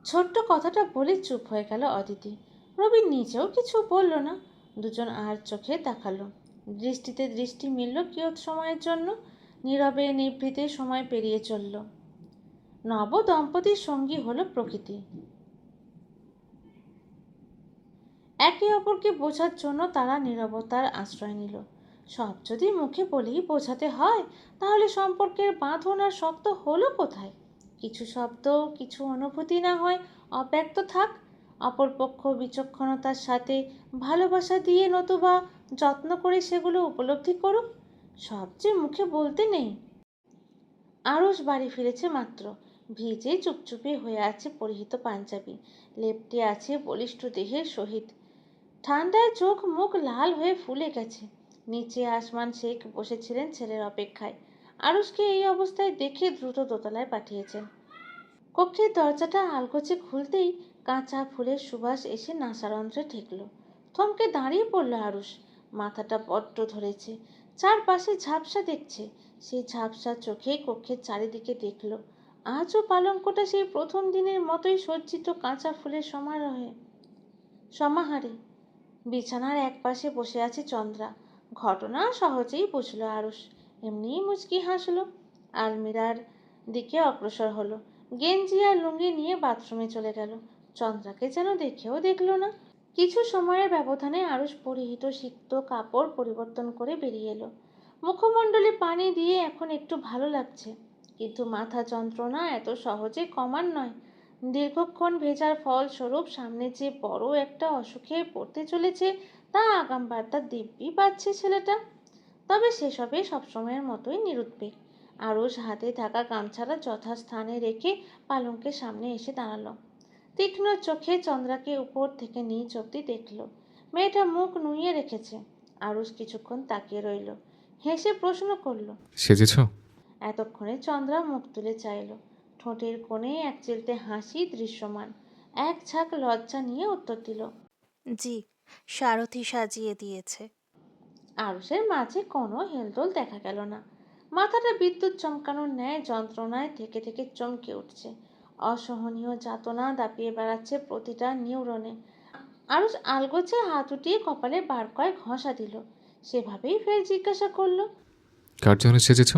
ছোট্ট কথাটা বলে চুপ হয়ে গেল অদিতি। রবি নিজেও কিছু বলল না। দুজন আর চোখে তাকালো। দৃষ্টিতে দৃষ্টি মিলল কিয়ৎ সময়ের জন্য। নীরবে নিভৃতে সময় পেরিয়ে চলল। নব দম্পতির সঙ্গী হলো প্রকৃতি। একে অপরকে বোঝার জন্য তারা নীরবতার আশ্রয় নিল। সব যদি মুখে বলেই বোঝাতে হয়, তাহলে সম্পর্কের বাঁধন আর শক্ত হলো কোথায়? কিছু শব্দ, কিছু অনুভূতি না হয় অব্যক্ত থাক, অপরপক্ষ বিচক্ষণতার সাথে ভালোবাসা দিয়ে নতুবা যত্ন করে সেগুলো উপলব্ধি করুক। সব যে মুখে বলতে নেই। আরস বাড়ি ফিরেছে মাত্র। ভিজে চুপচুপে হয়ে আছে পরিহিত পাঞ্জাবি, লেপ্টে আছে বলিষ্ঠ দেহের সহিত। ঠান্ডায় চোখ মুখ লাল হয়ে ফুলে গেছে। নিচে আসমান শেখ বসেছিলেন ছেলের অপেক্ষায়। আরুষকে এই অবস্থায় দেখে দ্রুত দোতলায় পাঠিয়েছেন। কক্ষের দরজাটা আলগোছে খুলতেই কাঁচা ফুলের সুবাস এসে নাসারন্ধ্রে ঠেকল। থমকে দাঁড়িয়ে পড়ল আরুষ। মাথাটা বড্ড ধরেছে। চারপাশে ঝাপসা দেখছে। সেই ঝাপসা চোখে কক্ষের চারিদিকে দেখল। আজও পালঙ্কটা সেই প্রথম দিনের মতোই সজ্জিত কাঁচা ফুলের সমাহারে। বিছানার একপাশে বসে আছে চন্দ্রা। ঘটনা সহজেই বুঝল আরুষ। এমনিই মুচকি হাসল। আলমিরার দিকে অগ্রসর হলো। গেঞ্জি আর লুঙ্গি নিয়ে বাথরুমে চলে গেল। চন্দ্রাকে যেন দেখেও দেখল না। কিছু সময়ের ব্যবধানে আরুষ পরিহিত সিক্ত কাপড় পরিবর্তন করে বেরিয়ে এলো। মুখমণ্ডলে পানি দিয়ে এখন একটু ভালো লাগছে, কিন্তু মাথা যন্ত্রণা এত সহজে কমার নয়। দীর্ঘক্ষণ ভেজার ফলস্বরূপ সামনে যে বড় একটা অসুখে পড়তে চলেছে, তা আগাম বার্তা দিব্যি পাচ্ছে ছেলেটা। তবে সেসবে সবসময়ের মতোই নিরুদ্বেগ। আরুষ হাতে থাকা গামছাটা যথাস্থানে রেখে পালঙ্কের সামনে এসে দাঁড়ালো। তীক্ষ্ণ চোখে চন্দ্রাকে উপর থেকে নিচ অব্দি দেখল। মেয়েটা মুখ নুইয়ে রেখেছে। আরুষ কিছুক্ষণ তাকিয়ে রইল। হেসে প্রশ্ন করল, সেজেছ? এতক্ষণে চন্দ্রা মুখ তুলে চাইল। ঠোঁটের কোণে এক চিলতে হাসি দৃশ্যমান। এক ঝাঁক লজ্জা নিয়ে উত্তর দিল, জি, সারথি সাজিয়ে দিয়েছে। আরুষের মাঝে কোনো হেলদোল দেখা গেল না। মাথাটা বিদ্যুৎ চমকানোর ন্যায় যন্ত্রণায় থেকে থেকে চমকে উঠছে। অসহনীয় যাতনা দাপিয়ে বেড়াচ্ছে প্রতিটা নিউরনে। আরুষ আলগোছে হাত উঠিয়ে কপালে বার কয়েক ঘষা দিল। সেভাবেই ফের জিজ্ঞাসা করলো। কার জন্য সেজেছ?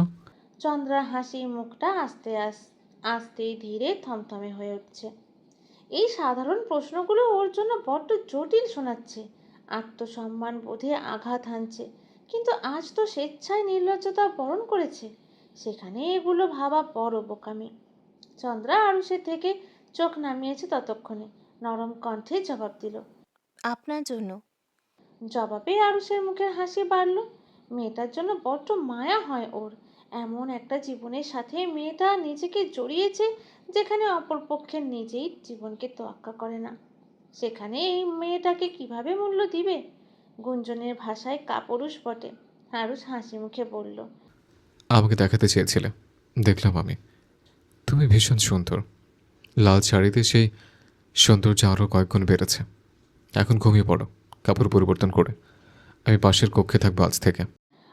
চন্দ্রার হাসি মুখটা আস্তে ধীরে থমথমে হয়ে উঠছে। এই সাধারণ প্রশ্নগুলো ওর জন্য বড্ড জটিল শোনাচ্ছে। আত্মসম্মান বোধে আঘাত হানছে। কিন্তু আজ তো স্বেচ্ছায় নির্লজ্জতা বরণ করেছে। সেখানে এগুলো ভাবা বড় বোকামি। চন্দ্রা আরুষের থেকে চোখ নামিয়েছে ততক্ষণে। নরম কণ্ঠে জবাব দিল। আপনার জন্য। জবাবে আরুষের মুখের হাসি বাড়ল। মেয়েটার জন্য বড্ড মায়া হয় ওর। এমন একটা জীবনের সাথে মেয়েটা নিজেকে জড়িয়েছে, যেখানে অপরপক্ষের নিজেই জীবনকে তোয়াক্কা করে না। সেখানে এই মেয়েটাকে কিভাবে মূল্য দিবে? গুঞ্জনের ভাষায় কাপুরুষ বটে। আরুষ হাসি মুখে বলল, আমাকে দেখাতে চেয়েছিলে, দেখলাম আমি। তুমি ভীষণ সুন্দর। লাল শাড়িতে সেই সৌন্দর্য আরও কয়েকগুণ বেড়েছে। এখন ঘুমিয়ে পড়ো, কাপড় পরিবর্তন করে। আমি পাশের কক্ষে থাকবো আজ থেকে।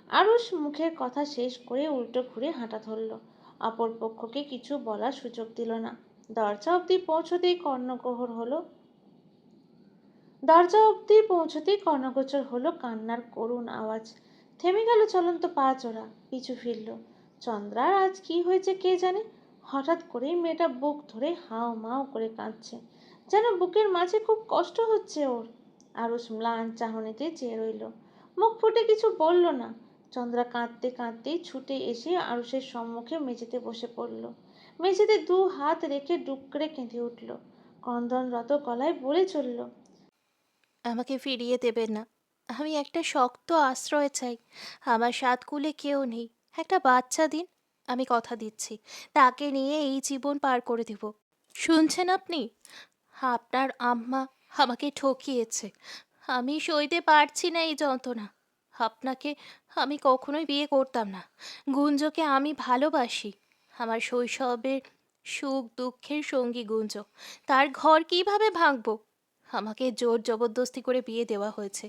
আরুষ মুখের কথা শেষ করে উল্টো ঘুরে হাঁটা ধরল। অপর পক্ষকে কিছু বলার সুযোগ দিল না। দরজা অবধি পৌঁছতেই কর্ণগোচর হলো দরজা অবধি পৌঁছতেই কর্ণগোচর হলো কান্নার করুণ আওয়াজ। থেমে গেল চলন্ত পা চোরা। পিছু ফিরল। চন্দ্রার আজ কি হয়েছে কে জানে। হঠাৎ করেই মেয়েটা বুক ধরে হাও মাও করে কাঁদছে, যেন বুকের মাঝে খুব কষ্ট হচ্ছে ওর। আরুষ ম্লান চাহনিতে চেয়ে রইল। মুখ ফুটে কিছু বলল না। চন্দ্রা কাঁদতে কাঁদতেই ছুটে এসে আরুষের সম্মুখে মেঝেতে বসে পড়ল। মেঝেতে দু হাত রেখে ডুকরে কেঁদে উঠল। ক্রন্দনরত গলায় বলে চলল, আমাকে ফিরিয়ে দেবেন না। আমি একটা শক্ত আশ্রয় চাই। আমার সাতকুলে কেউ নেই। একটা বাচ্চা দিন। আমি কথা দিচ্ছি, তাকে নিয়ে এই জীবন পার করে দেব। শুনছেন আপনি? আপনার আম্মা আমাকে ঠকিয়েছে। আমি সইতে পারছি না এই যন্ত্রণা। আপনাকে আমি কখনোই বিয়ে করতাম না। গুঞ্জকে আমি ভালোবাসি। আমার শৈশবের সুখ দুঃখের সঙ্গী গুঞ্জ। তার ঘর কিভাবে ভাঙবো? আমাকে জোর জবরদস্তি করে বিয়ে দেওয়া হয়েছে।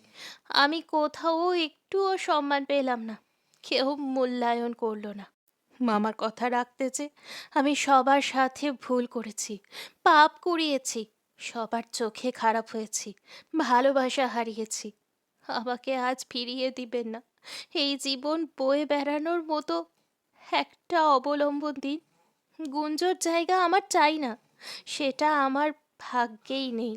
আমি কোথাও একটুও সম্মান পেলাম না। কেউ মূল্যায়ন করলো না। মামার কথা রাখতে যে আমি সবার সাথে ভুল করেছি, পাপ করিয়েছি, সবার চোখে খারাপ হয়েছি, ভালোবাসা হারিয়েছি। আমাকে আজ ফিরিয়ে দিবেন না। এই জীবন বয়ে বেড়ানোর মতো একটা অবলম্বন দিন। গুঞ্জোর জায়গা আমার চাই না, সেটা আমার ভাগ্যেই নেই।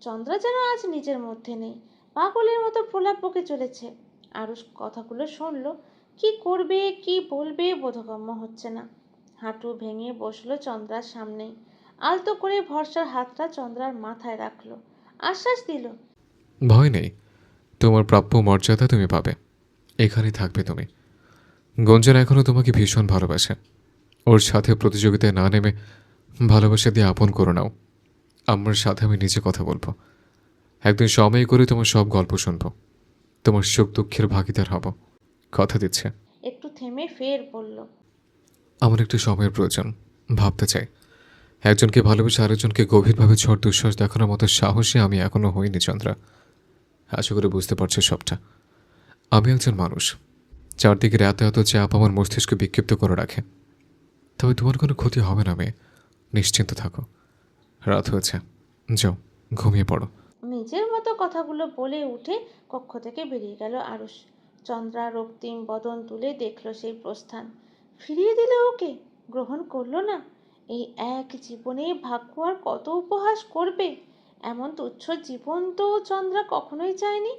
চন্দ্রা যেন আজ নিজের মধ্যে নেই, পাগলের মতো প্রলাপ বকে চলেছে। আরুষ কথাগুলো শুনলো, কি করবে কি বলবে বোধগম্য হচ্ছে না। হাঁটু ভেঙে বসলো চন্দ্রার সামনেই, আলতো করে ভরসার হাতটা চন্দ্রার মাথায় রাখলো, আশ্বাস দিল। ভয় নেই, তোমার প্রাপ্য মর্যাদা তুমি পাবে, এখানেই থাকবে তুমি। গঞ্জন এখনও তোমাকে ভীষণ ভালোবাসে, ওর সাথে প্রতিযোগিতায় না নেমে ভালোবাসা দিয়ে আপন করে নাও। আমার সাথে আমি নিজে কথা বলবো, একদিন সময় করে তোমার সব গল্প শুনবো, তোমার সুখ দুঃখের ভাগিদার হব, কথা দিচ্ছে। একটু থেমে ফের বলল, আমার একটু সময়ের প্রয়োজন, ভাবতে চাই। একজনকে ভালোবেসে আরেকজনকে গভীরভাবে ঝড় দুঃশ্বাস দেখানোর মতো সাহসী আমি এখনো হইনি চন্দ্রা। আশা করে বুঝতে পারছো সবটা। আমি একজন মানুষ, চারদিকের এত এত চাপ আমার মস্তিষ্কে বিক্ষিপ্ত করে রাখে। তবে তোমার কোনো ক্ষতি হবে না মেয়ে, নিশ্চিন্ত থাকো। রাত হয়েছে, যাও ঘুমিয়ে পড়ো। নিজের মতো কথাগুলো বলে উঠে কক্ষ থেকে বেরিয়ে গেল আরুষ। চন্দ্রা রক্তিম বদন তুলে দেখল সেই প্রস্থান। ফিরিয়ে দিল ওকে, গ্রহণ করলো না। এই এক জীবনে ভাগ্য আর কত উপহাস করবে। এমন তুচ্ছ জীবন তো চন্দ্রা কখনোই চায়নি।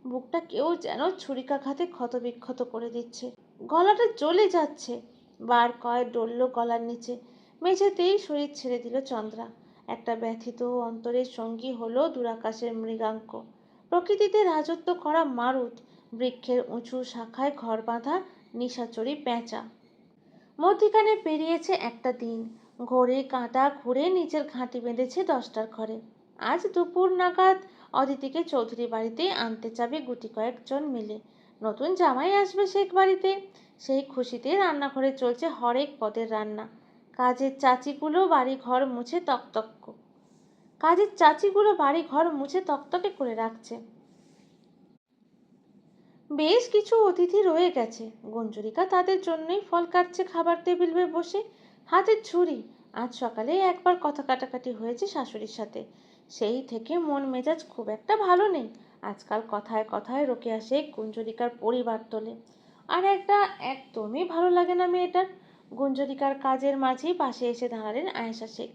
বুকটা কেউ যেন ছুরিকাঘাতে ক্ষতবিক্ষত করে দিচ্ছে, গলাটা জ্বলে যাচ্ছে। বার কয়েক ডলল গলার নিচে, মেঝেতেই শরীর ছেড়ে দিল চন্দ্রা। একটা ব্যথিত অন্তরের সঙ্গী হলো দূরাকাশের মৃগাঙ্ক, প্রকৃতিতে রাজত্ব করা মারুত, বৃক্ষের উঁচু শাখায় ঘর বাঁধা নিশাচরী পেঁচা। মধ্যিখানে পেরিয়েছে একটা দিন, ঘড়ির কাঁটা ঘুরে নিচের ঘাঁটি বেঁধেছে 10টার ঘরে। আজ দুপুর নাগাদ অদিতিকে চৌধুরী বাড়িতে আনতে যাবে গুটি কয়েকজন মিলে। নতুন জামাই আসবে শেখ বাড়িতে, সেই খুশিতে রান্নাঘরে চলছে হরেক পদের রান্না। কাজের চাচিগুলো বাড়ি ঘর মুছে তকতক কাজের চাচিগুলো বাড়ি ঘর মুছে তকতকে করে রাখছে। বেশ কিছু অতিথি রয়ে গেছে, গঞ্জরিকা তাদের জন্যই ফল কাটছে খাবার টেবিলে বসে, হাতে ছুরি। আজ সকালে একবার কথা কাটাকাটি হয়েছে শাশুড়ির সাথে, সেই থেকে মন মেজাজ খুব একটা ভালো নেই। আজকাল কথায় কথায় রোকেয়া শেখ গুঞ্জরিকার পরিবার তোলে, আর একটা একদমই ভালো লাগে না মেয়েটার। গুঞ্জরিকার কাজের মাঝেই পাশে এসে দাঁড়ালেন আয়েশা শেখ।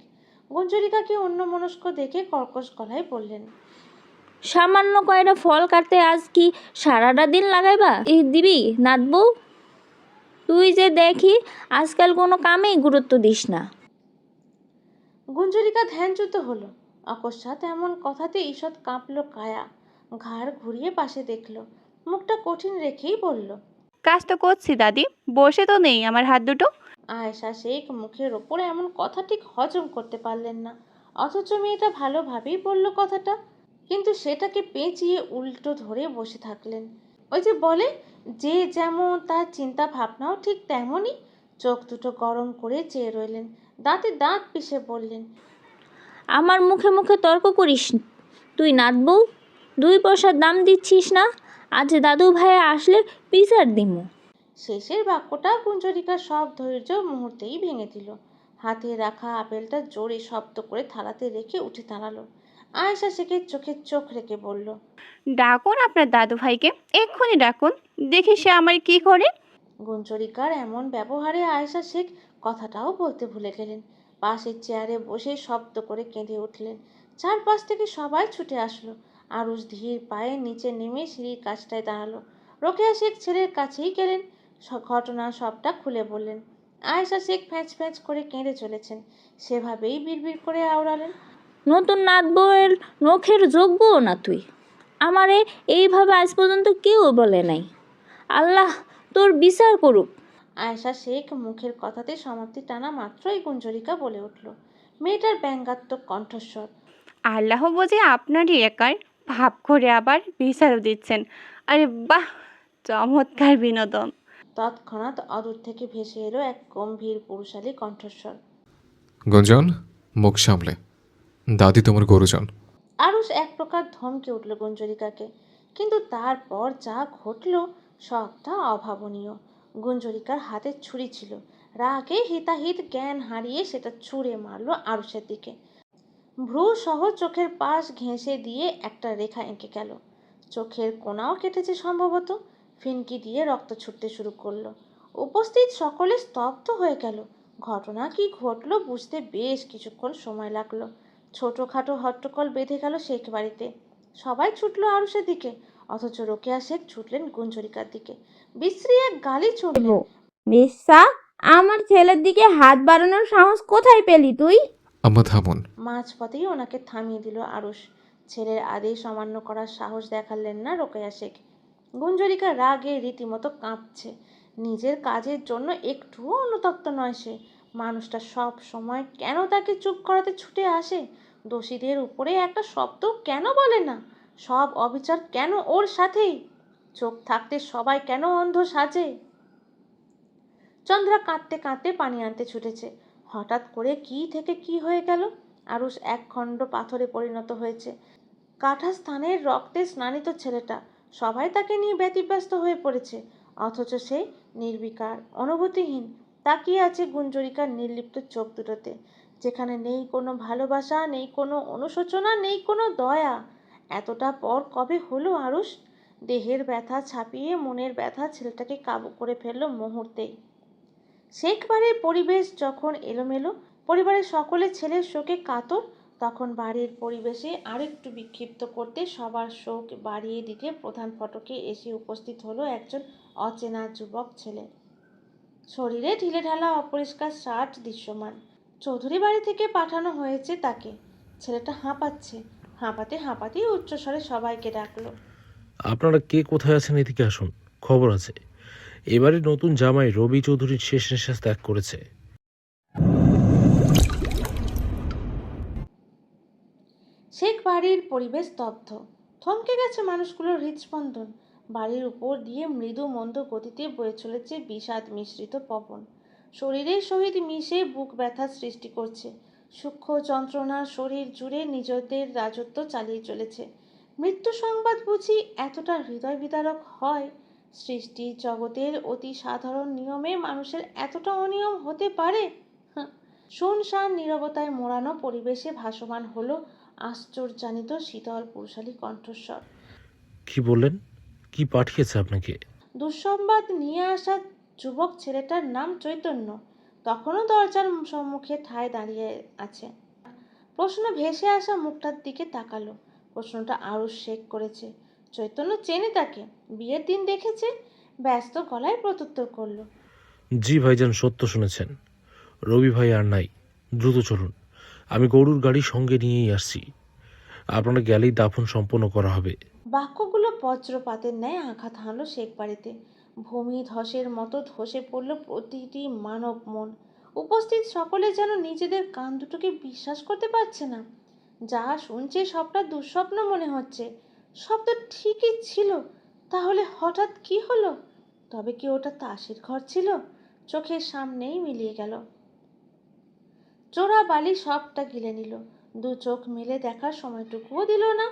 গুঞ্জরিকাকে অন্যমনস্ক দেখে কর্কশ গলায় বললেন, সামান্য কয়টা ফল কাটতে আজ কি সারাটা দিন লাগাইবা এই দিবি নাতবউ? তুই যে দেখি আজকাল কোনো কামেই গুরুত্ব দিস না। গুঞ্জরিকা ধ্যানচ্যুত হলো। অকস্মাৎ এমন কথাতে ঈষৎ কাঁপল কায়া, ঘাড় ঘুরিয়ে পাশে দেখল, মুখটা কঠিন রেখেই বলল, কাজ তো করছি দাদি, বসে তো নেই আমার হাত দুটো। আয়েশা শেখ মুখের ওপর এমন কথা ঠিক হজম করতে পারলেন না, অথচ মেয়েটা ভালোভাবেই বলল কথাটা, কিন্তু সেটাকে পেঁচিয়ে উল্টো ধরে বসে থাকলেন। ওই যে বলে, যে যেমন তার চিন্তা ভাবনাও ঠিক তেমনই। চোখ দুটো গরম করে চেয়ে রইলেন, দাঁতে দাঁত পিষে বললেন, আমার মুখে মুখে তর্ক করিস। তুই নাতবউ, 2 পয়সার দাম দিচ্ছিস না? আজ দাদু ভাই আসলে বিচার দিমু। শেষের বাক্যটা কুঞ্জরিকার সব ধৈর্য মুহূর্তেই ভেঙে দিল। হাতে রাখা আপেলটা জোরে শব্দ করে থালাতে রেখে উঠে দাঁড়ালো। আয়েশা শেখের চোখে চোখ রেখে বলল, ডাকুন আপনার দাদু ভাইকে, এক্ষুনি ডাকুন, দেখি সে আমার কি করে। গুঞ্জরিকার এমন ব্যবহারে আয়েশা শেখ কথাটাও বলতে ভুলে গেলেন। পাশের চেয়ারে বসে শব্দ করে কেঁদে উঠলেন। চারপাশ থেকে সবাই ছুটে আসলো। আরুষ ধীর পায়ে নিচে নেমে সিঁড়ির কাছটায় দাঁড়ালো। রোকেয়া শেখ ছেলের কাছেই গেলেন, ঘটনা সবটা খুলে বললেন। আয়েশা শেখ ফ্যাঁচ ফ্যাঁচ করে কেঁদে চলেছেন, সেভাবেই বিড়বিড় করে আওড়ালেন, নতুন নাতবউয়ের নখের যোগ্যও না তুই। আমারে এইভাবে আজ পর্যন্ত কেউ বলে নাই। আল্লাহ তোর বিচার করুক। আয়েশা শেখ মুখের কথাতে সমাপ্তি টানা মাত্রই গুঞ্জরিকা বলে উঠল, মেয়েটার ব্যঙ্গাত্মক কণ্ঠস্বর, আল্লাহ বোঝে আপনারই একার, ভাব করে আবার বিচারও দিচ্ছেন। আরে বাহ, চমৎকার বিনোদন। তৎক্ষণাৎ অদূর থেকে ভেসে এলো এক গম্ভীর পুরুষালী কণ্ঠস্বর। গঞ্জন, মুখ সামলে, দাদি তোমার গরুজন। আরুষ এক প্রকার ধমকে উঠল গুঞ্জরিকাকে, কিন্তু তারপর যা ঘটল সবটা অভাবনীয়। গুঞ্জরিকার হাতে ছুরি ছিল। রাগে হিতাহিত জ্ঞান হারিয়ে সেটা ছুঁড়ে মারলো আরুষের দিকে। ভ্রু সহ চোখের পাশ ঘেঁষে দিয়ে একটা রেখা এঁকে গেল। চোখের কোনাও কেটেছে সম্ভবত। ফিনকি দিয়ে রক্ত ছুটতে শুরু করলো। উপস্থিত সকলে স্তব্ধ হয়ে গেল। ঘটনা কি ঘটলো বুঝতে বেশ কিছুক্ষণ সময় লাগলো। ছোটোখাটো হট্টগোল বেঁধে গেল শেখ বাড়িতে। সবাই ছুটলো আরুষের দিকে, অথচ রোকেয়া শেখ ছুটলেন গুঞ্জরিকার দিকে। বিশ্রী এক গালি ছুড়লেন। বেশ্যা, আমার ছেলের দিকে হাত বাড়ানোর সাহস কোথায় পেলি তুই? আম্মা থামুন। মাঝপথেই ওনাকে থামিয়ে দিল আরুষ। ছেলের আদেশ অমান্য করার সাহস দেখালেন না রোকেয়া শেখ। গুঞ্জরিকা রাগে রীতিমতো কাঁপছে। নিজের কাজের জন্য একটুও অনুতপ্ত নয় সে। মানুষটা সব সময় কেন তাকে চুপ করাতে ছুটে আসে? দোষীদের উপরে একটা শব্দ কেন বলে না? সব অবিচার কেন ওর সাথেই? চোখ থাকতে সবাই কেন অন্ধ সাজে? চন্দ্রা কাঁদতে কাঁদতে পানি আনতে ছুটেছে। হঠাৎ করে কি থেকে কি হয়ে গেল? আরুষ একখণ্ড পাথরে পরিণত হয়েছে। কাটা স্থানের রক্তে স্নানিত ছেলেটা। সবাই তাকে নিয়ে ব্যতিব্যস্ত হয়ে পড়েছে, অথচ সে নির্বিকার, অনুভূতিহীন, তাকিয়ে আছে গুঞ্জরিকার নির্লিপ্ত চোখ দুটোতে, যেখানে নেই কোনো ভালোবাসা, নেই কোনো অনুশোচনা, নেই কোনো দয়া। এতটা পর কবে হলো আরুষ? দেহের ব্যথা ছাপিয়ে মনের ব্যথা ছেলেটাকে কাবু করে ফেললো মুহূর্তেই। শেখ বাড়ির পরিবেশ যখন এলোমেলো, পরিবারের সকলে ছেলের শোকে কাতর, তখন বাড়ির পরিবেশে আরেকটু বিক্ষিপ্ত করতে সবার শোক বাড়িয়ে দিতে প্রধান ফটকে এসে উপস্থিত হলো একজন অচেনা যুবক ছেলে। শরীরে ঢিলেঢালা অপরিষ্কার শার্ট দৃশ্যমান। চৌধুরী বাড়ি থেকে পাঠানো হয়েছে তাকে। ছেলেটা হাঁপাচ্ছে। হাঁপাতে হাঁপাতেই উচ্চস্বরে সবাইকে ডাকলো। আপনারা কে কোথায় আছেন এদিকে আসুন, খবর আছে। এবারে নতুন জামাই রবি চৌধুরীর শেষ নিঃশ্বাস ত্যাগ করেছে। শেখ বাড়ির পরিবেশ স্তব্ধ। থমকে গেছে মানুষগুলোর হৃদস্পন্দন। বাড়ির উপর দিয়ে মৃদু মন্দ গতিতে বয়ে চলেছে বিষাদ মিশ্রিত পবন। শরীরের সহিত মিশে বুক ব্যথা সৃষ্টি করছে। সূক্ষ্ম যন্ত্রণা শরীর জুড়ে নিজেদের রাজত্ব চালিয়ে চলেছে। মৃত্যু সংবাদ বুঝি এতটা হৃদয় বিদারক হয়? সৃষ্টি জগতের অতি সাধারণ নিয়মে মানুষের এতটা অনিয়ম হতে পারে? শুনশান নীরবতায় মোড়ানো পরিবেশে ভাসমান হলো আশ্চর্যান্বিত শীতল পুরুষালী কণ্ঠস্বর। কি বললেন? কি পাঠিয়েছে আপনাকে? দুঃসংবাদ নিয়ে আসা যুবক ছেলেটার নাম চৈতন্য। তখনও দরজার সম্মুখে ঠায় দাঁড়িয়ে আছে। প্রশ্ন ভেসে আসা মুখটার দিকে তাকালো। প্রশ্নটা আরুষ শেখ করেছে। চৈতন্য চেনে তাকে, বিয়ের দিন দেখেছে। ব্যস্ত গলায় প্রত্যুত্তর করলো। জি ভাইজান, সত্য শুনেছেন। রবি ভাই আর নাই। দ্রুত চলুন, আমি গরুর গাড়ি সঙ্গে নিয়েই আসছি। আপনারা গেলেই দাফন সম্পন্ন করা হবে। বাক্যগুলো বজ্রপাতের ন্যায় আঘাত হানল শেখ বাড়িতে। ভূমি ধসের মতো ধসে পড়ল প্রতিটি মানব মন। উপস্থিত সকলে যেন নিজেদের কান দুটোকে বিশ্বাস করতে পারছে না। যা শুনছে সবটা দুঃস্বপ্ন মনে হচ্ছে। সব তো ঠিকই ছিল, তাহলে হঠাৎ কি হলো? তবে কি ওটা তাসের ঘর ছিল? চোখের সামনেই মিলিয়ে গেল। চোরা বালি সবটা গিলে নিল। দু চোখ মেলে দেখার সময়টুকুও দিল না।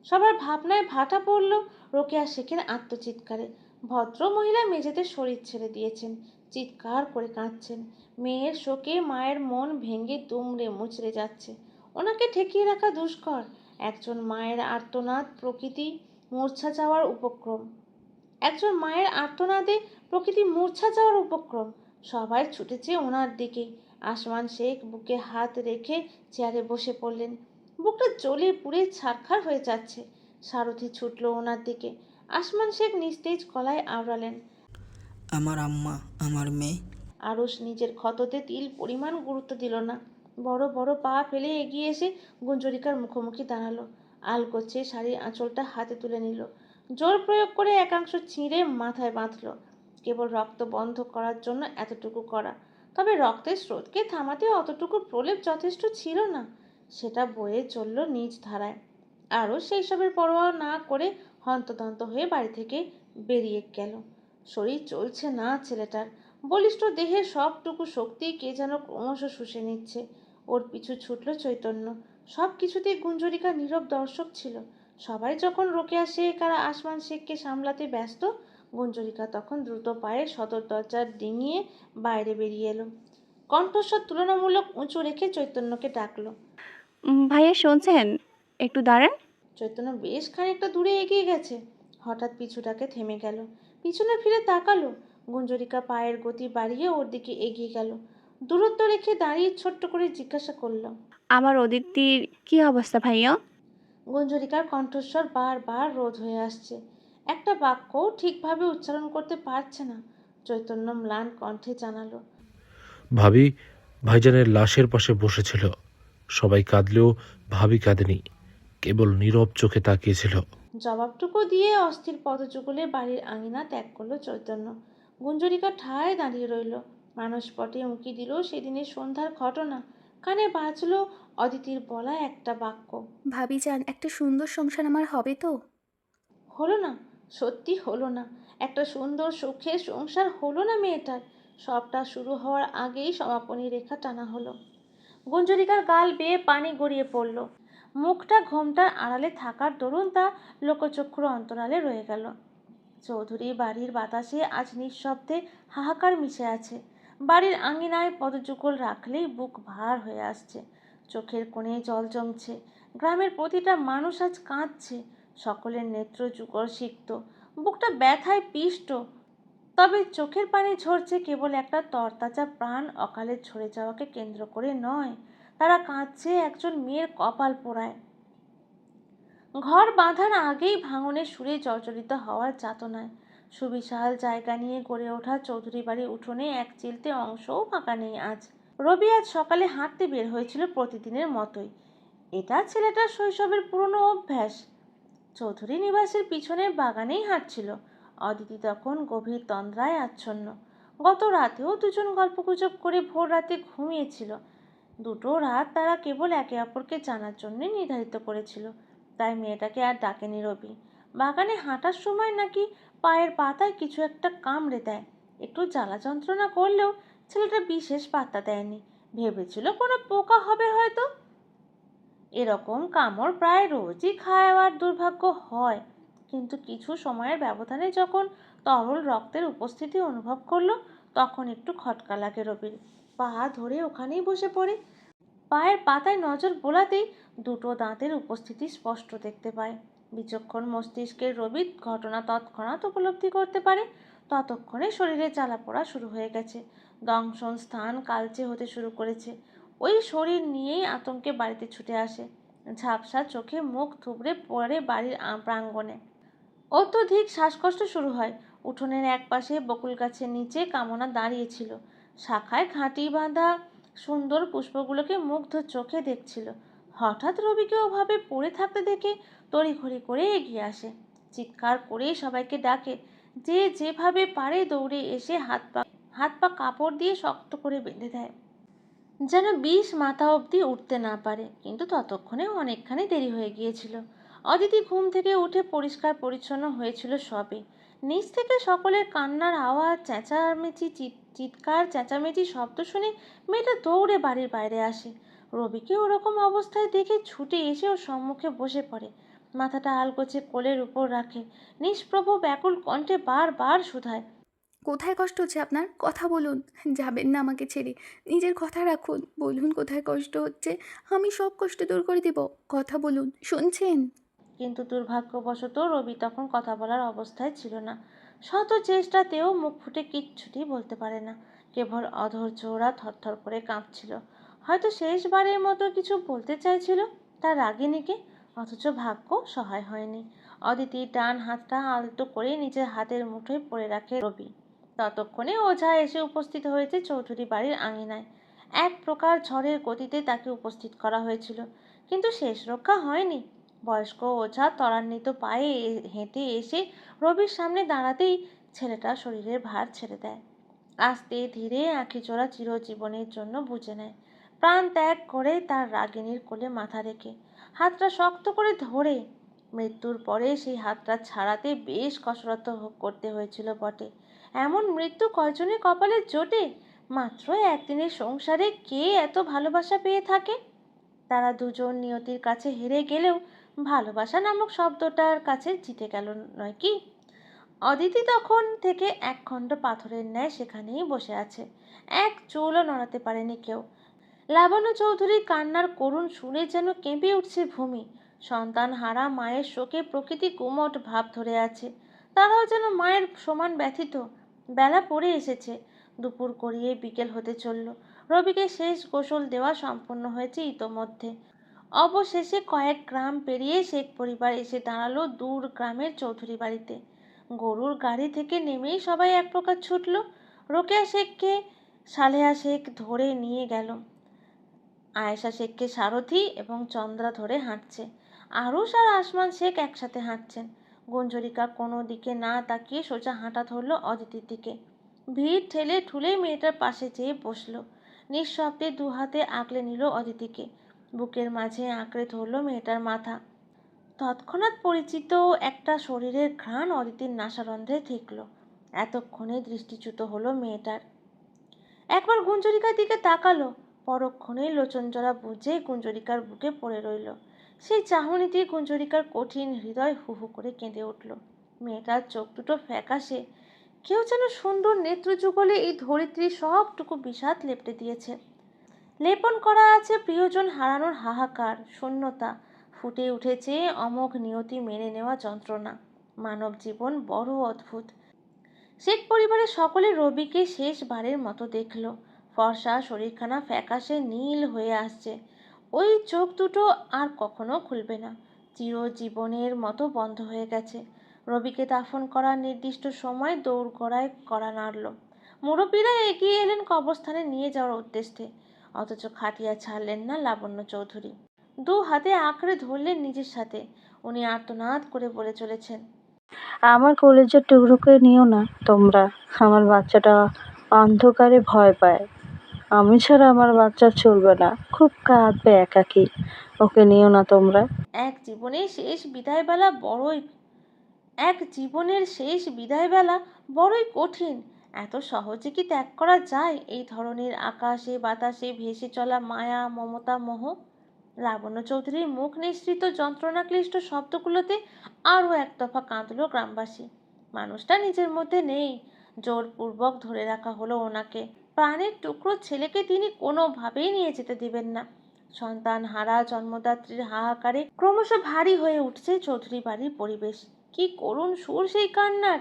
সবার ভাবনায় ভাটা পড়ল রোকেয়া শেখের আত্মচিৎকারে। ভদ্র মহিলা মেঝেতে শরীর ছেড়ে দিয়েছেন, চিৎকার করে কাঁদছেন। মেয়ের শোকে মায়ের মন ভেঙে দুমড়ে মুচড়ে যাচ্ছে। ওনাকে ঠেকিয়ে রাখা দুষ্কর। একজন মায়ের আর্তনাদ প্রকৃতি মূর্ছা যাওয়ার উপক্রম। একজন মায়ের আর্তনাদে প্রকৃতি মূর্ছা যাওয়ার উপক্রম। সবাই ছুটেছে ওনার দিকেই। আসমান শেখ বুকে হাত রেখে চেয়ারে বসে পড়লেন। বুকটা জ্বলে পুড়ে ছারখার হয়ে যাচ্ছে। সারথি ছুটল ওনার দিকে। আসমান শেখ নিস্তেজ গলায় আওড়ালেন, আমার আম্মা, আমার মেয়ে। আরুষ নিজের ক্ষততে তিল পরিমাণ গুরুত্ব দিল না। বড় বড় পা ফেলে এগিয়ে এসে গুঞ্জরিকার মুখোমুখি দাঁড়ালো। আলগোছে শাড়ির আঁচলটা হাতে তুলে নিল। জোর প্রয়োগ করে একাংশ ছিঁড়ে মাথায় বাঁধল। কেবল রক্ত বন্ধ করার জন্য এতটুকু করা। তবে রক্তের স্রোতকে থামাতে অতটুকু প্রলেপ যথেষ্ট ছিল না। সেটা বয়ে চলল নিজ ধারায়। আরও সেই সবের পরোয়া না করে হন্তদন্ত হয়ে বাড়ি থেকে বেরিয়ে গেল। শরীর চলছে না ছেলেটার। বলিষ্ঠ দেহের সবটুকু শক্তি কে যেন ক্রমশ শুষে নিচ্ছে। ওর পিছু ছুটল চৈতন্য। সব কিছুতেই গুঞ্জরিকা নীরব দর্শক ছিল। সবাই যখন রোকেয়া শেখ আর আসমান শেখকে সামলাতে ব্যস্ত, গুঞ্জরিকা তখন দ্রুত পায়ে সদর দরজা ডিঙিয়ে বাইরে বেরিয়ে এলো। কণ্ঠস্বর তুলনামূলক উঁচু রেখে চৈতন্যকে ডাকলো। ভাইয়া শুনছেন? একটু দাঁড়ান। চৈতন্য বেশ খানিকটা দূরে এগিয়ে গেছে, হঠাৎ পিছুটাকে থেমে গেল, পিছনে ফিরে তাকালো। গুঞ্জরিকা পায়ের গতি বাড়িয়ে ওর দিকে এগিয়ে গেল, দূরত্ব রেখে দাঁড়িয়ে ছোট্ট করে জিজ্ঞাসা করলো। আমার অদিতির কি অবস্থা ভাইয়া? গুঞ্জরিকার কণ্ঠস্বর বারবার রোধ হয়ে আসছে, একটা বাক্য ঠিকভাবে উচ্চারণ করতে পারছে না। চৈতন্য ম্লান কণ্ঠে জানালো। ভাবি ভাইজানের লাশের পাশে বসেছিল। সবাই কাঁদলেও ভাবি কাঁদেনি, কেবল নীরব চোখে তাকিয়েছিল। জবাবটুকু দিয়ে অস্থির পদযুগলে বাড়ির আঙিনা ত্যাগ করলো চৈতন্য। গুঞ্জরিকা ঠায় দাঁড়িয়ে রইল, মানসপটে উঁকি দিল সেদিনের সন্ধ্যার ঘটনা, কানে বাজলো অদিতির বলা একটা বাক্য। ভাবি যান, একটা সুন্দর সংসার আমার হবে তো? হলো না, সত্যি হলো না। একটা সুন্দর সুখের সংসার হলো না মেয়েটার। সবটা শুরু হওয়ার আগেই সমাপনী রেখা টানা হলো। গুঞ্জরিকার গাল বেয়ে পানি গড়িয়ে পড়ল, মুখটা ঘোমটার আড়ালে থাকার দরুন তা লোকচক্ষুর অন্তরালে রয়ে গেল। চৌধুরী বাড়ির বাতাসে আজ নিঃশব্দে হাহাকার মিশে আছে। বাড়ির আঙিনায় পদযুগল রাখলেই বুক ভার হয়ে আসছে, চোখের কোণে জল জমছে। গ্রামের প্রতিটা মানুষ আজ কাঁদছে, সকলের নেত্র যুগল সিক্ত, বুকটা ব্যথায় পিষ্ট। তবে চোখের পানি ঝরছে কেবল একটা তরতাজা প্রাণ অকালে ঝরে যাওয়াকে কেন্দ্র করে নয়, তারা কাঁদছে একজন মেয়ের কপাল পোড়ায়। ঘর বাঁধার আগেই ভাঙনের সুরে জর্জরিত হওয়ার যাতনায়। সুবিশাল জায়গা নিয়ে গড়ে ওঠা চৌধুরী বাড়ির উঠোনে এক চিলতে অংশও ফাঁকা নেই আজ। রবি আজ সকালে হাঁটতে বের হয়েছিল প্রতিদিনের মতোই। এটা ছেলেটার শৈশবের পুরনো অভ্যাস। চৌধুরী নিবাসের পিছনের বাগানেই হাঁটছিল। অদিতি তখন গভীর তন্দ্রায় আচ্ছন্ন। গত রাতেও দুজন গল্পগুজব করে ভোর রাতে ঘুমিয়েছিল। দুটো রাত তারা কেবল একে অপরকে জানার জন্যে নির্ধারিত করেছিল, তাই মেয়েটাকে আর ডাকেনি রবি। বাগানে হাঁটার সময় নাকি পায়ের পাতায় কিছু একটা কামড়ে দেয়, একটু জ্বালা যন্ত্রণা করলেও ছেলেটা বিশেষ পাত্তা দেয়নি, ভেবেছিল কোনো পোকা হবে হয়তো। এরকম কামড় প্রায় রোজই খাওয়ার দুর্ভাগ্য হয়, কিন্তু কিছু সময়ের ব্যবধানে যখন তরল রক্তের উপস্থিতি অনুভব করলো তখন একটু খটকা লাগে রবির। পা ধরে ওখানেই বসে পড়ে। পায়ের পাতায় নজর বোলাতেই দুটো দাঁতের উপস্থিতি স্পষ্ট দেখতে পায়। বিচক্ষণ মস্তিষ্কের রবি ঘটনা তৎক্ষণাৎ উপলব্ধি করতে পারে। ততক্ষণে শরীরে জ্বালাপোড়া শুরু হয়ে গেছে, দংশন স্থান কালচে হতে শুরু করেছে। ওই শরীর নিয়েই আতঙ্কে বাড়িতে ছুটে আসে, ঝাপসা চোখে মুখ থুবড়ে পড়ে বাড়ির প্রাঙ্গণে। অত্যধিক শ্বাসকষ্ট শুরু হয়। উঠোনের এক পাশে বকুল গাছের নিচে কামনা দাঁড়িয়েছিল, শাখায় ঘাঁটি বাঁধা সুন্দর পুষ্পগুলোকে মুগ্ধ চোখে দেখছিল। হঠাৎ রবিকে ওভাবে পড়ে থাকতে দেখে তড়িঘড়ি করে এগিয়ে আসে, চিৎকার করে সবাইকে ডাকে। যে যেভাবে পারে দৌড়ে এসে হাত পা কাপড় দিয়ে শক্ত করে বেঁধে দেয়, যেন বিষ মাথা অবধি উঠতে না পারে। কিন্তু ততক্ষণে অনেকখানি দেরি হয়ে গিয়েছিল। অদিতি ঘুম থেকে উঠে পরিষ্কার পরিচ্ছন্ন হয়েছিল সবে। নিচ থেকে সকলের কান্নার আওয়াজ, চিৎকার চেঁচামেচি শব্দ শুনে মেয়েটা দৌড়ে বাড়ির বাইরে আসে। রবিকে ওরকম অবস্থায় দেখে ছুটে এসে ওর সম্মুখে বসে পড়ে, মাথাটা আলগোছে কোলের উপর রাখে, নিষ্প্রভ ব্যাকুল কণ্ঠে বারবার শুধায়। কোথায় কষ্ট হচ্ছে আপনার? কথা বলুন। যাবেন না আমাকে ছেড়ে। নিজের কথা রাখুন। বলুন কোথায় কষ্ট হচ্ছে, আমি সব কষ্ট দূর করে দেব। কথা বলুন, শুনছেন? কিন্তু দুর্ভাগ্যবশত রবি তখন কথা বলার অবস্থায় ছিল না। শত চেষ্টাতেও মুখ ফুটে কিচ্ছুটি বলতে পারে না, কেবল অধৈর্য ওরা থরথর করে কাঁপছিল। হয়তো শেষবারের মতো কিছু বলতে চাইছিল তার রাগিনীকে, অথচ ভাগ্য সহায় হয়নি। অদিতির ডান হাতটা আলতো করে নিজের হাতের মুঠোয় পড়ে রাখে রবি। ততক্ষণে ওঝা এসে উপস্থিত হয়েছে চৌধুরী বাড়ির আঙিনায়। এক প্রকার ঝড়ের গতিতে তাকে উপস্থিত করা হয়েছিল, কিন্তু শেষ রক্ষা হয়নি। বয়স্ক ওঝা ত্বরান্বিত পায়ে হেঁটে এসে রবির সামনে দাঁড়াতেই ছেলেটা শরীরের ভার ছেড়ে দেয়, আস্তে ধীরে আঁখিজোড়া চিরজীবনের জন্য বুঝে নেয়। প্রাণ ত্যাগ করে তার রাগিনীর কোলে মাথা রেখে হাতটা শক্ত করে ধরে। মৃত্যুর পরে সেই হাতটা ছাড়াতে বেশ কসরত করতে হয়েছিল বটে। এমন মৃত্যু কয়জনের কপালে জোটে? মাত্র একদিনের সংসারে কে এত ভালোবাসা পেয়ে থাকে? তারা দুজন নিয়তির কাছে হেরে গেলেও ভালোবাসা নামক শব্দটার কাছে জিতে গেল নয় কি? অদিতি তখন থেকে একখণ্ড পাথরের ন্যায় সেখানেই বসে আছে, এক চুলও নড়াতে পারেনি কেউ। লাবণ্য চৌধুরীর কান্নার করুণ সুরে যেন কেঁপে উঠছে ভূমি। সন্তান হারা মায়ের শোকে প্রকৃতি গুমট ভাব ধরে আছে, তারাও যেন মায়ের সমান ব্যথিত। বেলা পড়ে এসেছে, দুপুর গড়িয়ে বিকেল হতে চলল। রবিকে শেষ গোসল দেওয়া সম্পন্ন হয়েছে ইতোমধ্যে। অবশেষে কয়েক গ্রাম পেরিয়ে শেখ পরিবার এসে দাঁড়ালো দূর গ্রামের চৌধুরী বাড়িতে। গরুর গাড়ি থেকে নেমেই সবাই এক প্রকার ছুটল। রোকেয়া শেখকে সালেহা শেখ ধরে নিয়ে গেল, আয়েশা শেখকে সারথি এবং চন্দ্রা ধরে হাঁটছে, আরুষ আর আসমান শেখ একসাথে হাঁটছেন। গুঞ্জরিকা কোনো দিকে না তাকিয়ে সোজা হাঁটা ধরলো অদিতির দিকে। ভিড় ঠেলে ঠুলে মেয়েটার পাশে যেয়ে বসলো, নিঃশব্দে দু হাতে আগলে নিল অদিতিকে, বুকের মাঝে আঁকড়ে ধরল মেয়েটার মাথা। তৎক্ষণাৎ পরিচিত একটা শরীরের ঘ্রাণ অদিতির নাসারন্ধ্রে ঠেকল। এতক্ষণে দৃষ্টিচ্যুত হলো মেয়েটার। একবার গুঞ্জরিকার দিকে তাকালো, পরক্ষণেই লোচনজোড়া বুঝে গুঞ্জরিকার বুকে পড়ে রইল। সেই চাহনিতে গুঞ্জরিকার কঠিন হৃদয় হু হু করে কেঁদে উঠল। মেয়েটার চোখ দুটো ফ্যাকাশে, কেউ যেন সুন্দর নেত্রযুগলে এই ধরিত্রীর সবটুকু বিষাদ লেপটে দিয়েছে। লেপন করা আছে প্রিয়জন হারানোর হাহাকার, শূন্যতা, ফুটে উঠেছে অমোঘ নিয়তি মেনে নেওয়া যন্ত্রণা। মানব জীবন বড় অদ্ভুত। শেখ পরিবারের সকলে রবিকে শেষবারের মতো দেখল। ফর্সা শরীরখানা ফ্যাকাশে নীল হয়ে আসছে, ওই চোখ দুটো আর কখনো খুলবে না, চিরজীবনের মতো বন্ধ হয়ে গেছে। রবিকে দাফন করার নির্দিষ্ট সময় দৌড়গড়ায় করা নাড়ল। মুরব্বীরা এগিয়ে এলেন কবরস্থানে নিয়ে যাওয়ার উদ্দেশ্যে, অথচ খাটিয়া ছাড়লেন না লাবণ্য চৌধুরী। দু হাতে আঁকড়ে ধরলেন নিজের সাথে। উনি আর্তনাদ করে বলে চলেছেন, আমার কলেজের টুকরোকে নিও না তোমরা, আমার বাচ্চাটা অন্ধকারে ভয় পায়, আমি ছাড়া আমার বাচ্চা চলবে না, খুব কাঁদবে একাকী, ওকে নিও না তোমরা। এক জীবনের শেষ বিদায়বেলা বড়ই কঠিন। এত সহজে কি ত্যাগ করা যায় এই ধরনের আকাশে বাতাসে ভেসে চলা মায়া, মমতা, মোহ? লাবণ্য চৌধুরীর মুখ নিঃসৃত যন্ত্রণাক্লিষ্ট শব্দগুলোতে আরও এক দফা কাঁদল গ্রামবাসী। মানুষটা নিজের মধ্যে নেই, জোরপূর্বক ধরে রাখা হলো ওনাকে। প্রাণের টুকরো ছেলেকে তিনি কোনোভাবেই নিয়ে যেতে দিবেন না। সন্তান হারা জন্মদাত্রীর হাহাকারে ক্রমশ ভারী হয়ে উঠছে চৌধুরী বাড়ির পরিবেশ। কি করুণ সুর সেই কান্নার!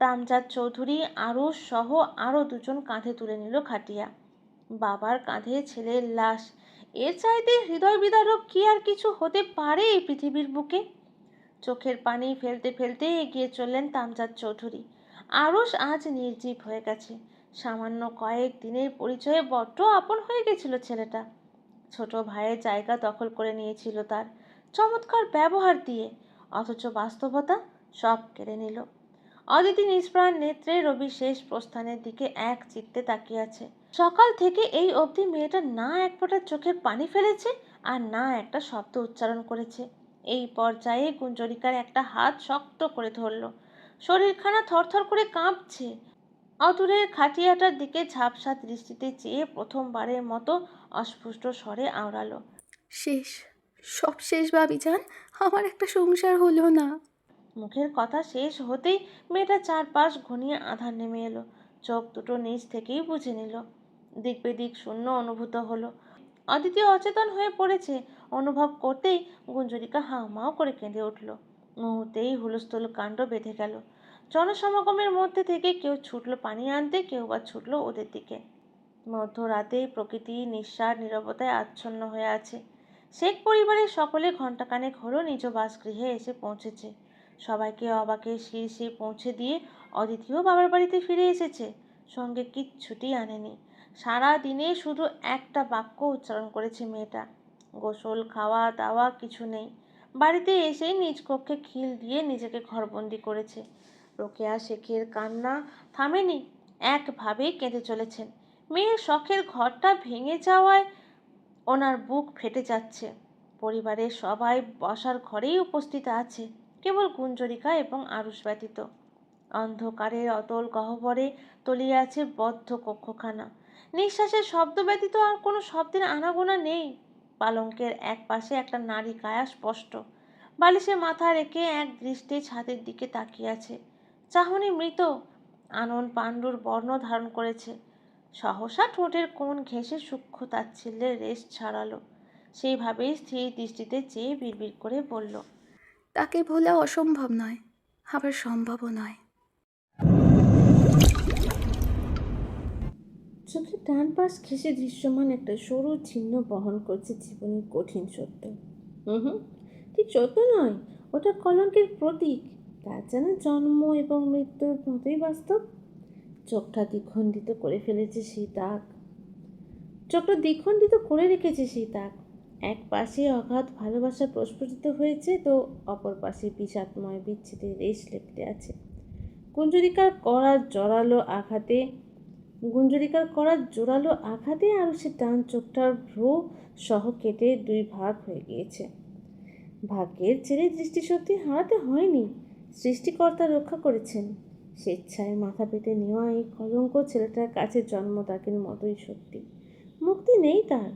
রামজাদ চৌধুরী আরুষ সহ আরও দুজন কাঁধে তুলে নিল খাটিয়া। বাবার কাঁধে ছেলের লাশ, এর চাইতে হৃদয় বিদারক কি আর কিছু হতে পারে এই পৃথিবীর বুকে? চোখের পানি ফেলতে ফেলতে এগিয়ে চললেন তামজাদ চৌধুরী। আরুষ আজ নির্জীব হয়ে গেছে। সামান্য কয়েক দিনের পরিচয়ে বড্ড আপন হয়ে গেছিল ছেলেটা। ছোট ভাইয়ের জায়গা দখল করে নিয়েছিল তার চমৎকার ব্যবহার দিয়ে, অথচ বাস্তবতা সব কেড়ে নিল। অদিতি নিষ্প্রাণ নেত্রে রবির শেষ প্রস্থানের দিকে এক চিত্তে তাকিয়ে আছে। সকাল থেকে এই অবধি মেয়েটা না এক ফোঁটা চোখের পানি ফেলেছে, আর না একটা শব্দ উচ্চারণ করেছে। এই পর্যায়ে গুঞ্জরিকার একটা হাত শক্ত করে ধরল, শরীরখানা থরথর করে কাঁপছে। অদূরের খাটিয়াটার দিকে ঝাপসা দৃষ্টিতে চেয়ে প্রথমবারের মতো অস্ফুট স্বরে আওড়ালো, শেষ, সব শেষ ভাবিজান, আমার একটা সংসার হলো না। মুখের কথা শেষ হতেই মেয়েটা চারপাশ ঘনিয়ে আধার নেমে এলো। চোখ দুটো নিজ থেকেই বুঝে নিল। দিক বেদিক শূন্য অনুভূত হলো। অদিতি অচেতন হয়ে পড়েছে অনুভব করতেই গুঞ্জরিকা হাউমাউ করে কেঁদে উঠল। মুহূর্তেই হুলস্থুল কাণ্ড বেঁধে গেল। জনসমাগমের মধ্যে থেকে কেউ ছুটল পানি আনতে, কেউ বা ছুটল ওদের দিকে। মধ্যরাতেই প্রকৃতি নিঃসার নীরবতায় আচ্ছন্ন হয়ে আছে। শেখ পরিবারের সকলে ঘণ্টাখানেক হলো নিজ বাসগৃহে এসে পৌঁছেছে। সবাইকে অবাকের শীর্ষে পৌঁছে দিয়ে অদিতিও বাবার বাড়িতে ফিরে এসেছে। সঙ্গে কিচ্ছুটি আনেনি। সারা দিনে শুধু একটা বাক্য উচ্চারণ করেছে মেয়েটা। গোসল, খাওয়া দাওয়া কিছু নেই। বাড়িতে এসেই নিজ কক্ষে খিল দিয়ে নিজেকে ঘরবন্দি করেছে। রোকেয়া শেখের কান্না থামেনি, একভাবেই কেঁদে চলেছেন। মেয়ের শখের ঘরটা ভেঙে যাওয়ায় ওনার বুক ফেটে যাচ্ছে। পরিবারের সবাই বসার ঘরেই উপস্থিত আছে, কেবল গুঞ্জরিকা এবং আরুষ ব্যতীত। অন্ধকারের অতল গহ্বরে তলিয়ে আছে বদ্ধ কক্ষখানা। নিঃশ্বাসের শব্দ ব্যতীত আর কোনো শব্দের আনাগোনা নেই। পালঙ্কের এক পাশে একটা নারী কায়া স্পষ্ট। বালিশে মাথা রেখে এক দৃষ্টে ছাদের দিকে তাকিয়ে আছে। চাহনি মৃত আনন পাণ্ডুর বর্ণ ধারণ করেছে। সহসা ঠোঁটের কোণ ঘেঁষে সূক্ষ্ম তাচ্ছিল্যের রেশ ছাড়ালো। সেইভাবেই স্থির দৃষ্টিতে চেয়ে বিড়বিড় করে বলল, তাকে ভোলা অসম্ভব নয়, আবার সম্ভবও নয়। চোখের ডান পাশ ঘেঁষে দৃশ্যমান একটা সরু চিহ্ন বহন করছে জীবনের কঠিন সত্য। হুম, ঠিক সত্য নয়, ওটা কলঙ্কের প্রতীক। তার যেন জন্ম এবং মৃত্যুর মতোই বাস্তব। চোখটা দ্বিখণ্ডিত করে ফেলেছে সেই দাগ, চোখটা দ্বিখণ্ডিত করে রেখেছে সেই দাগ। এক পাশে অগাধ ভালোবাসা প্রস্ফুটিত হয়েছে, তো অপর পাশে বিষাদময় বিচ্ছেদের রেশ লেপ্টে আছে। কুঞ্জরিকার করা জোরালো আঘাতে আর সে ডান চোখটার ভ্রু সহ কেটে 2 ভাগ হয়ে গিয়েছে। ভাগ্যের ছেড়ে দৃষ্টিশক্তি হারাতে হয়নি, সৃষ্টিকর্তা রক্ষা করেছেন। স্বেচ্ছায় মাথা পেতে নেওয়া এই কলঙ্ক ছেলেটার কাছে জন্মদাগের মতোই সত্যি। মুক্তি নেই তার।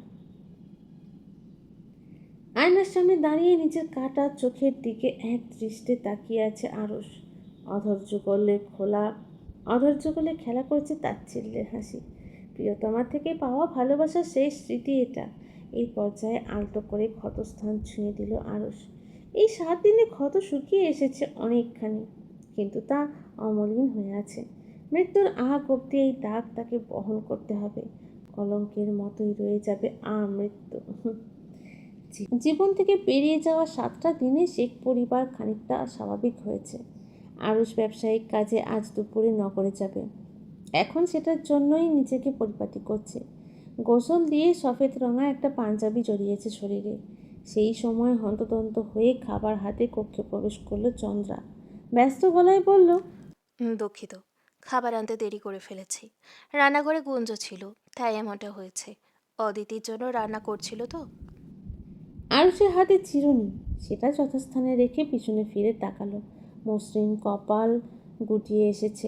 আয়নার সামনে দাঁড়িয়ে নিজের কাটা চোখের দিকে এক দৃষ্টে তাকিয়ে আছে আরস। অধৈর্য করলে খেলা করছে তাচ্ছিল্যের হাসি। প্রিয়তমার থেকে পাওয়া ভালোবাসার শেষ স্মৃতি এটা। এই পর্যায়ে আলতো করে ক্ষতস্থান ছুঁয়ে দিল আরস। এই 7 দিনে ক্ষত শুকিয়ে এসেছে অনেকখানি, কিন্তু তা অমলিন হয়ে আছে। মৃত্যুর আগ অব্দি এই দাগ তাকে বহন করতে হবে। কলঙ্কের মতোই রয়ে যাবে আমৃত্যু। জীবন থেকে পেরিয়ে যাওয়া 7টা দিনে শেখ পরিবার খানিকটা স্বাভাবিক হয়েছে। আরুষ ব্যবসায়িক কাজে আজ দুপুরে নগরে যাবে। এখন সেটার জন্যই নিজেকে পরিপাটি করছে। গোসল দিয়ে সফেদ রঙা একটা পাঞ্জাবি জড়িয়েছে শরীরে। সেই সময় হন্তদন্ত হয়ে খাবার হাতে কক্ষে প্রবেশ করলো চন্দ্রা। ব্যস্ত গলায় বলল, দুঃখিত, খাবার আনতে দেরি করে ফেলেছি। রান্নাঘরে গুঞ্জ ছিল, তাই এমনটা হয়েছে। অদিতির জন্য রান্না করছিল তো। আরুষের হাতে চিরুনি, সেটা যথাস্থানে রেখে পিছনে ফিরে তাকালো। মসৃণ কপাল গুটিয়ে এসেছে।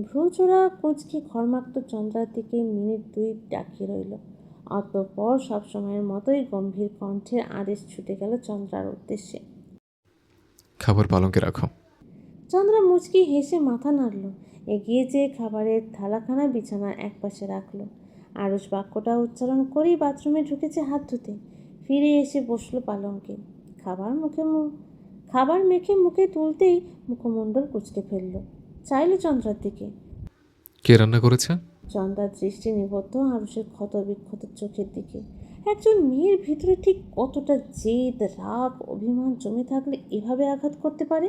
ভ্রুচোরা কুঁচকে ঘর্মাক্ত চন্দ্রার দিকে মিনিট 2 তাকিয়ে রইল। অতঃপর সবসময়ের মতোই গম্ভীর কণ্ঠের আদেশ ছুটে গেল চন্দ্রার উদ্দেশ্যে, খাবার পালঙ্কে রাখো। চন্দ্রা মুচকি হেসে মাথা নাড়ল। এগিয়ে যেয়ে খাবারের থালাখানা বিছানার একপাশে রাখল। আরুষ বাক্যটা উচ্চারণ করেই বাথরুমে ঢুকেছে হাত ধুতে। ফিরে এসে বসলো পালঙ্কে। খাবার মেখে মুখে তুলতেই মুখমণ্ডল কুঁচকে ফেলল। চাইল চন্দ্রার দিকে। কে রান্না করেছে? চন্দ্রার দৃষ্টি নিবদ্ধ আরুষের ক্ষত বিক্ষত চোখের দিকে। একজন মেয়ের ভিতরে ঠিক কতটা জেদ, রাগ, অভিমান জমে থাকলে এভাবে আঘাত করতে পারে?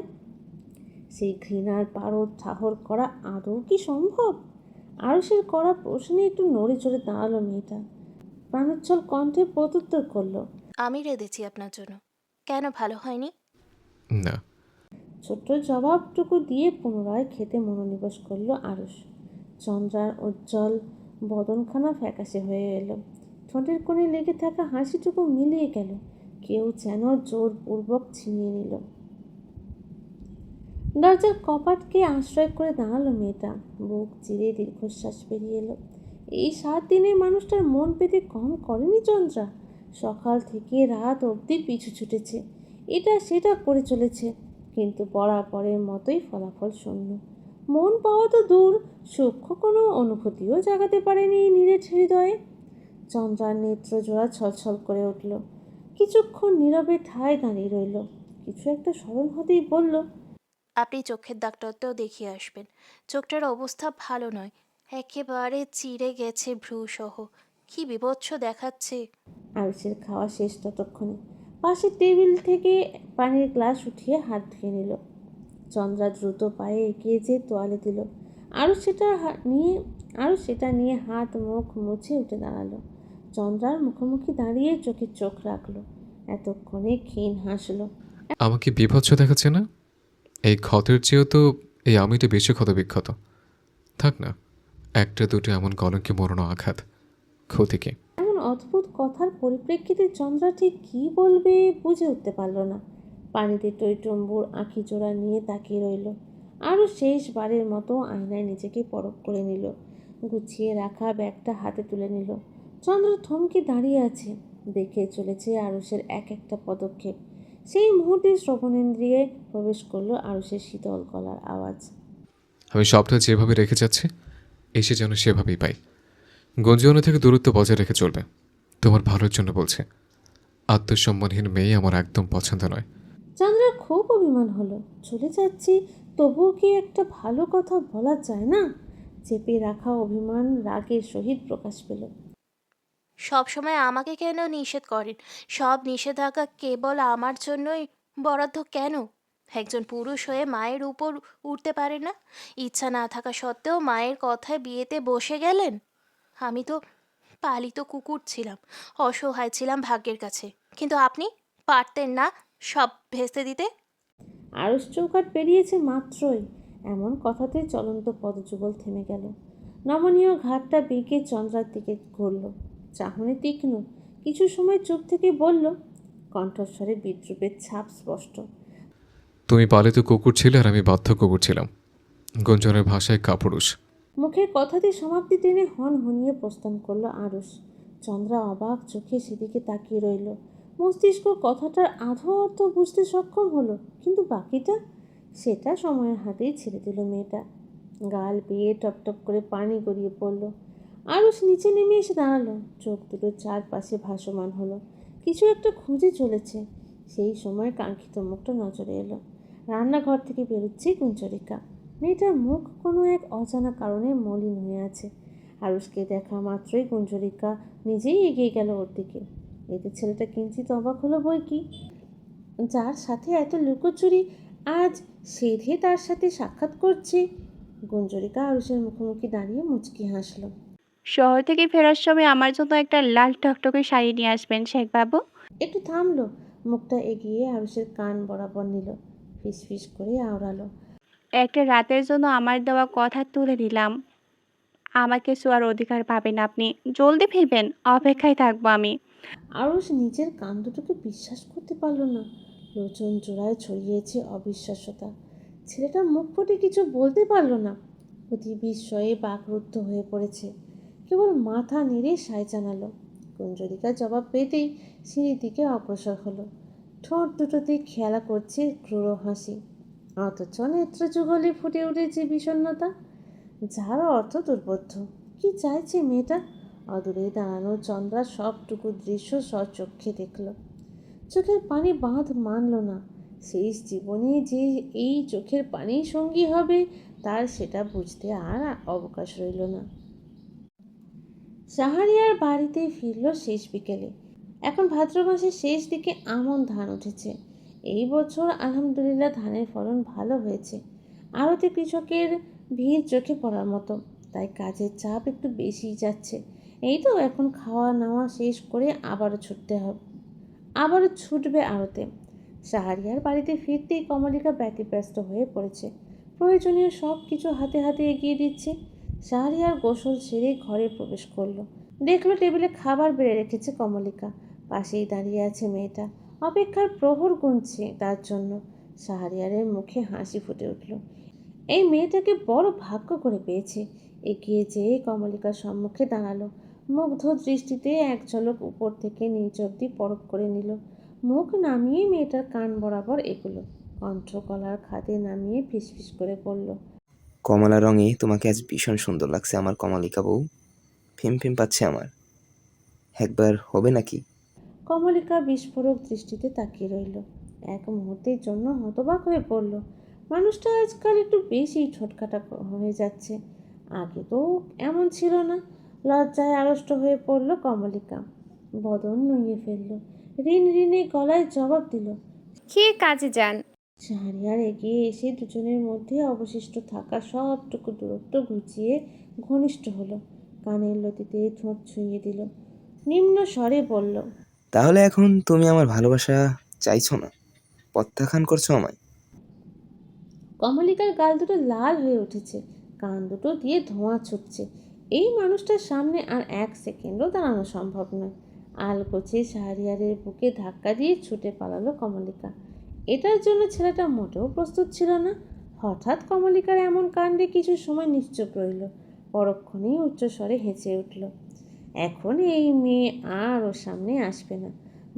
সেই ঘৃণার পারদ ঠাহর করা আদৌ কি সম্ভব? আরুষের করা প্রশ্নে একটু নড়ে চড়ে দাঁড়ালো মেয়েটা। প্রাণোচ্ছল কণ্ঠে প্রত্যুত্তর করলো, আমি রেঁধেছি আপনার জন্য। কেন, ভালো হয়নি? না। ছোট্ট জবাবটুকু দিয়ে পুনরায় খেতে মনোনিবেশ করলো আরুষ। চন্দ্রার উজ্জ্বল বদনখানা ফ্যাকাশে হয়ে এলো। ঠোঁটের কোণে লেগে থাকা হাসিটুকু মিলিয়ে গেল। কেউ যেন জোরপূর্বক ছিনিয়ে নিল। দরজার কপাটকে আশ্রয় করে দাঁড়ালো মেয়েটা। বুক চিরে দীর্ঘশ্বাস বেরিয়ে এলো। এই 7 দিনে মানুষটার মন পেতে কম করেনি চন্দ্রা। সকাল থেকে রাত অবধি পিছু ছুটেছে, এটা সেটা করে চলেছে, কিন্তু বরাবরের মতোই ফলাফল শূন্য। মন পাওয়া তো দূর, সূক্ষ্ম কোনো অনুভূতিও জাগাতে পারেনি এই নিরেট হৃদয়ে। চন্দ্রার নেত্র জোড়া ছলছল করে উঠল। কিছুক্ষণ নীরবে ঠায় দাঁড়িয়ে রইল। কিছু একটা স্মরণ হতেই বলল, আপনি চোখের ডাক্তারটাও দেখিয়ে আসবেন। চোখটার অবস্থা ভালো নয়, একেবারে চিড়ে গেছে ভ্রুসহ। কি বিভৎস দেখাচ্ছে। আরুষের খাওয়া শেষ ততক্ষণে। পাশের টেবিল থেকে পানির গ্লাস উঠিয়ে হাত ধুয়ে নিল। চন্দ্রা দ্রুত পায়ে এগিয়ে যেয়ে তোয়ালে দিল। আরও সেটা নিয়ে হাত মুখ মুছে উঠে দাঁড়ালো। চন্দ্রার মুখোমুখি দাঁড়িয়ে চোখে চোখ রাখলো। এতক্ষণে ক্ষীণ হাসলো। আমাকে বিভৎস দেখাচ্ছে না? এই ক্ষতের চেয়েও তো এই আমিটা বেশি ক্ষত বিক্ষত। থাক না, একটা দুটো এমন কলঙ্কে মরণ আঘাত, ক্ষতি কি? এমন অদ্ভুত কথার পরিপ্রেক্ষিতে চন্দ্রা ঠিক কী বলবে বুঝে উঠতে পারল না। পানিতে টইটম্বুর আঁখি জোড়া নিয়ে তাকিয়ে রইল। আরও শেষবারের মতো আয়নায় নিজেকে পরখ করে নিল। গুছিয়ে রাখা ব্যাগটা হাতে তুলে নিল। চন্দ্র থমকে দাঁড়িয়ে আছে, দেখে চলেছে আরুষের এক একটা পদক্ষেপ। সেই মুহূর্তে শ্রবণেন্দ্রিয়ে প্রবেশ করলো আরুষের শীতল গলার আওয়াজ। আমি সবটা যেভাবে রেখে যাচ্ছি এসে যেন সেভাবেই পাই। গঞ্জীয়না থেকে দূরত্ব বজায় রেখে চলবে। তোমার ভালোর জন্য বলছে। আত্মসম্মানহীন মেয়ে আমার একদম পছন্দ নয়। চন্দ্রার খুব অভিমান হলো। চলে যাচ্ছি, তবুও কি একটা ভালো কথা বলা যায় না? চেপে রাখা অভিমান রাগের সহিত প্রকাশ পেল। সব সময় আমাকে কেন নিষেধ করেন? সব নিষেধাজ্ঞা কেবল আমার জন্যই বরাদ্দ কেন? একজন পুরুষ হয়ে মায়ের উপর উঠতে পারে না? ইচ্ছা না থাকা সত্ত্বেও মায়ের কথায় বিয়েতে বসে গেলেন। আমি তো পালিত কুকুর ছিলাম, অসহায় ছিলাম ভাগ্যের কাছে। কিন্তু আপনি পারতেন না সব ভেস্তে দিতে? আরস চৌকাঠ পেরিয়েছে মাত্রই এমন কথাতে চলন্ত পদযুগল থেমে গেল। নমনীয় ঘাটটা বেঁকে চন্দ্রার দিকে ঘুরল, চাহনি তীক্ষ্ণ। কিছু সময় চুপ থেকে বলল, কণ্ঠস্বরে বিদ্রুপের ছাপ স্পষ্ট। তুমি পালিত কুকুর ছিলে আর আমি বাধ্য কুকুর ছিলাম। গঞ্জনের ভাষায় কাপুরুষ। মুখের কথাতে সমাপ্তি টেনে হন হনিয়ে প্রস্থান করলো আরুষ। চন্দ্রা অবাক চোখে সেদিকে তাকিয়ে রইল। মস্তিষ্ক কথাটার আধো অর্থ বুঝতে সক্ষম হলো, কিন্তু বাকিটা সেটা সময়ের হাতেই ছেড়ে দিল মেয়েটা। গাল বেয়ে টপটপ করে পানি গড়িয়ে পড়ল। আরুষ নিচে নেমে এসে দাঁড়ালো, চোখ দুটো চারপাশে ভাসমান হলো। কিছু একটা খুঁজে চলেছে। সেই সময় কাঙ্ক্ষিত মুখটা নজরে এলো। রান্নাঘর থেকে বেরোচ্ছে কুঞ্চরিকা। মেয়েটার মুখ কোনো এক অজানা কারণে মলিন হয়ে আছে। আরুষকে দেখা মাত্রই কুঞ্জরিকা নিজেই এগিয়ে গেল ওর দিকে। এতে ছেলেটা কিঞ্চিত অবাক হলো বই কি, যার সাথে এত লুকোচুরি আজ সেধে তার সাথে সাক্ষাৎ করছে। কুঞ্জরিকা আরুষের মুখোমুখি দাঁড়িয়ে মুচকি হাসল। শহর থেকে ফেরার সময় আমার জন্য একটা লাল টকটকে শাড়ি নিয়ে আসবেন শেখবাবু। একটু থামলো, মুখটা এগিয়ে আরুষের কান বরাবর নিল, ফিসফিস করে আওড়ালো। একটা রাতের জন্য আমার দেওয়া কথা তুলে নিলাম। আমাকে শোয়ার অধিকার পাবেন আপনি। জলদি ফিরবেন, অপেক্ষায় থাকবো আমি। আরুষ নিজের কান দুটোকে বিশ্বাস করতে পারল না। লোচন জোড়ায় ছড়িয়েছে অবিশ্বাস্যতা। ছেলেটা মুখ ফুটে কিছু বলতে পারল না। অতি বিস্ময়ে বাকরুদ্ধ হয়ে পড়েছে। কেবল মাথা নেড়ে সায় জানালো। কুঞ্জরিকার জবাব পেতেই সিঁড়ির দিকে অগ্রসর হলো। ঠোঁট দুটোতে খেলা করছে ক্রূর হাসি, অথচ নেত্র যুগলে ফুটে উঠেছে বিষণ্ণতা, যার অর্থ দুর্বোধ্য। কি চাইছে মেয়েটা? অদূরে দাঁড়ানো চন্দ্রা সবটুকু দৃশ্য স্বচক্ষে দেখল। চোখের পানি বাঁধ মানল না। শেষ জীবনে যে এই চোখের পানি সঙ্গী হবে তার সেটা বুঝতে আর অবকাশ রইল না। সাহারিয়ার বাড়িতে ফিরল শেষ বিকেলে। এখন ভাদ্র মাসের শেষ দিকে আমন ধান উঠেছে। এই বছর আলহামদুলিল্লাহ ধানের ফলন ভালো হয়েছে। আড়তে কৃষকের ভিড় চোখে পড়ার মতো, তাই কাজের চাপ একটু বেশিই যাচ্ছে। এই তো এখন খাওয়া নাওয়া শেষ করে আবারও ছুটবে আড়তে। সাহারিয়ার বাড়িতে ফিরতেই কমলিকা ব্যতিব্যস্ত হয়ে পড়েছে। প্রয়োজনীয় সব কিছু হাতে হাতে এগিয়ে দিচ্ছে। সাহারিয়ার গোসল সেরে ঘরে প্রবেশ করলো। দেখলো টেবিলে খাবার বেড়ে রেখেছে কমলিকা। পাশেই দাঁড়িয়ে আছে মেয়েটা, অপেক্ষার প্রহর গুনছে তার জন্য। সাহারিয়ারের মুখে হাসি ফুটে উঠল। এই মেয়েটাকে বড় ভাগ্য করে পেয়েছে। এগিয়ে যেয়ে কমলিকার সম্মুখে দাঁড়ালো। মুগ্ধ দৃষ্টিতে এক ঝলক উপর থেকে নিচ অব্দি পরখ করে নিল। মুখ নামিয়ে মেয়েটার কান বরাবর এগুলো, কণ্ঠ গলার খাদে নামিয়ে ফিসফিস করে বলল, কমলা রঙে তোমাকে আজ ভীষণ সুন্দর লাগছে আমার কমলিকা বউ। ফিম ফিম পাচ্ছে আমার, একবার হবে নাকি? কমলিকা বিস্ফোরক দৃষ্টিতে তাকিয়ে রইল। এক মুহূর্তের জন্য হতবাক হয়ে পড়ল। মানুষটা আজকাল একটু বেশি ঠোঁটকাটা হয়ে যাচ্ছে। আগে তো এমন ছিল না। লজ্জায় আড়ষ্ট হয়ে পড়ল কমলিকা। বদন নুইয়ে ফেলল। ঋণ ঋণে গলায় জবাব দিল। খেয়ে কাজে যান। শাহরিয়ার এগিয়ে এসে দুজনের মধ্যে অবশিষ্ট থাকা সবটুকু দূরত্ব ঘুচিয়ে ঘনিষ্ঠ হলো। কানের লতিতে ঠোঁট ছুঁয়ে দিল। নিম্ন স্বরে বলল, তাহলে এখন তুমি আমার ভালোবাসা চাইছো না, প্রত্যাখ্যান করছো আমায়? কমলিকার গাল দুটো লাল হয়ে উঠেছে, কান দুটো দিয়ে ধোঁয়া ছুটছে। এই মানুষটার সামনে আর এক সেকেন্ডও দাঁড়ানো সম্ভব নয়। আলগোছে শাহরিয়ারের বুকে ধাক্কা দিয়ে ছুটে পালালো কমলিকা। এটার জন্য ছেলেটা মোটেও প্রস্তুত ছিল না। হঠাৎ কমলিকার এমন কাণ্ডে কিছু সময় নিশ্চুপ রইল, পরক্ষণেই উচ্চস্বরে হেঁচে উঠল। এখন এই মেয়ে আর ওর সামনে আসবে না।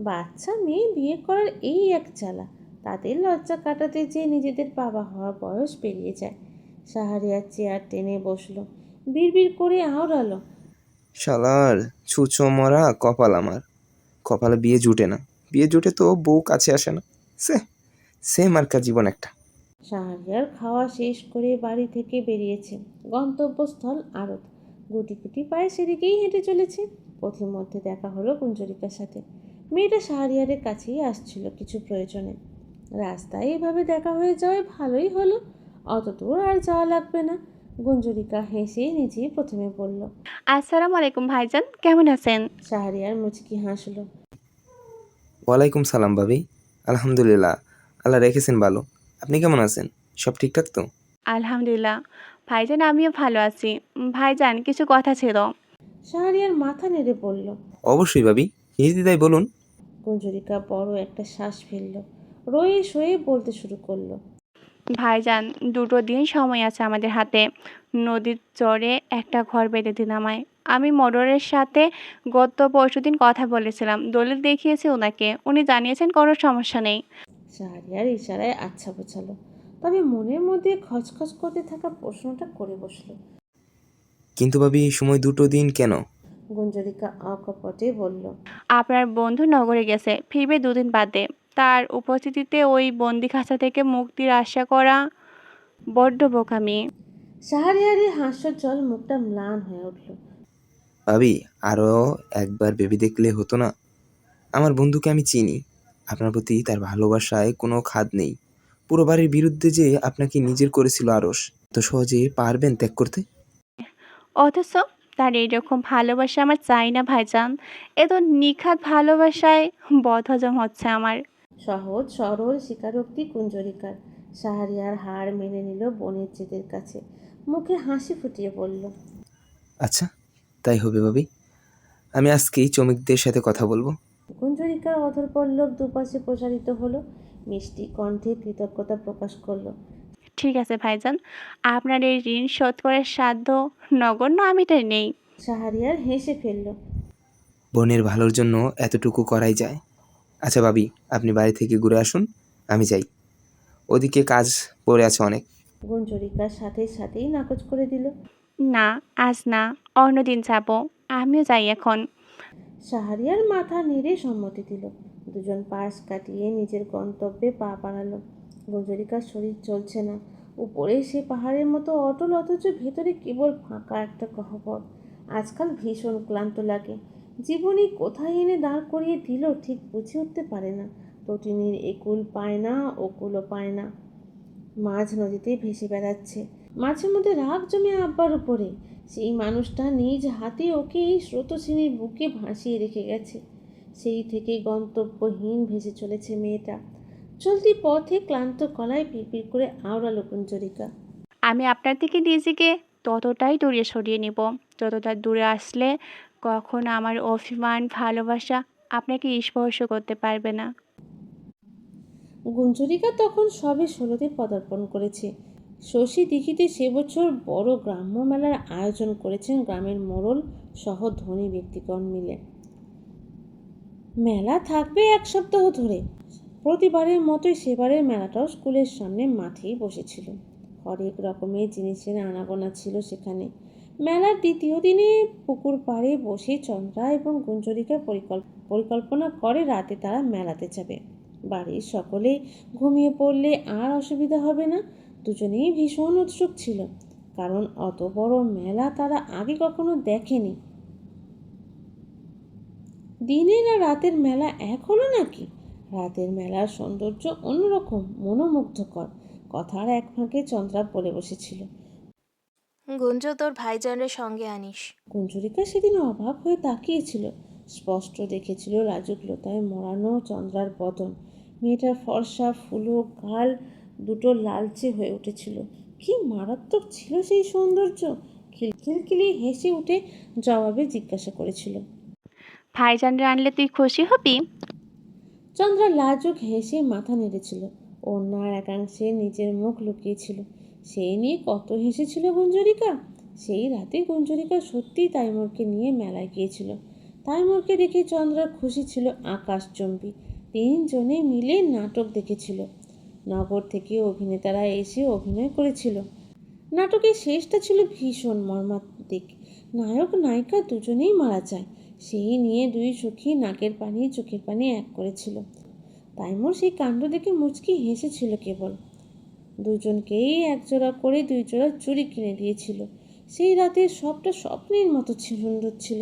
বাচ্চা মেয়ে বিয়ে করার এই এক জ্বালা, তাদের লজ্জা কাটাতে যে নিজেদের বাবা হওয়ার বয়স পেরিয়ে যায়। শাহরিয়ার চেয়ার টেনে বসলো, বিড়বিড় করে আওড়ালো, শালার ছুঁচো মরা কপাল আমার, কপালে বিয়ে জুটে না, বিয়ে জুটে তো বউ কাছে আসে না। সে সে মার্কা জীবন একটা। শাহরিয়ার খাওয়া শেষ করে বাড়ি থেকে বেরিয়েছে, গন্তব্যস্থল আড়ত। গুটি গুটি পায়ে সেদিকেই হেঁটে চলেছে। পথিমধ্যে দেখা হলো কুঞ্জরিকার সাথে। মেয়েটা শাহরিয়ারের কাছেই আসছিল কিছু প্রয়োজনে। রাস্তায় এভাবে দেখা হয়ে যাওয়ায় ভালোই হলো, অত দূর আর যাওয়া লাগবে না। গুঞ্জরিকা হেসে নিজেই প্রথমে বলল। আসসালামু আলাইকুম ভাইজান, কেমন আছেন? শাহরিয়ার মুচকি হাসল। ওয়ালাইকুম সালাম ভাবি, আলহামদুলিল্লাহ, আল্লাহ রেখেছেন ভালো। আপনি কেমন আছেন? সব ঠিকঠাক তো? আলহামদুলিল্লাহ ভাইজান, আমিও ভালো আছি। ভাইজান, কিছু কথা ছিল। শাহরিয়ার মাথা নেড়ে বলল। অবশ্যই ভাবি, নির্দ্বিধায় বলুন। কুঞ্জরিকা বড় একটা শ্বাস ফেলল, রয়ে সয়ে বলতে শুরু করলো। ভাইজান, 2 দিন সময় আছে আমাদের হাতে। নদীর চরে একটা ঘর বেঁধে দিন আমায়। আমি মোড়লের সাথে গত পরশুদিন কথা বলেছিলাম, দলিল দেখিয়েছি ওনাকে, উনি জানিয়েছেন কোনো সমস্যা নেই। শাহরিয়ার ইশারায় আচ্ছা বোঝালো, তবে মনের মধ্যে খচখচ করতে থাকা প্রশ্নটা করে বসলো। কিন্তু ভাবি, সময় 2 দিন কেন? গুঞ্জরিকা অকপটে বলল। আপনার বন্ধু নগরে গেছে, ফিরবে 2 দিন বাদে। তার উপস্থিতিতে ওই বন্দিখাঁচা থেকে মুক্তির আশা করা বড্ড বোকামি। শাহরিয়ারের হাস্যোজ্জ্বল মুখটা ম্লান হয়ে উঠল। ভাবি, আরও একবার ভেবে দেখলে হতো না? আমার বন্ধুকে আমি চিনি, আপনার প্রতি তার ভালোবাসায় কোনো খাদ নেই। পুরো বাড়ির বিরুদ্ধে যে আপনাকে নিজের করেছিল আরস, তো সহজে পারবেন ত্যাগ করতে? অথচ তার এইরকম ভালোবাসা আমার চাই না ভাইজান। এ তো নিখাত ভালোবাসায় বদহজম হচ্ছে আমার। সহজ সরল স্বীকারোক্তি কুঞ্জরিকার। শাহরিয়ার হার মেনে নিল বোনের জেদের কাছে, মুখে হাসি ফুটিয়ে বলল। আচ্ছা, তাই হবে ভাবি, আমি আজকেই চমিকদের সাথে কথা বলবো। কুঞ্জরিকার অধর পল্লব দুপাশে প্রসারিত হলো, মিষ্টি কণ্ঠে কৃতজ্ঞতা প্রকাশ করলো। ঠিক আছে ভাইজান, আপনার এই ঋণ শোধ করার সাধ্য নগণ্য আমিটার নেই। শাহরিয়ার হেসে ফেলল। বোনের ভালোর জন্য এতটুকু করাই যায়। আচ্ছা ভাবি, আপনি বাড়ি থেকে ঘুরে আসুন, আমি যাই, ওদিকে কাজ পড়ে আছে অনেক। গুঞ্জরিকার সাথেই নাকচ করে দিল। না, আজ না, অন্যদিন যাব। আমিও যাই এখন। শাহরিয়ার মাথা নেড়ে সম্মতি দিল। দুজন পাশ কাটিয়ে নিজের গন্তব্যে পা বাড়ালো। গুঞ্জরিকার শরীর চলছে না, উপরে সে পাহাড়ের মতো অটল, অথচ ভেতরে কেবল ফাঁকা একটা গহ্বর। আজকাল ভীষণ ক্লান্ত লাগে। জীবনই কোথায় এনে দাঁড় করিয়ে দিল ঠিক বুঝে উঠতে পারে না। তটিনীর একুল পায় না, ওকুলও পায় না। মাঝ নদীতে ভেসে বেড়াচ্ছে। মাঝে মধ্যে রাগ জমে আব্বার উপরে। সেই মানুষটা নিজ হাতে ওকে এই স্রোতস্বিনীর বুকে ভাসিয়ে রেখে গেছে। সেই থেকে গন্তব্যহীন ভেসে চলেছে মেয়েটা। চলতি পথে ক্লান্ত গলায় পিড়পিড় করে আওড়ালো কুঞ্জরিকা। আমি আপনার থেকে নিজেকে ততটাই দূরে সরিয়ে নিব, যতটা দূরে আসলে কখনো আমার অভিমান ভালোবাসা আপনাকে স্পর্শ করতে পারবে না। গুঞ্জরিকা তখন সবে 16তে পদার্পণ করেছে। শশী দিঘিতে সে বছর বড় গ্রাম্য মেলার আয়োজন করেছেন গ্রামের মোড়ল সহ ধনী ব্যক্তিগণ মিলে। মেলা থাকবে 1 সপ্তাহ ধরে। প্রতিবারের মতোই সেবারের মেলাটাও স্কুলের সামনে মাঠেই বসেছিল। হরেক রকমের জিনিসের আনাগোনা ছিল সেখানে। মেলার 2য় দিনে পুকুর পাড়ে বসে চন্দ্রা এবং গুঞ্জরিকা পরিকল্পনা করে রাতে তারা মেলাতে যাবে। বাড়ির সকলেই ঘুমিয়ে পড়লে আর অসুবিধা হবে না। দুজনেই ভীষণ উৎসুক ছিল, কারণ অত বড় মেলা তারা আগে কখনো দেখেনি। দিনের আর রাতের মেলা এক হলো নাকি? রাতের মেলার সৌন্দর্য অন্যরকম, মনোমুগ্ধকর। কথার এক ফাঁকে চন্দ্রা বলে বসেছিল। গুঞ্জ, তোর ভাইজানের সঙ্গে আনিস। কুঞ্জরিকা সেদিন অবাক হয়ে তাকিয়েছিল। স্পষ্ট দেখেছিল লাজুকলতায় মোড়ানো চন্দ্রার বদন। মেয়েটার ফর্সা ফুলো গাল দুটো লালচে হয়ে উঠেছিল। কি মারাত্মক ছিল সেই সৌন্দর্য! খিলখিলি হেসে উঠে জবাবে জিজ্ঞাসা করেছিল। ভাইজানরা আনলে তুই খুশি হবি? চন্দ্রা লাজুক হেসে মাথা নেড়েছিল। অন্যার একাংশে নিজের মুখ লুকিয়েছিল। সেই নিয়ে কত হেসেছিল গুঞ্জরিকা। সেই রাতে গুঞ্জরিকা সত্যিই তাইমুরকে নিয়ে মেলায় গিয়েছিল। তাইমুরকে দেখে চন্দ্রার খুশি ছিল আকাশচুম্বী। 3 জনে মিলে নাটক দেখেছিল। নগর থেকে অভিনেতারা এসে অভিনয় করেছিল। নাটকের শেষটা ছিল ভীষণ মর্মান্তিক। নায়ক নায়িকা দুজনেই মারা যায়। সেই নিয়ে দুই সখী নাকের পানি চোখের পানি এক করেছিল। তাইমুর সেই কাণ্ড দেখে মুচকি হেসেছিল কেবল। দুজনকেই একজোড়া করে 2 জোড়া চুড়ি কিনে দিয়েছিল। সেই রাতে সবটা স্বপ্নের মতো সুন্দর ছিল।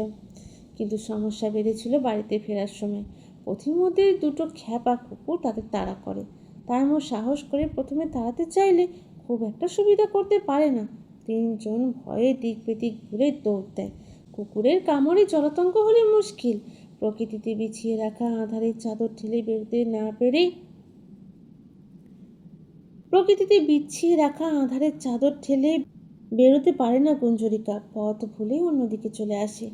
কিন্তু সমস্যা বেড়েছিল বাড়িতে ফেরার সময়। পথিমধ্যে 2টো খ্যাপা কুকুর তাদের তাড়া করে। তাইমুর সাহস করে প্রথমে তাড়াতে চাইলে খুব একটা সুবিধা করতে পারে না। 3 জন ভয়ে দিক বেদিক ঘুরে দৌড় দেয়। কুকুরের কামড়ে জলাতঙ্ক হলে মুশকিল। প্রকৃতিতে বিছিয়ে রাখা আঁধারের চাদর ঠেলে বেরোতে না পেরে বেরোতে পারে না গুঞ্জরিকা। পথ ভুলে অন্যদিকে চলে আসে।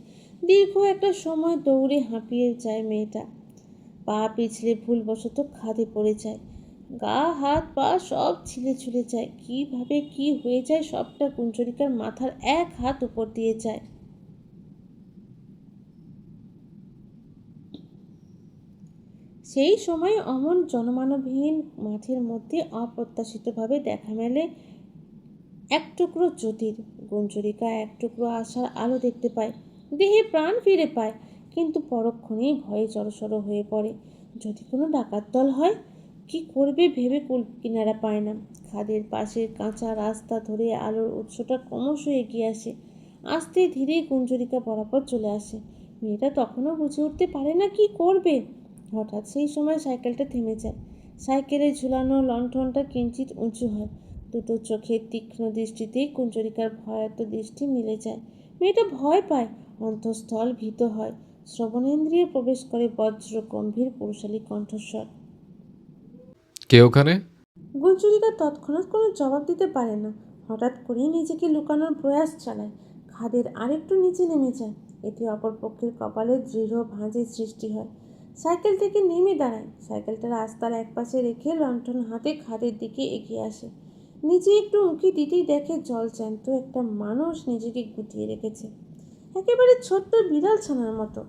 দীর্ঘ একটা সময় দৌড়ে হাঁপিয়ে যায় মেয়েটা। পা পিছলে ভুলবশত খাদে পড়ে যায়। গা হাত পা সব ছিলে ছুলে যায়। কিভাবে কি হয়ে যায় সবটা গুঞ্জরিকার মাথার এক হাত উপর দিয়ে যায়। সেই সময় অমন জনমানবহীন মাঠের মধ্যে অপ্রত্যাশিতভাবে দেখা মেলে এক টুকরো জ্যোতির। গুঞ্জরিকা এক টুকরো আশার আলো দেখতে পায়। দেহে প্রাণ ফিরে পায়, কিন্তু পরক্ষণেই ভয়ে জড়সড় হয়ে পড়ে। যদি কোনো ডাকাত দল হয়, কি করবে ভেবে কুল কিনারা পায় না। খাদের পাশের কাঁচা রাস্তা ধরে আলোর উৎসটা ক্রমশ এগিয়ে আসে। আস্তে ধীরে গুঞ্জরিকা বরাবর চলে আসে। মেয়েটা তখনও বুঝে উঠতে পারে না কি করবে। হঠাৎ সেই সময় সাইকেলটা থেমে যায়। সাইকেলে ঝুলানো লণ্ঠনটা কিঞ্চিত উঁচু হয়। 2টো চোখের তীক্ষ্ণ দৃষ্টিতেই কুঞ্জরিকার ভয়ার্ত দৃষ্টি মিলে যায়। মেয়েটা ভয় পায়, অন্তঃস্থল ভীত হয়। শ্রবণেন্দ্রিয়ে প্রবেশ করে বজ্র গম্ভীর পুরুষালী কণ্ঠস্বর। কে ওখানে? গুঞ্জরিকা তৎক্ষণাৎ কোনো জবাব দিতে পারে না। হঠাৎ করেই নিজেকে লুকানোর প্রয়াস চালায়। খাদের আরেকটু নিচে নেমে যায়। এতে অপরপক্ষের কপালে দৃঢ় ভাঁজের সৃষ্টি হয়। সাইকেল থেকে নেমে দাঁড়ায়। সাইকেলটা রাস্তার একপাশে রেখে লণ্ঠন হাতে খাদের দিকে এগিয়ে আসে। নিচে একটু উঁকি দিতেই দেখে জলজ্যান্ত একটা মানুষ নিজেকে গুটিয়ে রেখেছে, একেবারে ছোট্ট বিড়াল ছানার মতো।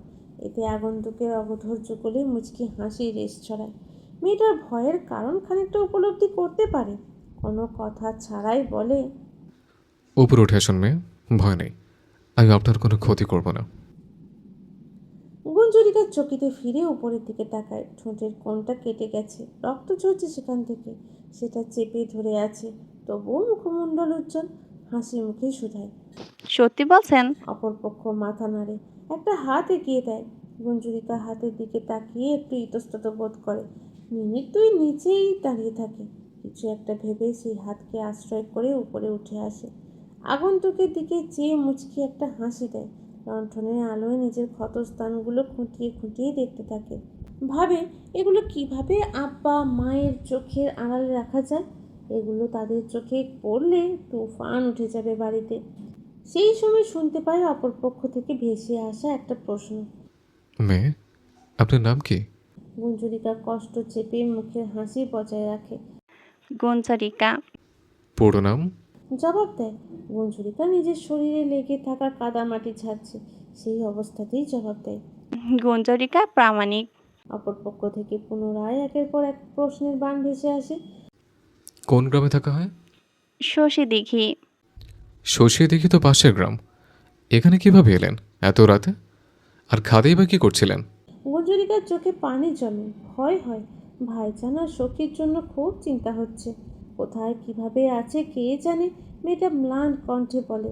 এতে আগন্তুকের অধৈর্য কোলে মুচকি হাসি রেশ ছড়ায়। মেয়েটার ভয়ের কারণ খানিকটা উপলব্ধি করতে পারে। কোনো কথা ছাড়াই বলে, উপরে উঠে আসুন মেয়ে, ভয় নেই, আমি আপনার কোনো ক্ষতি করব না। গুঞ্জরিকার চকিতে ফিরে উপরের দিকে তাকায়। ঠোঁটের কোণটা কেটে গেছে, রক্ত ঝরছে সেখান থেকে। সেটা চেপে ধরে আছে, তবুও মুখমণ্ডল উজ্জ্বল, হাসি মুখে শুধায়। সত্যি বলছেন? অপরপক্ষ মাথা নাড়ে, একটা হাত এগিয়ে দেয়। গুঞ্জরিকা হাতের দিকে তাকিয়ে একটু ইতস্তত বোধ করে। মিনিট 2 নিচেই দাঁড়িয়ে থাকে। কিছু একটা ভেবে সেই হাতকে আশ্রয় করে উপরে উঠে আসে। আগন্তুকের দিকে চেয়ে মুচকি একটা হাসি দেয়। লণ্ঠনের আলোয় নিজের ক্ষতস্থানগুলো খুঁটিয়ে খুঁটিয়ে দেখতে থাকে। ভাবে এগুলো কিভাবে আব্বা মায়ের চোখের আড়ালে রাখা যায়। এগুলো তাদের চোখে পড়লে তুফান উঠে যাবে বাড়িতে। সেই সময় শুনতে পায় অপরপক্ষ থেকে ভেসে আসা একটা প্রশ্ন। মেয়ে, আপনার নাম কি? গুঞ্জরিকা কষ্ট চেপে মুখের হাসি বজায় রাখে। গুঞ্জরিকা। পুরো নাম? জবাব দেয়। গুঞ্জরিকা নিজের শরীরে লেগে থাকা কাদামাটি ঝাড়ছে, সেই অবস্থাতেই জবাব দেয়। গুঞ্জরিকা প্রামাণিক। অপরপক্ষ থেকে পুনরায় একের পর এক প্রশ্নের বাণ ভেসে আসে। কোন গ্রামে থাকা হয়? শশী দিঘি। শশী দেখি তো পাশের গ্রাম। এখানে কিভাবে এলেন এত রাতে? আর খাদেই বা কি করছিলেন? গুঞ্জরিকার চোখে পানি জমে, ভয় হয়। ভাইজান আর সখীর জন্য খুব চিন্তা হচ্ছে। কোথায় কিভাবে আছে কে জানে। মেয়েটা ম্লান কণ্ঠে বলে,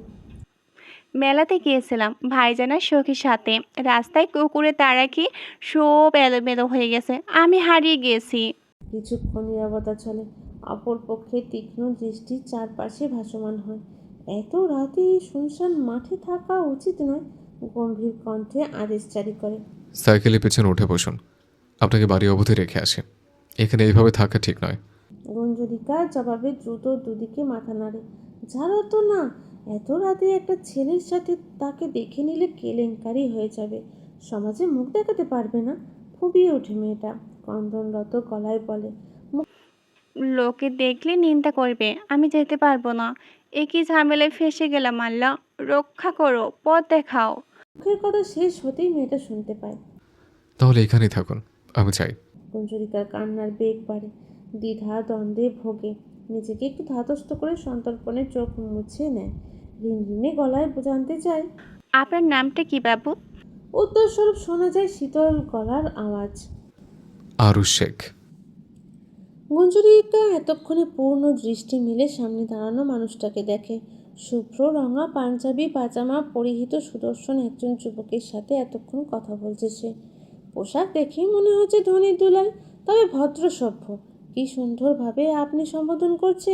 মেলাতে গিয়েছিলাম ভাইজানার সখীর সাথে। রাস্তায় কুকুরের তাড়া খেয়ে সব এলোমেলো হয়ে গেছে, আমি হারিয়ে গিয়েছি। কিছুক্ষণ নীরবতা চলে। অপর পক্ষে তীক্ষ্ণ দৃষ্টি চারপাশে ভাসমান হয়। এত রাতে এই শুনশান মাঠে থাকা উচিত নয়। গম্ভীর কণ্ঠে আদেশ জারি করে, সাইকেলের পেছনে উঠে বসুন, আপনাকে বাড়ি অবধি রেখে আসি। এখানে এইভাবে থাকা ঠিক নয়। গুঞ্জরিকা জবাবে দ্রুত দুদিকে মাথা নাড়ে। জানো তো না, এত রাতে একটা ছেলের সাথে তাকে দেখে নিলে কেলেঙ্কারি হয়ে যাবে। সমাজে মুখ দেখাতে পারবে না। ফুঁপিয়ে ওঠে মেয়েটা, ক্রন্দনরত গলায় বলে, লোকে দেখলে নিন্দা করবে, আমি যেতে পারবো না। একই ঝামেলায় ফেসে গেলাম, আল্লাহ রক্ষা করো, পথ দেখাও। মুখের কথা শেষ হতেই মেয়েটা শুনতে পায়। তাহলে এখানেই থাকুন, আমি চাই। গুঞ্জরিকার কান্নার বেগ বাড়ে, দ্বিধা দ্বন্দ্বে ভোগে। নিজেকে একটু ধাতস্থ করে সন্তর্পণে চোখ মুছে নেয়। রিনরিনে গলায় জানতে চায়। আপনার নামটা কি বাবু? উত্তরস্বরূপ শোনা যায় শীতল গলার আওয়াজ। আরুশ শেখ। মঞ্জুরিকা এতক্ষণে পূর্ণ দৃষ্টি মিলে সামনে দাঁড়ানো মানুষটাকে দেখে। শুভ্র রঙা পাঞ্জাবি পাজামা পরিহিত সুদর্শন একজন যুবকের সাথে এতক্ষণ কথা বলছে সে। পোশাক দেখেই মনে হচ্ছে ধনীর দুলাল, তবে ভদ্র সভ্য। কি সুন্দরভাবে আপনি সম্বোধন করছে,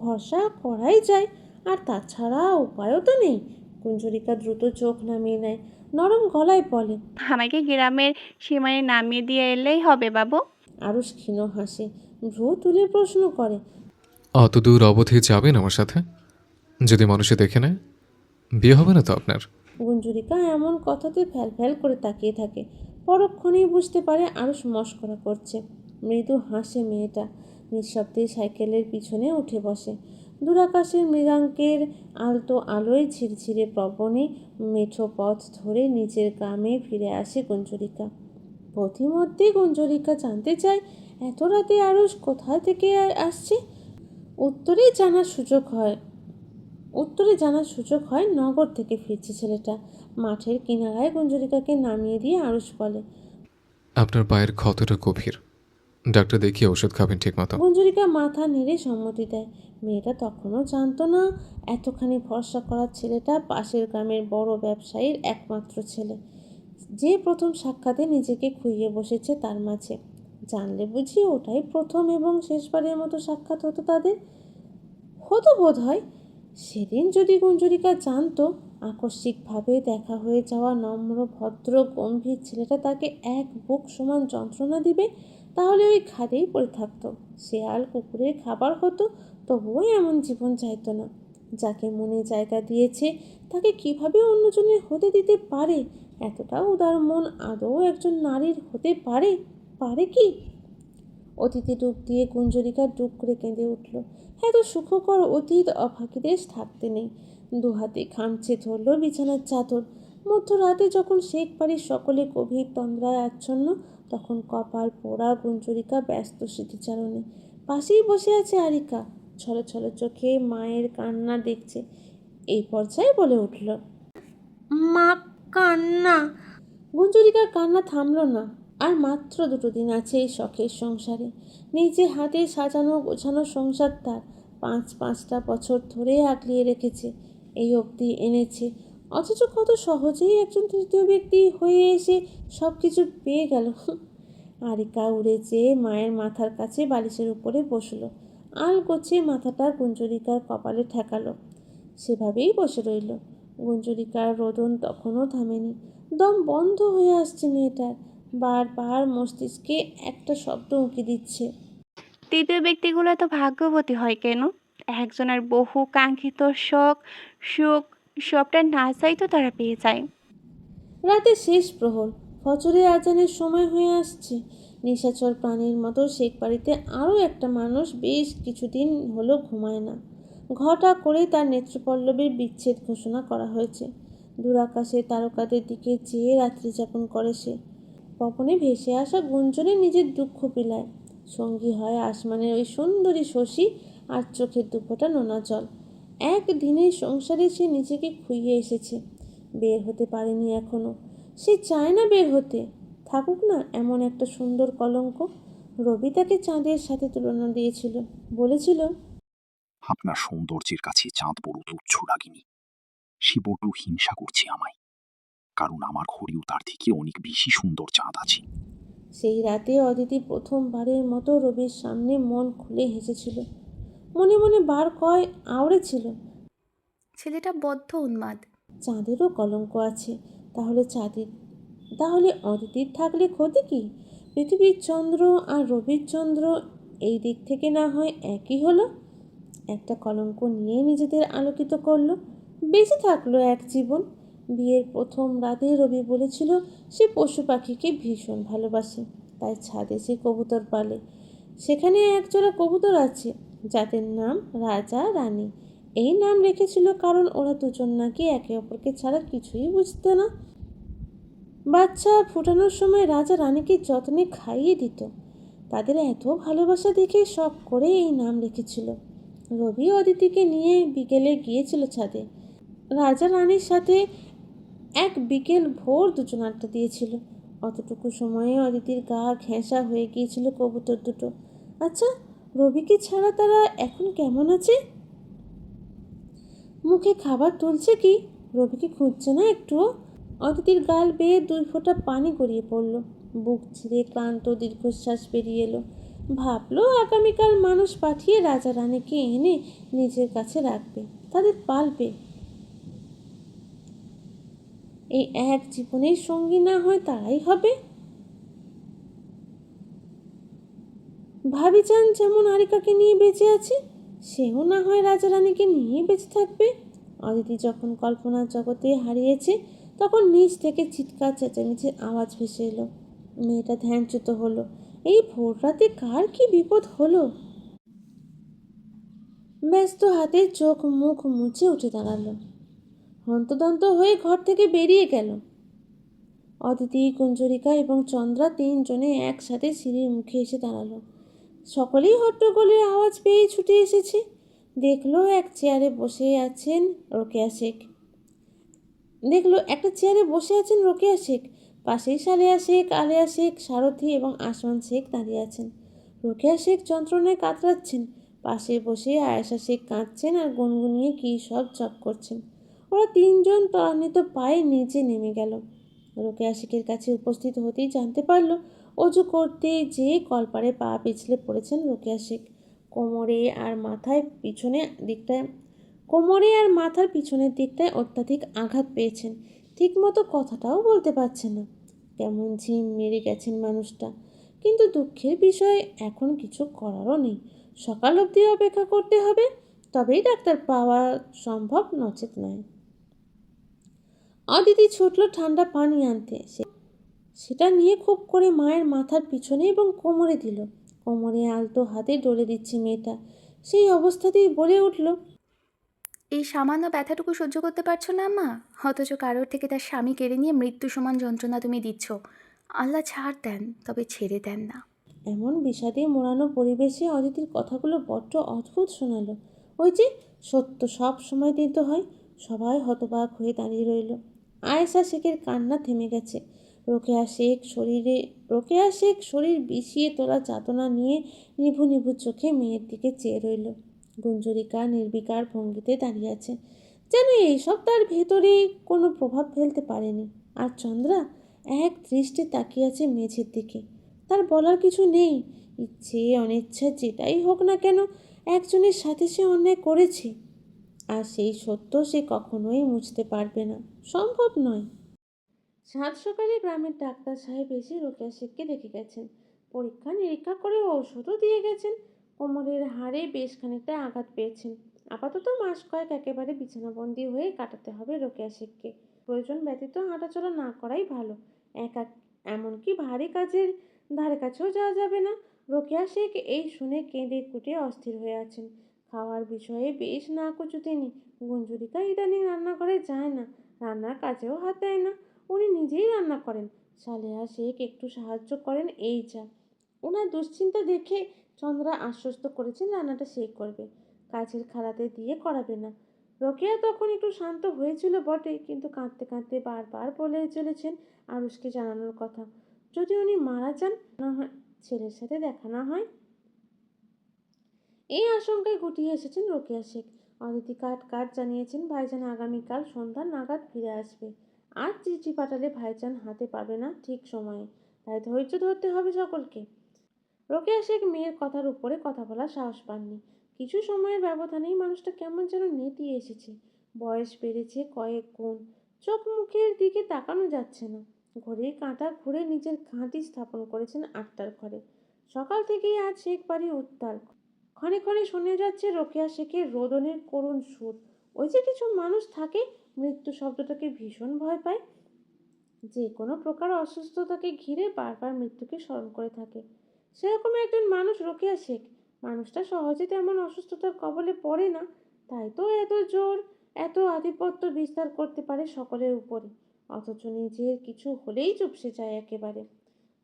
ভরসা করাই যায়। আর তাছাড়া উপায়ও তো নেই। কুঞ্জরিকা দ্রুত চোখ নামিয়ে নেয়, নরম গলায় বলে। আমাকে গ্রামের সীমায় নামিয়ে দিয়ে এলেই হবে বাবু। আরুষ ক্ষীণ হাসে, ভ্রু তুলে প্রশ্ন করে। অত দূর অবধি যাবেন আমার সাথে? যদি মানুষে দেখে নেয়, বিয়ে হবে না তো আপনার? গুঞ্জরিকা এমন কথাতে ফ্যাল ফ্যাল করে তাকিয়ে থাকে। পরক্ষণেই বুঝতে পারে আরুষ মস্করা করছে। মৃদু হাসে মেয়েটা, নিঃশব্দে সাইকেলের পিছনে উঠে বসে। দূরাকাশের মৃগাঙ্কের আলতো আলোয় ঝিরঝিরে পবনে মেঠো পথ ধরে নিজের গ্রামে ফিরে আসে গুঞ্জরিকা। পথিমধ্যে গুঞ্জরিকা জানতে চায় এত রাতে আরুষ কোথায় থেকে আসছে। উত্তরে জানার সুযোগ হয় নগর থেকে ফিরছে ছেলেটা। মাঠের কিনারায় গুঞ্জরিকাকে নামিয়ে দিয়ে আরুষ বলে। আপনার পায়ের ক্ষতটা গভীর, ডাক্তার দেখিয়ে ওষুধ খাবেন ঠিক মতো। গুঞ্জরিকা মাথা নেড়ে সম্মতি দেয়। মেয়েটা তখনও জানতো না এতখানি ভরসা করার ছেলেটা পাশের গ্রামের বড় ব্যবসায়ীর একমাত্র ছেলে, যে প্রথম সাক্ষাতে নিজেকে খুইয়ে বসেছে তার মাঝে। জানলে বুঝি ওটাই প্রথম এবং শেষবারের মতো সাক্ষাৎ হতো তাদের। হতো বোধ হয়। সেদিন যদি গুঞ্জরিকা জানতো আকস্মিকভাবে দেখা হয়ে যাওয়া নম্র ভদ্র গম্ভীর ছেলেটা তাকে এক বুক সমান যন্ত্রণা দিবে, তাহলে ওই খাদেই পড়ে থাকতো। শেয়াল কুকুরের খাবার হতো, তবুও এমন জীবন চাইতো না। যাকে মনে জায়গা দিয়েছে তাকে কিভাবে অন্যজনের হতে দিতে পারে? এতটা উদার মন আদৌ একজন নারীর হতে পারে? পারে কি? অতীতে ডুব দিয়ে গুঞ্জরিকা ডুব করে কেঁদে উঠল। এত সুখকর অতীত অভাগীদের থাকতে নেই। দুহাতে খামচে ধরল বিছানার চাদর। মধ্যরাতে যখন শেখ বাড়ির সকলে গভীর তন্দ্রায় আচ্ছন্ন, তখন কপাল পোড়া গুঞ্জরিকা ব্যস্ত স্মৃতিচারণে। পাশেই বসে আছে আরিকা, ছলো ছলো চোখে মায়ের কান্না দেখছে। এই পর্যায়ে বলে উঠল, মা, কান্না। গুঞ্জরিকার কান্না থামল না। আর মাত্র 2 দিন আছে এই শখের সংসারে। নিজে হাতে সাজানো গোছানো সংসার তার 5-5টা বছর ধরে আগলিয়ে রেখেছে, এই অবধি এনেছে। অথচ কত সহজেই একজন তৃতীয় ব্যক্তি হয়ে এসে সব কিছু পেয়ে গেল। আরিকা উড়ে যেয়ে মায়ের মাথার কাছে বালিশের উপরে বসলো, আলগোছে মাথাটা গুঞ্জরিকার কপালে ঠেকালো। সেভাবেই বসে রইল। গুঞ্জরিকার রোদন তখনও থামেনি। দম বন্ধ হয়ে আসছে মেয়েটার। বারবার মস্তিষ্কে একটা শব্দ উঁকি দিচ্ছে। তৃতীয় ব্যক্তিগুলো এত ভাগ্যবতী হয় কেন? একজনের বহু কাঙ্ক্ষিত শখ সুখ সবটা না চাই তো তারা পেয়ে যায়। রাতে শেষ প্রহর, ফজরের আজানের সময় হয়ে আসছে। নিশাচর প্রাণীর মতো শেখ বাড়িতে আরও একটা মানুষ বেশ কিছুদিন হলো ঘুমায় না। ঘটা করে তার নেত্রপল্লবের বিচ্ছেদ ঘোষণা করা হয়েছে। দূরাকাশে তারকাদের দিকে চেয়ে রাত্রি যাপন করে সে। পবনে ভেসে আসা গুঞ্জনে নিজের দুঃখ বিলায়। সঙ্গী হয় আসমানের ওই সুন্দরী শশী আর চোখের দুপোটা নোনা জল। একদিনের সংসারে সে নিজেকে খুইয়ে এসেছে, বের হতে পারেনি এখনো। সে চায় না বের হতে। থাকুক না এমন একটা সুন্দর কলঙ্ক। রবি তাকে চাঁদের সাথে তুলনা দিয়েছিল, বলেছিল, আপনার সৌন্দর্যের কাছে চাঁদ বড় তুচ্ছ রাগিনী। সে বড্ড হিংসা করছে আমায়, কারণ আমার ঘরেও তার থেকে অনেক বেশি সুন্দর চাঁদ আছে। সেই রাতে অদিতি প্রথমবারের মতো রবির সামনে মন খুলে হেসেছিল। মনে মনে বার কয় আওড়েছিল, ছেলেটা বদ্ধ উন্মাদ। চাঁদেরও কলঙ্ক আছে। তাহলে অদিতির থাকলে ক্ষতি কি? পৃথিবীর চন্দ্র আর রবির চন্দ্র এই দিক থেকে না হয় একই হলো। একটা কলঙ্ক নিয়ে নিজেদের আলোকিত করলো। বেঁচে থাকলো এক জীবন। বিয়ের প্রথম রাতে রবি বলেছিল সে পশু পাখিকে ভীষণ ভালোবাসে, তাই ছাদে সে কবুতর পালে। সেখানে একজোড়া কবুতর আছে যাদের নাম রাজা রানী। এই নাম রেখেছিল কারণ ওরা দুজন নাকি একে অপরকে ছাড়া কিছুই বুঝতো না। বাচ্চা ফোটানোর সময় রাজা রানীকে যত্নে খাইয়ে দিত। তাদের এত ভালোবাসা দেখে শখ করে এই নাম রেখেছিল। রবি অদিতিকে নিয়ে বিকেলে গিয়েছিল ছাদে। রাজা রানীর সাথে এক বিকেল ভোর দুজন আড্ডা দিয়েছিল। অতটুকু সময়ে অদিতির গা ঘেঁষা হয়ে গিয়েছিল কবুতর দুটো। আচ্ছা, রবিকে ছাড়া তারা এখন কেমন আছে? মুখে খাবার তুলছে কি? রবিকে খুঁজছে না একটুও? অদিতির গাল বেয়ে 2 ফোঁটা পানি গড়িয়ে পড়ল। বুক ছিঁড়ে ক্লান্ত দীর্ঘশ্বাস বেরিয়ে এলো। ভাবলো আগামীকাল মানুষ পাঠিয়ে রাজা রানীকে এনে নিজের কাছে রাখবে, তাদের পালবে। এই এক জীবনের সঙ্গী না হয় তারাই হবে। ভাবিচান যেমন আরিকাকে নিয়ে বেঁচে আছে, সেও না হয় রাজা রানীকে নিয়েই বেঁচে থাকবে। অদিতি যখন কল্পনার জগতে হারিয়েছে, তখন নিচ থেকে চিৎকার চেঁচামেচির আওয়াজ ভেসে এলো। মেয়েটা ধ্যানচ্যুত হলো। এই ভোর রাতে কার কি বিপদ হলো? ব্যস্ত হাতে চোখ মুখ মুছে উঠে দাঁড়ালো। হন্তদন্ত হয়ে ঘর থেকে বেরিয়ে গেল। অদিতি, কুঞ্জরিকা এবং চন্দ্রা 3 জনে একসাথে সিঁড়ির মুখে এসে দাঁড়ালো। সকলেই হট্টগোলের আওয়াজ পেয়ে ছুটে এসেছে। দেখলো একটা চেয়ারে বসে আছেন রোকেয়া শেখ। পাশেই সালেহা শেখ, আলেয়া শেখ, সারথী এবং আসমান শেখ দাঁড়িয়ে আছেন। রোকেয়া শেখ যন্ত্রণায় কাতরাচ্ছেন। পাশে বসে আয়েশা শেখ কাঁদছেন আর গুনগুনিয়ে কী সব জপ করছেন। ওরা 3 জন ত্বরান্বিত পায়ে নিচে নেমে গেল। রোকেয়া শেখের কাছে উপস্থিত হতেই জানতে পারল অজু করতে যেয়ে কলপারে পা পিছলে পড়েছেন রোকেয়া শেখ। কোমরে আর মাথার পিছনের দিকটায় অত্যাধিক আঘাত পেয়েছেন। ঠিকমতো কথাটাও বলতে পারছেন না। কেমন ঝিম মেরে গেছেন মানুষটা। কিন্তু দুঃখের বিষয় এখন কিছু করারও নেই। সকাল অবধি অপেক্ষা করতে হবে, তবেই ডাক্তার পাওয়া সম্ভব, নচেত নয়। অদিতি ছুটল ঠান্ডা পানি আনতে। সেটা নিয়ে খুব করে মায়ের মাথার পিছনে এবং কোমরে দিল। কোমরে আলতো হাতে ডলে দিচ্ছে মেয়েটা। সেই অবস্থাতেই বলে উঠল, এই সামান্য ব্যথাটুকু সহ্য করতে পারছো না মা? অথচ কারোর থেকে তার স্বামী কেড়ে নিয়ে মৃত্যু সমান যন্ত্রণা তুমি দিচ্ছ। আল্লাহ ছাড় দেন, তবে ছেড়ে দেন না। এমন বিষাদে মোড়ানো পরিবেশে অদিতির কথাগুলো বড্ড অদ্ভুত শোনালো। ওই যে সত্য সব সময় দিতে হয়। সবাই হতবাক হয়ে দাঁড়িয়ে রইল। আয়েশা শেখের কান্না থেমে গেছে। রোকেয়া শেখ শরীর বিষিয়ে তোলা যাতনা নিয়ে নিভু নিভু চোখে মেয়ের দিকে চেয়ে রইল। গুঞ্জরিকা নির্বিকার ভঙ্গিতে দাঁড়িয়ে আছে, যেন এইসব তার ভেতরে কোনো প্রভাব ফেলতে পারেনি। আর চন্দ্রা এক দৃষ্টে তাকিয়ে আছে মেঝের দিকে। তার বলার কিছু নেই। ইচ্ছে অনিচ্ছা যেটাই হোক না কেন, একজনের সাথে সে অন্যায় করেছে, আর সেই সত্য সে কখনোই মুছতে পারবে না, সম্ভব নয়। সাত সকালে গ্রামের ডাক্তার সাহেব এসে রোকেয়া শেখকে দেখে গেছেন। পরীক্ষা নিরীক্ষা করে ঔষধও দিয়ে গেছেন। কোমরের হাড়ে বেশ খানিকটা আঘাত পেয়েছেন। আপাতত মাস কয়েক একেবারে বিছানাবন্দি হয়ে কাটাতে হবে রোকেয়া শেখকে। প্রয়োজন ব্যতীত হাঁটাচলা না করাই ভালো। একা এমনকি ভারী কাজের ধারে কাছেও যাওয়া যাবে না। রোকেয়া শেখ এই শুনে কেঁদে কুটে অস্থির হয়ে আছেন। খাওয়ার বিষয়ে বেশ নাকচু তিনি। গুঞ্জরিকা ইদানিং রান্নাঘরে যায় না, রান্নার কাজেও হাত দেয় না। উনি নিজেই রান্না করেন। সালেহা শেখ একটু সাহায্য করেন, এই যা। ওনার দুশ্চিন্তা দেখে চন্দ্রা আশ্বস্ত করেছেন রান্নাটা সেই করবে, কাজের খালাতে দিয়ে করাবে না। রোকেয়া তখন একটু শান্ত হয়েছিল বটে, কিন্তু কাঁদতে কাঁদতে বারবার বলে চলেছেন আরুষকে জানানোর কথা। যদি উনি মারা যান, না হয় ছেলের সাথে দেখা না হয়। এই আশঙ্কায় গুটিয়ে এসেছেন রোকেয়া শেখ। অদিতি কাট জানিয়েছেন ভাইজান আগামীকাল সন্ধ্যা নাগাদ ফিরে আসবে। আর চিঠি পাঠালে ভাইজান হাতে পাবে না ঠিক সময়ে, তাই ধৈর্য ধরতে হবে সকলকে। রোকেয়া শেখ মেয়ের কথার উপরে কথা বলার সাহস পাননি। কিছু সময়ের ব্যবধানেই মানুষটা কেমন যেন নেতিয়ে এসেছে। বয়স বেড়েছে কয়েক গুণ। চোখ মুখের দিকে তাকানো যাচ্ছে না। ঘড়ির কাঁটা ঘুরে নিজের ঘাঁটি স্থাপন করেছেন 8টার ঘরে। সকাল থেকেই আজ শেখ বাড়ি উত্তাল। ক্ষণে ক্ষণে শুনে যাচ্ছে রোকেয়া শেখের রোদনের করুণ সুর। ওই যে কিছু মানুষ থাকে মৃত্যু শব্দটাকে ভীষণ ভয় পায়, যে কোনো প্রকার অসুস্থতাকে ঘিরে বারবার মৃত্যুকে স্মরণ করে থাকে। সেরকম একজন মানুষ রোকেয়া শেখ। মানুষটা সহজে তেমন অসুস্থতার কবলে পড়ে না, তাই তো এত জোর, এত আধিপত্য বিস্তার করতে পারে সকলের উপরে। অথচ নিজের কিছু হলেই চুপসে যায় একেবারে।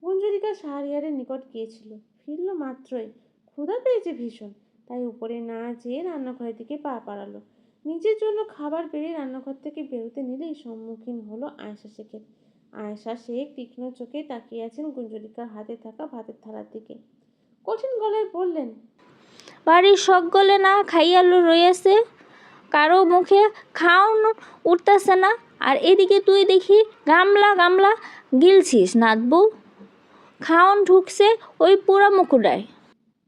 গুঞ্জরিকা শাহরিয়ারের নিকট গিয়েছিল, ফিরল মাত্রই। ক্ষুধা পেয়েছে ভীষণ, তাই উপরে না যেয়ে রান্নাঘরের দিকে পা বাড়ালো। নিজের জন্য খাবার বেড়ে রান্নাঘর থেকে বেরোতে নিলেই সম্মুখীন হলো আয়েশা শেখের। আয়েশা শেখ তীক্ষ্ণ চোখে তাকিয়ে আছেন গুঞ্জরিকার হাতে থাকা ভাতের থালার দিকে। কঠিন গলায় বললেন, বাড়ির সকলে না খাইয়া রয়েছে, কারো মুখে খাওন উঠতেছে না, আর এদিকে তুই দেখি গামলা গামলা গিলছিস নাতবু। খাওন ঢুকছে ওই পুরা মুকুটায়।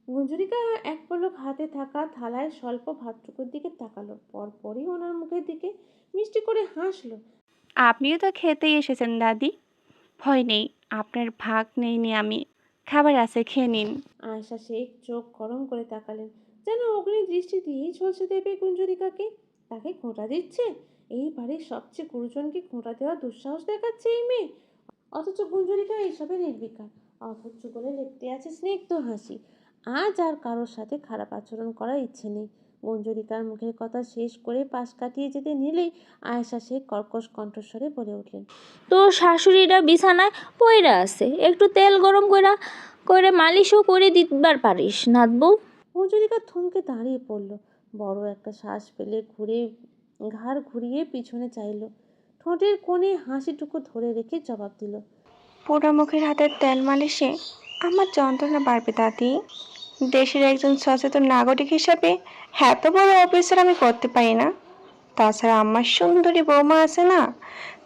গুঞ্জরিকা এক পলক হাতে থাকা থালায় স্বল্প ভাতটুকুর দিকে তাকালো, পরপরই ওনার মুখের দিকে মিষ্টি করে হাসলো। আপনিও তো খেতেই এসেছেন দাদি, ভয় নেই, আপনার ভাগ নেইনি আমি, খাবার আছে, খেয়ে নিন। আয়েশা শেখ চোখ গরম করে তাকালেন, যেন অগ্নি দৃষ্টি দিয়েই ঝলসে দেবে গুঞ্জরিকাকে। তাকে খোঁটা দিচ্ছে, এই বাড়ির সবচেয়ে গুরুজনকে খোঁটা দেওয়ার দুঃসাহস দেখাচ্ছে এই মেয়ে। অথচ গুঞ্জরিকা এইসবে নির্বিকার, অথচ বলে লেপটে আছে স্নিগ্ধ হাসি। আজ আর কারোর সাথে খারাপ আচরণ করার ইচ্ছে নেই। গুঞ্জরিকার মুখের কথা শেষ করে পাশ কাটিয়ে যেতে নিলেই আয়েশা শেখ কর্কশ কণ্ঠস্বরে বলে উঠলেন, তোর শাশুড়িরা বিছানায় পইরা আছে, একটু তেল গরম কইরা করে মালিশও করে দিবার পারিস নাতবু। গুঞ্জরিকা থমকে দাঁড়িয়ে পড়ল, বড় একটা শ্বাস ফেলে ঘাড় ঘুরিয়ে পিছনে চাইল, ঠোঁটের কোণে হাসিটুকু ধরে রেখে জবাব দিল, পোড়া মুখের হাতের তেল মালিশে আমার যন্ত্রণা বাড়বে দাদি। দেশের একজন সচেতন নাগরিক হিসাবে এত বড় অফিসার আমি করতে পারি না। তাছাড়া আমার সুন্দরী বৌমা আছে না,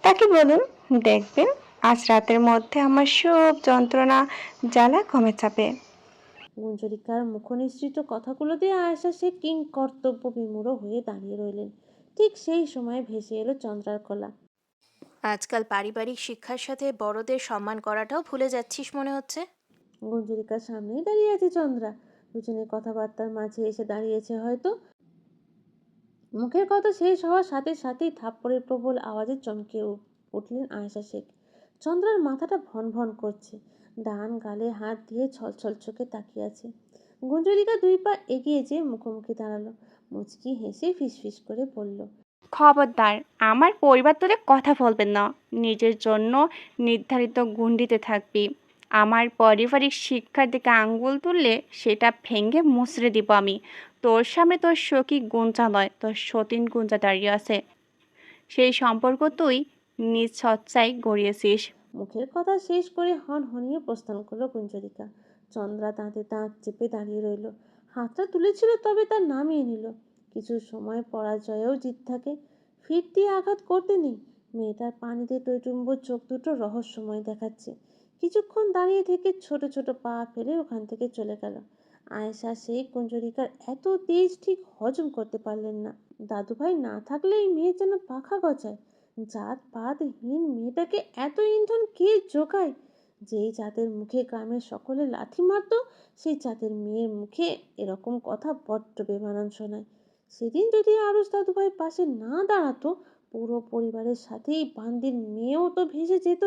তাকে বলুন, দেখবেন আজ রাতের মধ্যে আমার সব যন্ত্রণা জ্বালা কমে যাবে। গুঞ্জরিকার মুখনিসৃত কথাগুলোতে আয়েশা শেখ কিং কর্তব্য বিমূঢ় হয়ে দাঁড়িয়ে রইলেন। ঠিক সেই সময় ভেসে এলো চন্দ্রার গলা, আজকাল পারিবারিক শিক্ষার সাথে বড়দের সম্মান করাটাও ভুলে যাচ্ছিস মনে হচ্ছে। গুঞ্জরিকার সামনেই দাঁড়িয়ে আছে চন্দ্রা, দুজনের কথাবার্তার মাঝে এসে দাঁড়িয়েছে হয়তো। মুখের কথা শেষ হওয়ার সাথে সাথেই থাপ্পড়ের প্রবল আওয়াজে চমকে উঠলেন আয়েশা শেখ। চন্দ্রার মাথাটা ভন ভন করছে, ডান গালে হাত দিয়ে ছলছল চোখে তাকিয়ে আছে। গুঞ্জরিকা 2 পা এগিয়ে যেয়ে মুখোমুখি দাঁড়ালো, মুচকি হেসে ফিসফিস করে বলল, খবরদার আমার পরিবার তোরে কথা বলবেন না, নিজের জন্য নির্ধারিত গণ্ডিতে থাকবি। আমার পারিবারিক শিক্ষার দিকে আঙ্গুল তুললে সেটা ভেঙে মুচড়ে দিব আমি। তোর সামনে তোর সখী গুঞ্জা নয়, তোর সতীন গুঞ্জা দাঁড়িয়ে আছে। সেই সম্পর্ক তুই নিজ সচ্চাই গড়িয়েছিস। মুখের কথা শেষ করে হনহনিয়ে প্রস্থান করলো গুঞ্জরিকা। চন্দ্রা দাঁতে দাঁত চেপে দাঁড়িয়ে রইল, হাতটা তুলেছিল তবে তা নামিয়ে নিল। কিছু সময় পরাজয়েও জিত থাকে, ফির দিয়ে আঘাত করতে নেই। মেয়েটার পানিতে টইটুম্বুর চোখ দুটো রহস্যময় দেখাচ্ছে। কিছুক্ষণ দাঁড়িয়ে থেকে ছোট ছোট পা ফেলে ওখান থেকে চলে গেল। আয়েশা শেখ গুঞ্জরিকার এত তেজ ঠিক হজম করতে পারলেন না। দাদুভাই না থাকলে এই মেয়ে যেন পাখা গজায়। জাত পাতহীন মেয়েটাকে এত ইন্ধন কে জোগায়? যেই জাতের মুখে গ্রামের সকলে লাথি মারত, সেই জাতের মেয়ের মুখে এরকম কথা বড্ড বেমানান শোনায়। সেদিন যদি আরুষ দাদুভাই পাশে না দাঁড়াতো, পুরো পরিবারের সাথেই বান্দির মেয়েও তো ভেসে যেত।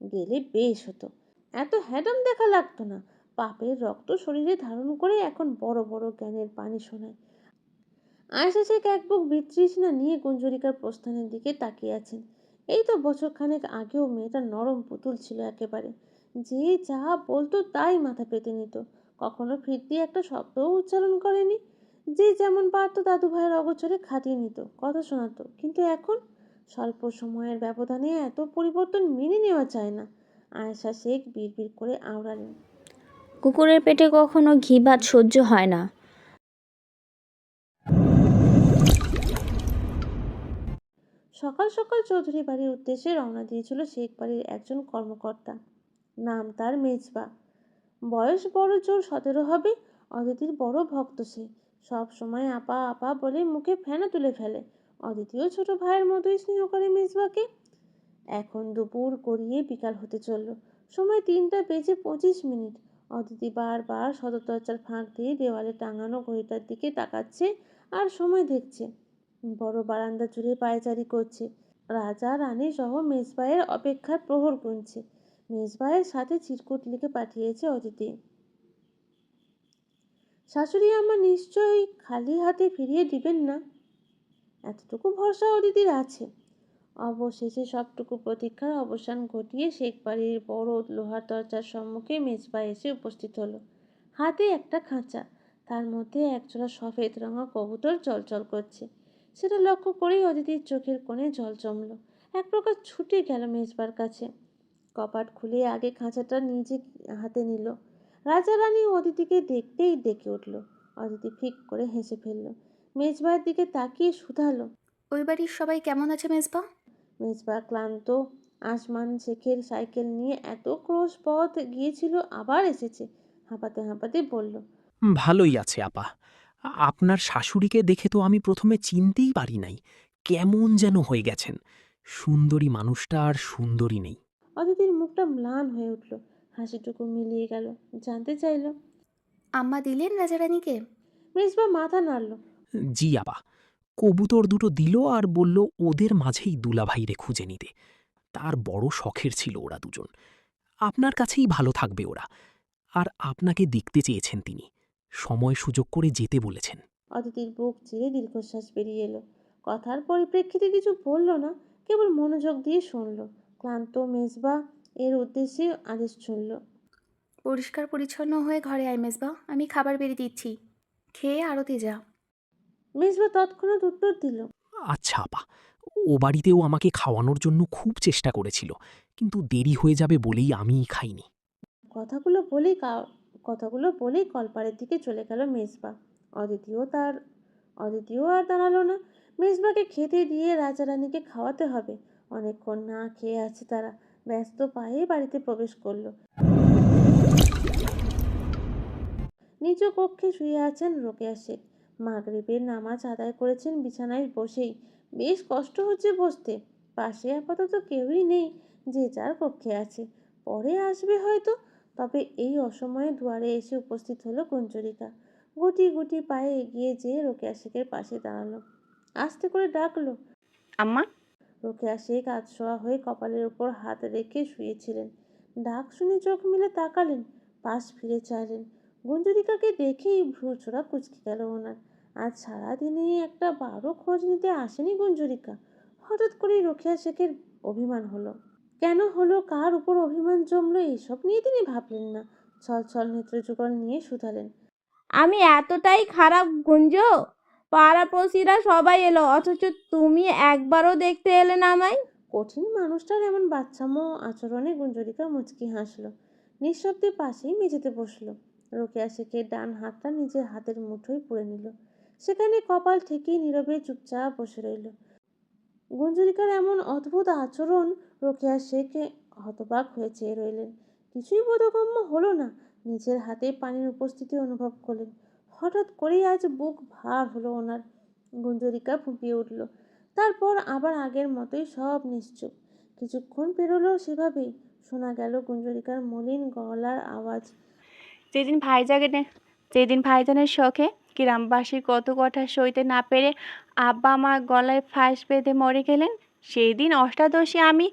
গেলে বেশ হতো, এত হ্যাডম দেখা লাগতো না। পাপের রক্ত শরীরে ধারণ করে এখন বড় বড় জ্ঞানের পানি শোনায়। আয়েশা শেখ এক বুক বিতৃষ্ণা নিয়ে গুঞ্জরিকার প্রস্থানের দিকে তাকিয়ে আছেন। এই তো বছরখানেক আগেও মেয়েটা নরম পুতুল ছিল একেবারে, যে যা বলতো তাই মাথা পেতে নিত, কখনো ফিরতি একটা শব্দও উচ্চারণ করেনি। যে যেমন পারতো দাদু ভাইয়ের অগোচরে খাটিয়ে নিত, কথা শোনাতো। কিন্তু এখন স্বল্প সময়ের ব্যবধানে এত পরিবর্তন মেনে নেওয়া যায় না। আয়েশা শেখ বিড়বিড় করে আওড়ালেন, কুকুরের পেটে কখনো ঘি ভাত সহ্য হয় না। সকাল সকাল চৌধুরী বাড়ির উদ্দেশ্যে রওনা দিয়েছিল শেখ বাড়ির একজন কর্মকর্তা। নাম তার মেজবা, বয়স বড় জোর 17 হবে। অদিতির বড় ভক্ত সে, সব সময় আপা আপা বলে মুখে ফেনা তুলে ফেলে। অদিতিও ছোট ভাইয়ের মতোই স্নেহ করে মেজবাকে। এখন দুপুর গড়িয়ে বিকাল হতে চলল, সময় 3টা বেজে 25 মিনিট। অদিতি বারবার সদরদরজার ফাঁক দিয়ে দেওয়ালে টাঙানো ঘড়িটার দিকে তাকাচ্ছে আর সময় দেখছে। বড় বারান্দা জুড়ে পায়চারি করছে, রাজা রানী সহ মেজবাইয়ের অপেক্ষার প্রহর গুনছে। মেজবাইয়ের সাথে চিরকুট লিখে পাঠিয়েছে অদিতি, শাশুড়ি আমার নিশ্চয়ই খালি হাতে ফিরিয়ে দিবেন না। এতটুকু ভরসা অদিতির আছে। অবশেষে সবটুকু প্রতীক্ষার অবসান ঘটিয়ে শেখ বাড়ির বড় লোহার দরজার সম্মুখে মেজবা এসে উপস্থিত হলো। হাতে একটা খাঁচা, তার মধ্যে একজোড়া সফেদ রঙা কবুতর চলচল করছে। সেটা লক্ষ্য করেই অদিতির চোখের কোণে জল জমল। এক প্রকার ছুটে গেল মেজবার কাছে, কপাট খুলে আগে খাঁচাটা নিজে হাতে নিল। রাজা রানী অদিতিকে দেখতেই ডেকে উঠল। অদিতি ফিক করে হেসে ফেলল, মেজবার দিকে তাকিয়ে শুধালো। ওই বাড়ির সবাই কেমন আছে মেজবা? মেজবা ক্লান্ত। আসমান শেখের সাইকেল নিয়ে এত ক্রোশ পথ গিয়েছিল, আবার এসেছে। হাঁপাতে হাঁপাতে বলল, ভালোই আছে আপা। আপনার শাশুড়িকে দেখে তো আমি প্রথমে চিনতেই পারি নাই। কেমন যেন হয়ে গেছেন। সুন্দরী মানুষটা আর সুন্দরী নেই। অদিতির মুখটা ম্লান হয়ে উঠল, হাসিটুকু মিলিয়ে গেল। জানতে চাইল, আম্মা দিলেন রাজারানীকে? মেজবা মাথা নাড়ল। জি আপা, কবুতর দুটো দিল আর বলল ওদের মাঝেই দুলাভাইরে খুঁজে নিতে। তার বড় শখের ছিল ওরা দুজন। আপনার কাছেই ভালো থাকবে ওরা। আর আপনাকে দেখতে চেয়েছেন তিনি। সময় সুযোগ করে যেতে বলেছেন। অদিতির বুক চিরে দীর্ঘশ্বাস বেরিয়ে এলো। কথার পরিপ্রেক্ষিতে কিছু বলল না, কেবল মনোযোগ দিয়ে শুনল। ক্লান্ত মেজবা এর উদ্দেশ্যে আদেশ শুনল। পরিষ্কার পরিচ্ছন্ন হয়ে ঘরে আয় মেজবা, আমি খাবার বেড়ে দিচ্ছি, খেয়ে আরতে যা। মেজবা তৎক্ষণাৎ উত্তর দিল, আচ্ছা আপা, ও বাড়িতেও আমাকে খাওয়ানোর জন্য খুব চেষ্টা করেছিল, কিন্তু দেরি হয়ে যাবে বলেই আমিই খাইনি। কথাগুলো বলেই কথাগুলো বলেই কলপাড়ের দিকে চলে গেল মেজবা। অদিতিও আর দাঁড়ালো না। মেজবাকে খেতে দিয়ে রাজারানীকে খাওয়াতে হবে। অনেকক্ষণ না খেয়ে আছে তারা। ব্যস্ত পায়ে বাড়িতে প্রবেশ করলো। নিজ কক্ষে শুয়ে আছেন রোকেয়া শেখ। মাগরিবের নামাজ আদায় করেছেন বিছানায় বসেই। বেশ কষ্ট হচ্ছে বসতে। পাশে আপাতত কেউই নেই, যে যার কক্ষে আছে। পরে আসবে হয়তো। তবে এই অসময়ে দুয়ারে এসে উপস্থিত হলো কুঞ্জরিকা। গুটি গুটি পায়ে এগিয়ে যেয়ে রোকেয়া শেখের পাশে দাঁড়ালো। আস্তে করে ডাকলো, আম্মা। রোকেয়া শেখ আধশোয়া হয়ে কপালের উপর হাত রেখে শুয়েছিলেন। ডাক শুনে চোখ মেলে তাকালেন, পাশ ফিরে চাইলেন। গুঞ্জরিকাকে দেখেই ভ্রুছোড়া কুঁচকে গেল ওনার। আজ সারাদিনে একটা বারো খোঁজ নিতে আসেনি গুঞ্জরিকা। হঠাৎ করেই রোকেয়া শেখের অভিমান হলো। কেন হলো, কার উপর অভিমান জমলো, এসব নিয়ে তিনি ভাবলেন না। ছল ছল নেত্রযুগল নিয়ে শুধালেন, আমি এতটাই খারাপ গুঞ্জ? পাড়াপড়শিরা সবাই এলো, অথচ তুমি একবারও দেখতে এলে না আমায়। কঠিন মানুষটার এমন বাচ্চামো আচরণে গুঞ্জরিকা মুচকি হাসলো। নিঃশব্দে পাশেই মেঝেতে বসলো। রোকেয়া শেখের ডান হাতটা নিজের হাতের মুঠোয় পুরে নিল। সেখানে কপাল ঠেকিয়ে নীরবে চুপচাপ বসে রইল। গুঞ্জরিকার এমন অদ্ভুত আচরণ রোকেয়া শেখ হতবাক হয়ে চেয়ে রইলেন। কিছুই বোধগম্য হলো না। নিজের হাতে পানির উপস্থিতি অনুভব করলেন। হঠাৎ করেই আজ বুক ভার হলো ওনার। গুঞ্জরিকা ফুঁপিয়ে উঠল। তারপর আবার আগের মতোই সব নিশ্চুপ। কিছুক্ষণ পেরোলো সেভাবেই। শোনা গেল গুঞ্জরিকার মলিন গলার আওয়াজ, যেদিন ভাইজানের শখে গ্রামবাসীর কত কথা সইতে না পেরে আব্বা মা গলায় ফাঁস বেঁধে মরে গেলেন, সেই দিন অষ্টাদশী আমি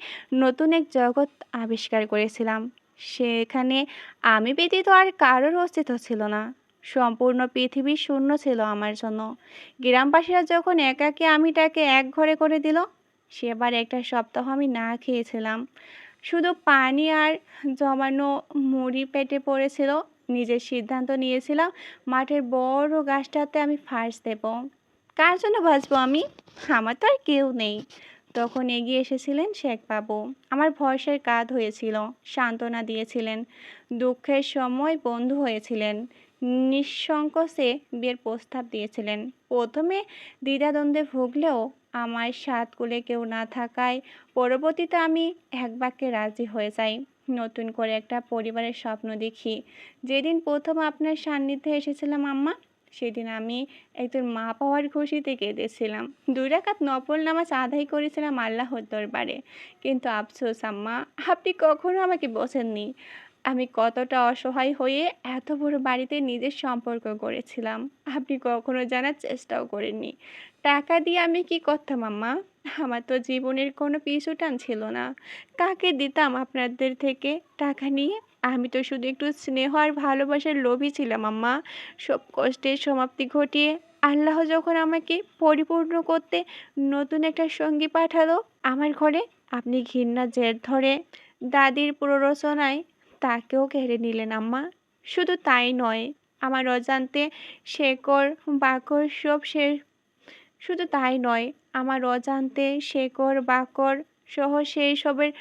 নতুন এক জগৎ আবিষ্কার করেছিলাম। সেখানে আমি ব্যতীত আর কারোর অস্তিত্ব ছিল না। সম্পূর্ণ পৃথিবী শূন্য ছিল আমার জন্য। গ্রামবাসীরা যখন একাকে আমিটাকে এক ঘরে করে দিল, সেবার একটা সপ্তাহ আমি না খেয়েছিলাম। শুধু পানি আর জমানো মুড়ি পেটে পড়েছিল। নিজের সিদ্ধান্ত নিয়েছিলাম, মাঠের বড় গাছটাতে আমি ফার্স্ট দেব। কার জন্য বাঁচবো আমি? আমার তো আর কেউ নেই। তখন এগিয়ে এসেছিলেন শেখবাবু। আমার ভরসার কাঁধ হয়েছিল, সান্ত্বনা দিয়েছিলেন। দুঃখের সময় বন্ধু হয়েছিলেন। নিঃসংকোচে বিয়ের প্রস্তাব দিয়েছিলেন। প্রথমে দ্বিধাদ্বন্দ্বে ভুগলেও আমার সাত কুলে কেউ না থাকায় পরবর্তীতে আমি এক বাক্যে রাজি হয়ে যাই। নতুন করে একটা পরিবারের স্বপ্ন দেখি। যেদিন প্রথম আপনার সান্নিধ্যে এসেছিলাম আম্মা, সেদিন আমি একজন মা পাওয়ার খুশিতে কেঁদেছিলাম। 2 রাকাত নফল নামাজ আদায় করেছিলাম আল্লাহর দরবারে। কিন্তু আফসোস আম্মা, আপনি কখনো আমাকে বোঝেননি। আমি কতটা অসহায় হয়ে এত বড় বাড়িতে নিজের সম্পর্ক গড়েছিলাম, আপনি কখনো জানার চেষ্টাও করেননি। টাকা দিয়ে আমি কি করতাম আম্মা? আমার তো জীবনের কোনো পিছুটান ছিল না। কাকে দিতাম আপনাদের থেকে টাকা নিয়ে? আমি তো শুধু একটু স্নেহ আর ভালোবাসার লোভী ছিলাম আম্মা। সব কষ্টের সমাপ্তি ঘটিয়ে আল্লাহ যখন আমাকে পরিপূর্ণ করতে নতুন একটা সঙ্গী পাঠালো আমার ঘরে, আপনি ঘৃণার জের ধরে দাদির প্ররোচনায় তাকেও কেড়ে নিলেন আম্মা। শুধু তাই নয়, আমার অজান্তে শেকড় বাকড় সব শেষ। শুধু তাই নয়, আমার অজান্তে শেকড় বাকড় সহ সেই সবের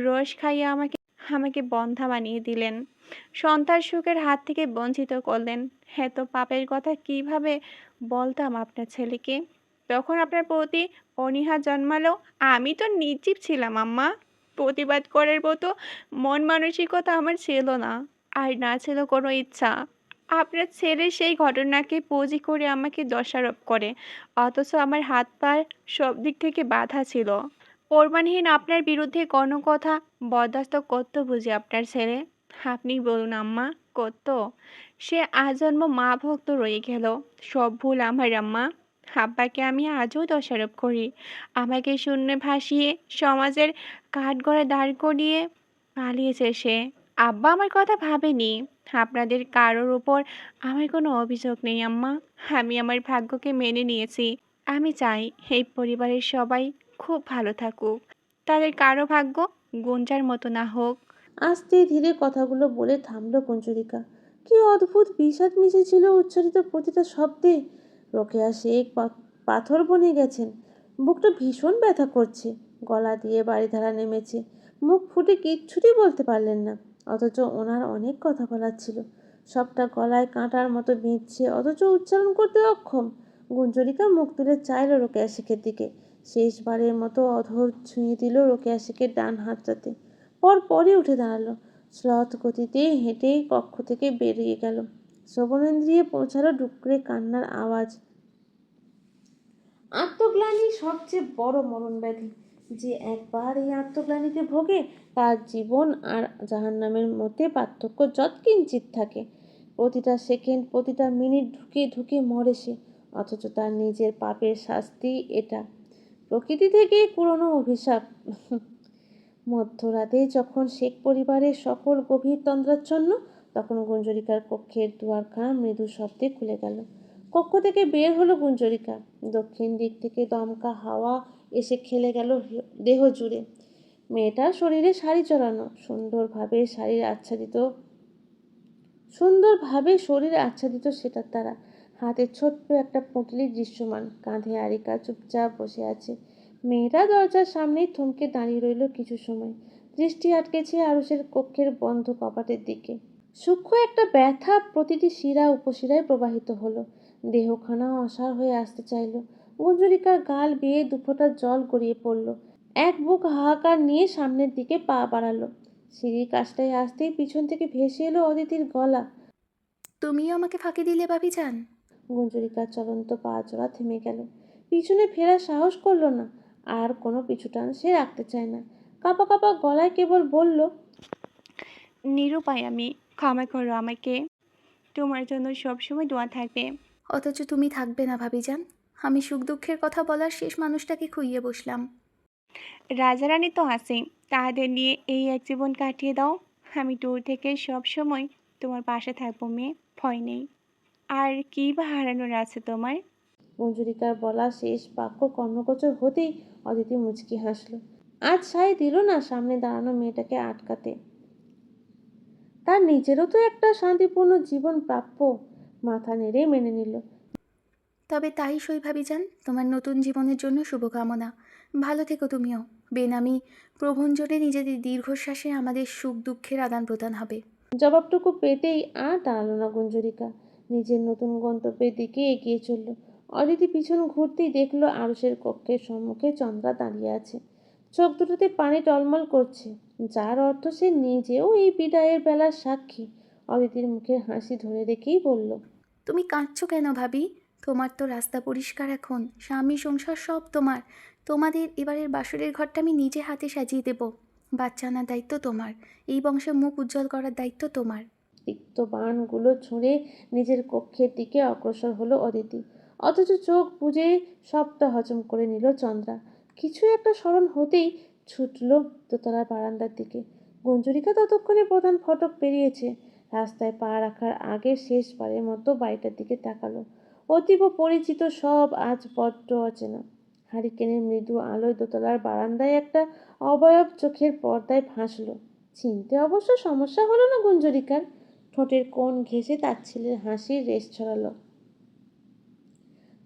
রস খাইয়ে আমাকে আমাকে বন্ধ্যা বানিয়ে দিলেন। সন্তান সুখের হাত থেকে বঞ্চিত করলেন। এত পাপের কথা কিভাবে বলতাম আপনার ছেলেকে? তখন আপনার প্রতি অনীহা জন্মালো। আমি তো নির্জীব ছিলাম আম্মা। প্রতিবাদ করার মতো মন মানসিকতা আমার ছিল না, আর না ছিল কোনো ইচ্ছা। আপনার ছেলে সেই ঘটনাকে পুঁজি করে আমাকে দোষারোপ করে, অথচ আমার হাত পা সব দিক থেকে বাধা ছিল। প্রমাণহীন আপনার বিরুদ্ধে কোনো কথা বরদাস্ত করতো বুঝি আপনার ছেলে? আপনি বলুন আম্মা, করতো? সে আজন্ম মা ভক্ত রয়ে গেল। সব ভুল আমার আম্মা। আব্বাকে আমি আজও দোষারোপ করি। আমাকে শূন্যে ভাসিয়ে সমাজের কাঠগড়ায় দাঁড় করিয়ে পালিয়েছে সে। আব্বা আমার কথা ভাবেনি। আপনাদের কারোর উপর আমার কোনো অভিযোগ নেই আম্মা। আমি আমার ভাগ্যকে মেনে নিয়েছি। আমি চাই এই পরিবারের সবাই খুব ভালো থাকুক। তাদের কারো ভাগ্য গুঞ্জার মতো না হোক। আস্তে ধীরে কথাগুলো বলে থামলো কুঞ্জরিকা। কি অদ্ভুত বিষাদ মিশেছিল উচ্চারিত প্রতিটা শব্দে। রোকেয়া শেখ পাথর বনে গেছেন। বুকটা ভীষণ ব্যথা করছে। গলা দিয়ে বাড়িধারা নেমেছে। মুখ ফুটে কিচ্ছুটি বলতে পারলেন না, অথচ ওনার অনেক কথা বলার ছিল। সবটা গলায় কাঁটার মতো বিঁধছে, অথচ উচ্চারণ করতে অক্ষম। গুঞ্জরিকা মুখ তুলে চাইল রোকেয়া শেখের দিকে। শেষবারের মতো অধর ছুঁয়ে দিল রোকেয়া শেখের ডান হাতটাতে। পরপরই উঠে দাঁড়ালো। শ্লথ গতিতে হেঁটে কক্ষ থেকে বেরিয়ে গেল। শ্রবণেন্দ্রিয়ে পৌঁছালো ডুকরে কান্নার আওয়াজ। আত্মগ্লানি সবচেয়ে বড় মরণ ব্যাধি। যে একবার এই আত্মগ্লানিতে ভোগে, তার জীবন আর জাহান্নামের মধ্যে পার্থক্য যৎকিঞ্চিৎ থাকে। প্রতিটা সেকেন্ড, প্রতিটা মিনিট ঢুকে ঢুকে মরে সে, অথচ তার নিজের পাপের শাস্তি এটা। প্রকৃতি থেকে পুরনো অভিশাপ। মধ্যরাতে যখন শেখ পরিবারের সকল গভীর তন্দ্রাচ্ছন্ন, তখন গুঞ্জরিকার কক্ষের দুয়ারখানা মৃদু শব্দে খুলে গেল। কক্ষ থেকে বের হলো গুঞ্জরিকা। দক্ষিণ দিক থেকে দমকা হাওয়া এসে খেলে গেল দেহ জুড়ে। মেয়েটার শরীরে শাড়ি চড়ানো, সুন্দরভাবে শরীর আচ্ছাদিত সেটার দ্বারা। হাতে ছোট্ট একটা পুঁটলি দৃশ্যমান, কাঁধে আরিকা চুপচাপ বসে আছে। মেয়েটা দরজার সামনেই থমকে দাঁড়িয়ে রইল কিছু সময়। দৃষ্টি আটকেছে আরুষের কক্ষের বন্ধ কপাটের দিকে। সূক্ষ্ম একটা ব্যথা প্রতিটি শিরা উপশিরায় প্রবাহিত হলো। দেহখানা অসাড় হয়ে আসতে চাইল। গুঞ্জরিকার গাল বেয়ে দুফোঁটা জল গড়িয়ে পড়ল। এক বুক হাহাকার নিয়ে সামনের দিকে পা বাড়ালো। সিঁড়ির কাছটায় আসতেই পিছন থেকে ভেসে এলো অদিতির গলা। তুমিও আমাকে ফাঁকি দিলে ভাবিজান। গুঞ্জরিকার চলন্ত পা জোড়া থেমে গেল। পিছনে ফেরার সাহস করলো না। আর কোনো পিছুটান সে রাখতে চায় না। কাঁপা কাঁপা গলায় কেবল বলল, নিরুপায় আমি, ক্ষমা করো আমাকে। তোমার জন্য সবসময় দোয়া থাকবে। অথচ তুমি থাকবে না ভাবিজান। আমি সুখ দুঃখের কথা বলার শেষ মানুষটাকে খুইয়ে বসলাম। রাজারানী তো আছেই, তাদের নিয়ে এই এক জীবন কাটিয়ে দাও। আমি দূর থেকে সব সময় তোমার পাশে থাকবো মেয়ে, ভয় নেই। আর কি বা হারানোর আছে তোমার? মঞ্জুরিকার বলা শেষ বাক্য কর্ণগোচর হতেই অদিতি মুচকি হাসল। আজ সায় দিল না সামনে দাঁড়ানো মেয়েটাকে আটকাতে। তার নিজেরও তো একটা শান্তিপূর্ণ জীবন প্রাপ্য। মাথা নেড়ে মেনে নিল। তবে তাই সই ভাবিজান, তোমার নতুন জীবনের জন্য শুভকামনা। ভালো থেকো তুমিও। বেনামি প্রভঞ্জনে নিজেদের দীর্ঘশ্বাসে আমাদের সুখ দুঃখের আদান প্রদান হবে। জবাবটুকু পেতেই আর দাঁড়ালো না গুঞ্জরিকা। নিজের নতুন গন্তব্যের দিকে এগিয়ে চলল। অদিতি পিছন ঘুরতেই দেখলো আরুষের কক্ষের সম্মুখে চন্দ্রা দাঁড়িয়ে আছে। চোখ দুটোতে পানি টলমল করছে, যার অর্থ সে নিজেও এই বিদায়ের বেলার সাক্ষী। অদিতির মুখের হাসি ধরে রেখেই বলল, তুমি কাঁদছো কেন ভাবি? তোমার তো রাস্তা পরিষ্কার এখন। স্বামী সংসার সব তোমার। তোমাদের এবারের বাসরের ঘরটা আমি নিজে হাতে সাজিয়ে দেব। বাচ্চা আনার দায়িত্ব তোমার। এই বংশে মুখ উজ্জ্বল করার দায়িত্ব তোমার। তিক্ত বাণগুলো ছুঁড়ে নিজের কক্ষের দিকে অগ্রসর হলো অদিতি। অথচ চোখ বুজে সবটা হজম করে নিল চন্দ্রা। কিছু একটা স্মরণ হতেই ছুটল দোতলার বারান্দার দিকে। গুঞ্জরিকা ততক্ষণে প্রধান ফটক পেরিয়েছে। রাস্তায় পা রাখার আগে শেষবারের মতো বাড়িটার দিকে তাকালো। অতীব পরিচিত সব আজ বড্ড অচেনা। হারিকেনের মৃদু আলোয় দোতলার বারান্দায় একটা অবয়ব চোখের পর্দায় ভাসল। চিনতে অবশ্য সমস্যা হলো না গুঞ্জরিকার। ঠোঁটের কোণ ঘেঁষে তার ছেলের হাসির রেশ ছড়ালো।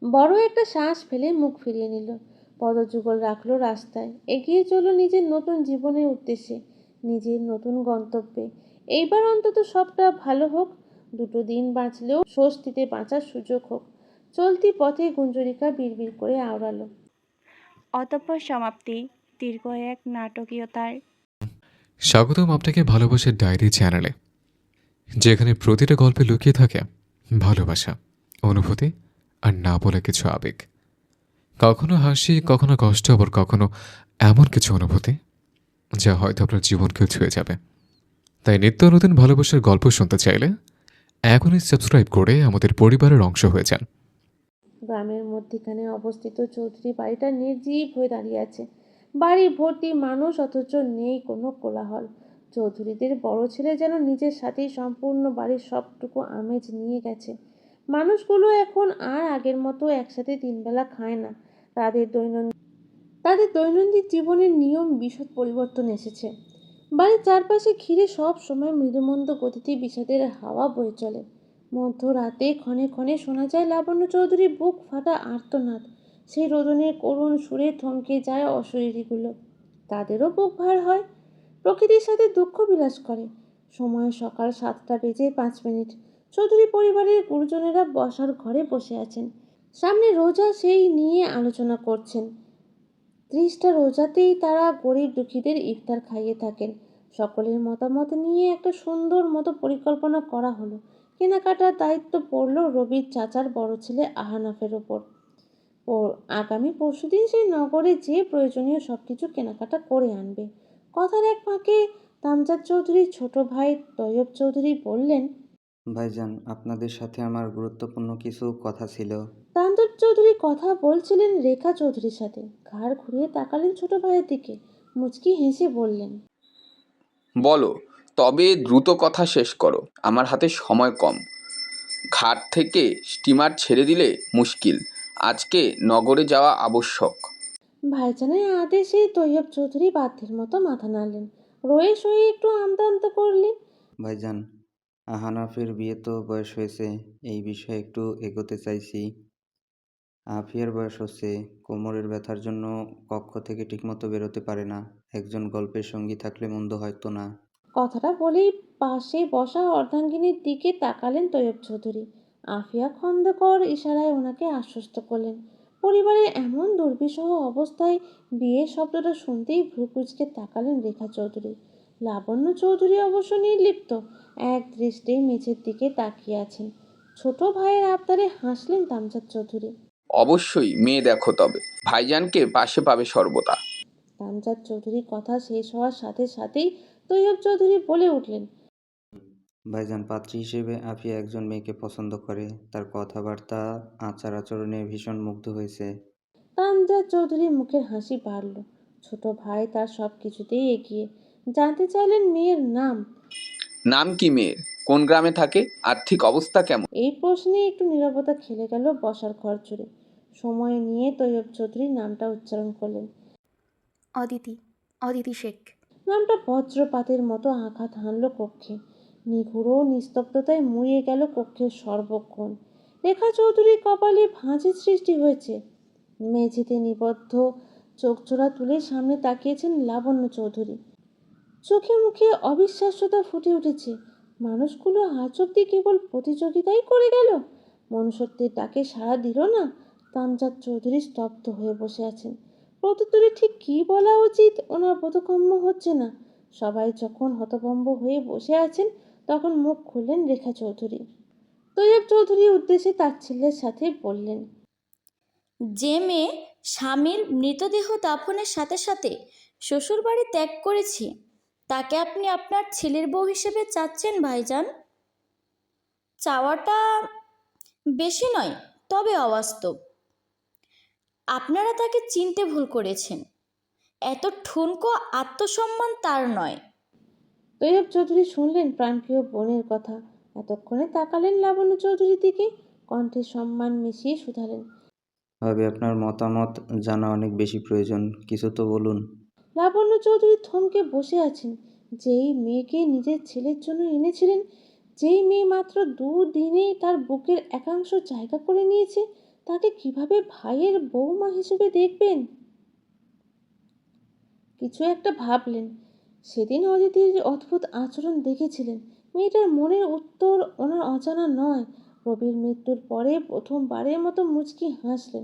বড় একটা শ্বাস ফেলে মুখ ফিরিয়ে নিল। পদযুগল রাখলো রাস্তায়, এগিয়ে চলল নিজের নতুন জীবনের উদ্দেশ্যে, নিজের নতুন গন্তব্যে। এইবার অন্তত সবটা ভালো হোক, 2 দিন বাঁচলেও স্বস্তিতে বাঁচার সুযোগ হোক। চলতি পথে গুঞ্জরিকা বিড়বিড় করে আওড়ালো। অতঃপর সমাপ্তি দীর্ঘ এক নাটকীয়তার। স্বাগতম আপনাকে ভালোবাসার ডায়েরি চ্যানেলে, যেখানে প্রতিটা গল্পে লুকিয়ে থাকে ভালোবাসা, অনুভূতি আর না বলে কিছু আবেগ। কখনো হাসি, কখনো কষ্ট, আবার কখনো এমন কিছু অনুভূতি যা হয়তো আপনার জীবনকেও ছুঁয়ে যাবে। তাই নিত্য নতুন ভালোবাসার গল্প শুনতে চাইলে এখনই সাবস্ক্রাইব করে আমাদের পরিবারের অংশ হয়ে যান। গ্রামের মধ্যিখানে অবস্থিত চৌধুরী বাড়িটা নির্জীব হয়ে দাঁড়িয়ে আছে। বাড়ি ভর্তি মানুষ, অথচ নেই কোনো কোলাহল। চৌধুরীদের বড় ছেলে যেন নিজের সাথেই সম্পূর্ণ বাড়ির সবটুকু আমেজ নিয়ে গেছে। মানুষগুলো এখন আর আগের মতো একসাথে 3 বেলা খায় না। তাদের দৈনন্দিন জীবনের নিয়ম বিশদ পরিবর্তন এসেছে। বাড়ির চারপাশে ঘিরে সব সময় মৃদুমন্দ গতিতে বিষাদের হাওয়া বয়ে চলে। মধ্যরাতে ক্ষণে ক্ষণে শোনা যায় লাবণ্য চৌধুরীর বুক ফাটা আর্তনাদ। সেই রোদনের করুণ সুরে থমকে যায় অশরীরীগুলো। তাদেরও বুক ভার হয়, প্রকৃতির সাথে দুঃখ বিলাস করে। সময় সকাল 7টা বেজে 5 মিনিট। চৌধুরী পরিবারের গুরুজনেরা বসার ঘরে বসে আছেন। সামনে রোজা, সেই নিয়ে আলোচনা করছেন। 30টা রোজাতেই তারা গরিব দুঃখীদের ইফতার খাইয়ে থাকেন। সকলের মতামত নিয়ে একটা সুন্দর মতো পরিকল্পনা করা হলো। কেনাকাটার দায়িত্ব পড়ল রবির চাচার বড় ছেলে আহনাফের ওপর। আগামী পরশুদিন সেই নগরে যে প্রয়োজনীয় সবকিছু কেনাকাটা করে আনবে। কথার এক ফাঁকে তামজাদ চৌধুরীর ছোট ভাই তৈয়ব চৌধুরী বললেন, ভাইজান, আপনাদের সাথে আমার গুরুত্বপূর্ণ কিছু কথা ছিল। তামজাদ চৌধুরী কথা বলছিলেন রেখা চৌধুরীর সাথে। ঘাড় ঘুরিয়ে তাকালেন ছোট ভাইয়ের দিকে, মুচকি হেসে বললেন, বলো, তবে দ্রুত কথা শেষ করো, আমার হাতে সময় কম। ঘাট থেকে স্টিমার ছেড়ে দিলে মুশকিল, আজকে নগরে যাওয়া আবশ্যক। ভাইজানের আদেশে তৈয়ব চৌধুরী বাধ্যের মতো মাথা নাড়লেন। রয়ে সয়ে একটু আমতা আমতা করলেন। ভাইজান, আহানাফের বিয়ে তো বয়স হয়েছে, এই বিষয়ে একটু এগোতে চাইছি। আফিয়ার বয়স হচ্ছে, কোমরের ব্যথার জন্য কক্ষ থেকে ঠিকমতো বেরোতে পারে না। একজন গল্পের সঙ্গী থাকলে মন্দ হয়তো না। কথাটা বলেই পাশে বসা অর্ধাঙ্গিনীর দিকে তাকালেন তৈয়ব চৌধুরী। আফিয়া খন্দকার ইশারায় ওনাকে আশ্বস্ত করলেন। পরিবারের এমন দুর্বিষহ অবস্থায় বিয়ে শব্দটা শুনতেই ভ্রু কুঁচকে তাকালেন রেখা চৌধুরী। লাবণ্য চৌধুরী অবশ্য নির্লিপ্ত, এক দৃষ্টে মেঝের দিকে তাকিয়ে আছেন। ছোট ভাইয়ের আবদারে হাসলেন তামজাদ চৌধুরী। অবশ্যই মেয়ে দেখো, তবে ভাইজানকে পাশে পাবে সর্বদা। তামজাদ চৌধুরীর কথা শেষ হওয়ার সাথে সাথেই তৈয়ব চৌধুরী বলে উঠলেন, ভাইজান, পাত্রী হিসেবে আফিয়া একজন মেয়েকে পছন্দ করে। তার কথাবার্তা, আচার আচরণে ভীষণ মুগ্ধ হয়েছে। তামজাদ চৌধুরীর মুখের হাসি বাড়ল। ছোট ভাই তার সব কিছুতেই এগিয়ে। জানতে চাইলেন মেয়ের নাম। নাম কি মেয়ের? কোন গ্রামে থাকে? আর্থিক অবস্থা কেমন? এই প্রশ্নে একটু নীরবতা খেলে গেল বসার ঘর জুড়ে। সময় নিয়ে তৈয়ব চৌধুরী নামটা উচ্চারণ করলেন। অদিতি, অদিতি শেখ। নামটা বজ্রপাতের মতো আঘাত হানল কক্ষে। নিঘুড়ো নিস্তব্ধতায় মুড়িয়ে গেল কক্ষের সর্বক্ষণ। রেখা চৌধুরীর কপালে ভাঁজের সৃষ্টি হয়েছে। মেঝেতে নিবদ্ধ চোখজোড়া তুলে সামনে তাকিয়েছেন লাবণ্য চৌধুরী। চোখে মুখে অবিশ্বাস্যতা ফুটে উঠেছে। মানুষগুলো আজ অব্দি কেবল প্রতিযোগিতাই করে গেল, মনুষ্যত্বের ডাকে সাড়া দিল না। তামজাদ চৌধুরী স্তব্ধ হয়ে বসে আছেন। প্রত্যুত্তরে ঠিক কী বলা উচিত ওনার বোধগম্য হচ্ছে না। সবাই যখন হতভম্ব হয়ে বসে আছেন, তখন মুখ খুললেন রেখা চৌধুরী। তৈয়ব চৌধুরীর উদ্দেশ্যে তাচ্ছিল্যের সাথে বললেন, যে মেয়ে স্বামীর মৃতদেহ দাফনের সাথে সাথে শ্বশুরবাড়ি ত্যাগ করেছে, তাকে আপনি আপনার ছেলের বউ হিসেবে চাচ্ছেন ভাইজান? চাওয়াটা বেশি নয়, তবে অবাস্তব। আপনারা তাকে চিনতে ভুল করেছেন। এত ঠুনকো আত্মসম্মান তার নয়। তৈয়ব চৌধুরী শুনলেন প্রাণপ্রিয় বোনের কথা। এতক্ষণে তাকালেন লাবণ্য চৌধুরীর দিকে, কণ্ঠে সম্মান মিশিয়ে শুধালেন, ভাবি, আপনার মতামত জানা অনেক বেশি প্রয়োজন, কিছু তো বলুন। লাবণ্য চৌধুরী থমকে বসে আছেন। যেই মেয়েকে নিজের ছেলের জন্য এনেছিলেন, যেই মেয়ে মাত্র 2 দিনেই তার বুকের একাংশ জায়গা করে নিয়েছে, তাকে কিভাবে ভাইয়ের বৌমা হিসেবে দেখবেন? কিছু একটা ভাবলেন। সেদিন অদিতির অদ্ভুত আচরণ দেখেছিলেন। মেয়েটার মনের উত্তর ওনার অজানা নয়। রবির মৃত্যুর পরে প্রথমবারের মতো মুচকি হাসলেন।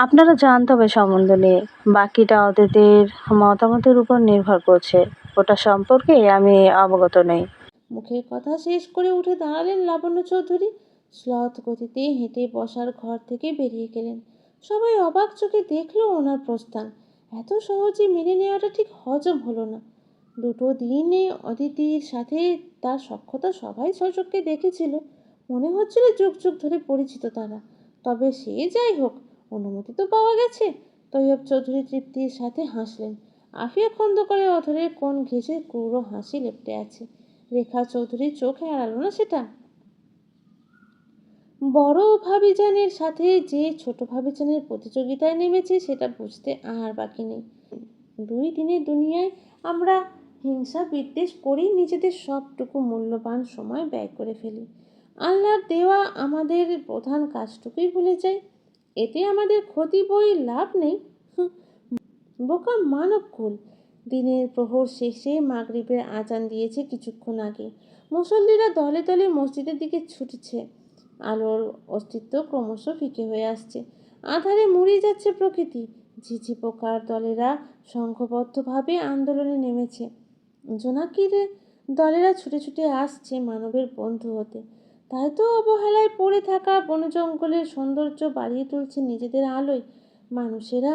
আপনারা জানতে হবে সম্বন্ধ নিয়ে, বাকিটা অতিথির মতামতের উপর নির্ভর করছে। ওটা সম্পর্কে আমি অবগত নই। মুখের কথা শেষ করে উঠে দাঁড়ালেন লাবণ্য চৌধুরী। শ্লথ গতিতে হেঁটে বসার ঘর থেকে বেরিয়ে গেলেন। সবাই অবাক চোখে দেখলো ওনার প্রস্থান। এত সহজে মেনে নেওয়াটা ঠিক হজম হলো না। 2 দিনে অদিতির সাথে তার সখ্যতা সবাই সচক্ষে দেখেছিল। মনে হচ্ছিল যুগ যুগ ধরে পরিচিত তারা। তবে সে যাই হোক, অনুমতি তো পাওয়া গেছে। তৈয়ব চৌধুরী তৃপ্তির সাথে হাসলেন। আফিয়া খন্দকারের অধরের কোণ ঘেঁষে ক্রূর হাসি লেপ্টে আছে। রেখা চৌধুরীর চোখে এড়ালো না সেটা। বড় ভাবিজানের সাথে যে ছোট ভাবিজানের প্রতিযোগিতায় নেমেছে সেটা বুঝতে আর বাকি নেই। 2 দিনের দুনিয়ায় আমরা হিংসা বিদ্বেষ করেই নিজেদের সবটুকু মূল্যবান সময় ব্যয় করে ফেলি। আল্লাহর দেওয়া আমাদের প্রধান কাজটুকুই ভুলে যাই। এতে আমাদের ক্ষতি বই লাভ নেই। বোকা মানবকুল। দিনের প্রহর শেষে মাগরিবের আজান দিয়েছে কিছুক্ষণ আগে। মুসল্লিরা দলে দলে মসজিদের দিকে ছুটছে। আলোর অস্তিত্ব ক্রমশ ফিকে হয়ে আসছে। আঁধারে মুড়িয়ে যাচ্ছে প্রকৃতি। ঝিঝি পোকার দলেরা সংঘবদ্ধভাবে আন্দোলনে নেমেছে। জোনাকির দলেরা ছুটে ছুটে আসছে মানবের বন্ধু হতে। তাই তো অবহেলায় পড়ে থাকা বনজঙ্গলের সৌন্দর্য বাড়িয়ে তুলছে নিজেদের আলোয়। মানুষেরা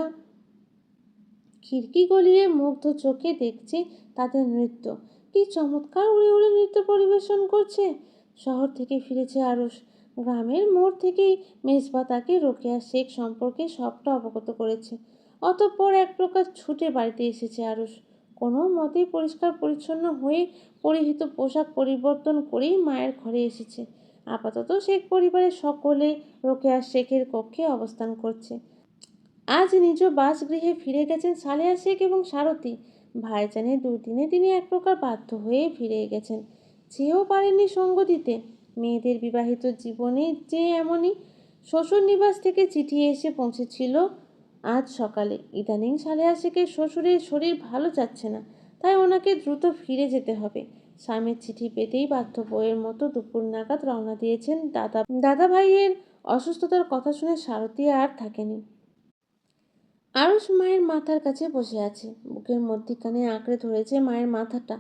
খিড়কি গলিয়ে মুগ্ধ চোখে দেখছে তাদের নৃত্য। কি চমৎকার উড়ে উড়ে নৃত্য পরিবেশন করছে। শহর থেকে ফিরেছে আরুষ। গ্রামের মোড় থেকেই মেজবা তাকে রোকেয়া শেখ সম্পর্কে সবটা অবগত করেছে। অতঃপর এক প্রকার ছুটে বাড়িতে এসেছে আরুষ। কোনো মতেই পরিষ্কার পরিচ্ছন্ন হয়ে পরিহিত পোশাক পরিবর্তন করেই মায়ের ঘরে এসেছে। আপাতত শেখ পরিবারের সকলে রোকেয়া শেখের কক্ষে অবস্থান করছে। আজ নিজ বাসগৃহে ফিরে গেছেন সালেহা শেখ এবং সারথী। ভাইজানের 2 দিনে তিনি এক প্রকার বাধ্য হয়ে ফিরে গেছেন। চেয়েও পারেননি সঙ্গ দিতে। মেয়েদের বিবাহিত জীবনে যে এমনই। শ্বশুর নিবাস থেকে চিঠি এসে পৌঁছেছিল আজ সকালে। ইদানিং সালেহা শেখের শ্বশুরের শরীর ভালো যাচ্ছে না, তাই ওনাকে দ্রুত ফিরে যেতে হবে। স্বামীর চিঠি পেতেই বাধ্য বইয়ের মতো দুপুর নাগাদ রওনা দিয়েছেন দাদা ভাইয়ের অসুস্থতার কথা শুনে সারথী আর থাকেনি। আরুষ মায়ের মাথার কাছে বসে আছে। বুকের মধ্যিখানে আঁকড়ে ধরেছে মায়ের মাথাটা।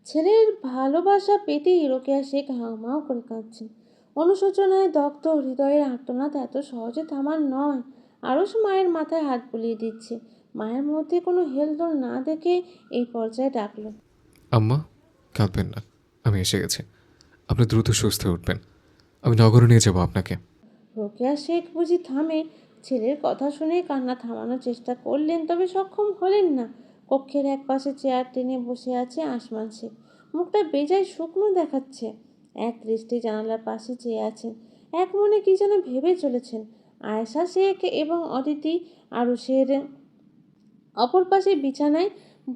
ছেলের ভালোবাসা পেতেই রোকেয়া শেখ হাউমাউ করে কাঁদছেন। অনুশোচনায় দগ্ধ হৃদয়ের আর্তনাদ এত সহজে থামার নয়। আরুষ মায়ের মাথায় হাত বুলিয়ে দিচ্ছে। মায়ের মধ্যে কোনো হেলদোল না দেখে এই পর্যায়ে ডাকলো, আম্মা, কাঁদবেন না, আমি এসে গেছি। আপনি দ্রুত সুস্থ হয়ে উঠবেন। আমি নগরে নিয়ে যাব আপনাকে। রোকেয়া শেখ বুঝি থামে। ছেলের কথা শুনে কান্না থামানোর চেষ্টা করলেন, তবে সক্ষম হলেন না। কক্ষের একপাশে চেয়ার টেনে বসে আছে আসমান শেখ। মুখটা বেজায় শুকনো দেখাচ্ছে। এক দৃষ্টি জানালার পাশে চেয়ে আছেন। এক মনে কি যেন ভেবে চলেছেন। আয়েশা শেখ এবং অদিতি আরুষের অপর পাশে বিছানায়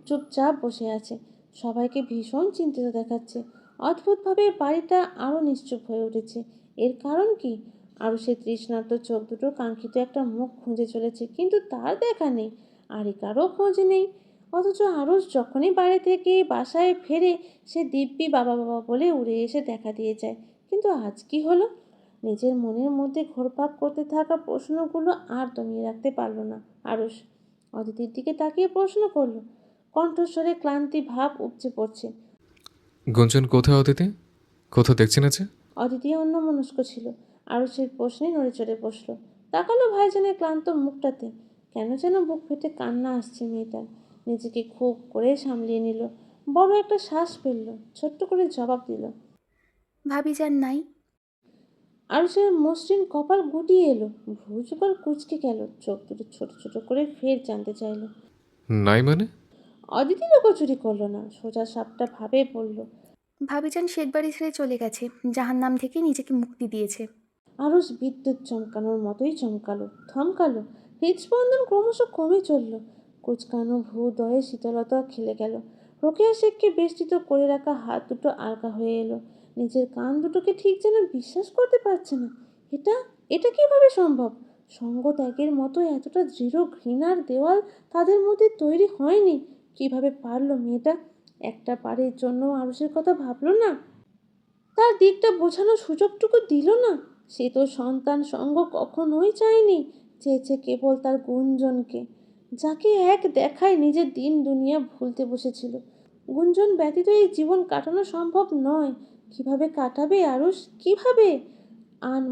চুপচাপ বসে আছে। সবাইকে ভীষণ চিন্তিত দেখাচ্ছে। অদ্ভুতভাবে বাড়িটা আরও নিশ্চুপ হয়ে উঠেছে। এর কারণ কি? আরুষের তৃষ্ণার্ত চোখ দুটো কাঙ্ক্ষিত একটা মুখ খুঁজে চলেছে, কিন্তু তার দেখা নেই। আরিকারও খোঁজ নেই। অথচ আরুষ যখনই বাইরে থেকে বাসায় ফেরে, সে দিব্যি বাবা বাবা বলে উড়ে এসে দেখা দিয়ে যায়। কিন্তু আজ কি হলো? নিজের মনের মধ্যে ঘোরপাক করতে থাকা প্রশ্নগুলো আর দমিয়ে রাখতে পারল না আরুষ। অদিতির দিকে তাকিয়ে প্রশ্ন করল। কণ্ঠস্বরে ক্লান্তি ভাব উপচে পড়ছে। গুঞ্জন কোথায় অদিতি? কোথাও দেখছি না যে? অদিতি অন্যমনস্ক ছিল। আরুষের প্রশ্নে নড়ে চড়ে বসল। তাকালো ভাইজানের ক্লান্ত মুখটাতে। কেন যেন বুক ফেটে কান্না আসছে মেয়েটার। নিজেকে খুব করে সামলিয়ে নিল। বড় একটা শ্বাস ফেলল। ছোট্ট করে জবাব দিল, ভাবিজান নাই। আরুষের মসৃণ কপাল গুটিয়ে এলো। ভ্রু যুগল কুঁচকে গেল। চোখ দুটো ছোট ছোট করে ফের জানতে চাইল। নাই মানে? অদিতি লুকোচুরি করলো না, সোজা সাপটা ভাবে বলল, ভাবিজান শেখ বাড়ি ছেড়ে চলে গেছে। জাহান্নাম থেকে নিজেকে মুক্তি দিয়েছে। আরুষ বিদ্যুৎ চমকানোর মতোই চমকালো, থমকালো। হৃদস্পন্দন ক্রমশ কমে চলল। কুচকানো ভ্রুদয়ে শীতলতা খেলে গেল। রোকেয়া শেখকে বেষ্টিত করে রাখা হাত দুটো আলগা হয়ে এলো। নিজের কান দুটোকে ঠিক যেন বিশ্বাস করতে পারছে না। এটা এটা কিভাবে সম্ভব? সঙ্গ ত্যাগের মতো এতটা দৃঢ় ঘৃণার দেওয়াল তাদের মধ্যে তৈরি হয়নি। কিভাবে পারলো মেয়েটা? একটা বারের জন্য আরুষের কথা ভাবলো না, তার দিকটা বোঝানোর সুযোগটুকু দিল না। সে তো সন্তান সঙ্গ কখনোই চায়নি, চেয়েছে কেবল তার গুঞ্জনকে, যাকে এক দেখায় নিজের দিন দুনিয়া ভুলতে বসেছিল। গুঞ্জন ব্যতীত এই জীবন কাটানো সম্ভব নয়। কিভাবে কাটাবে আরুষ, কিভাবে?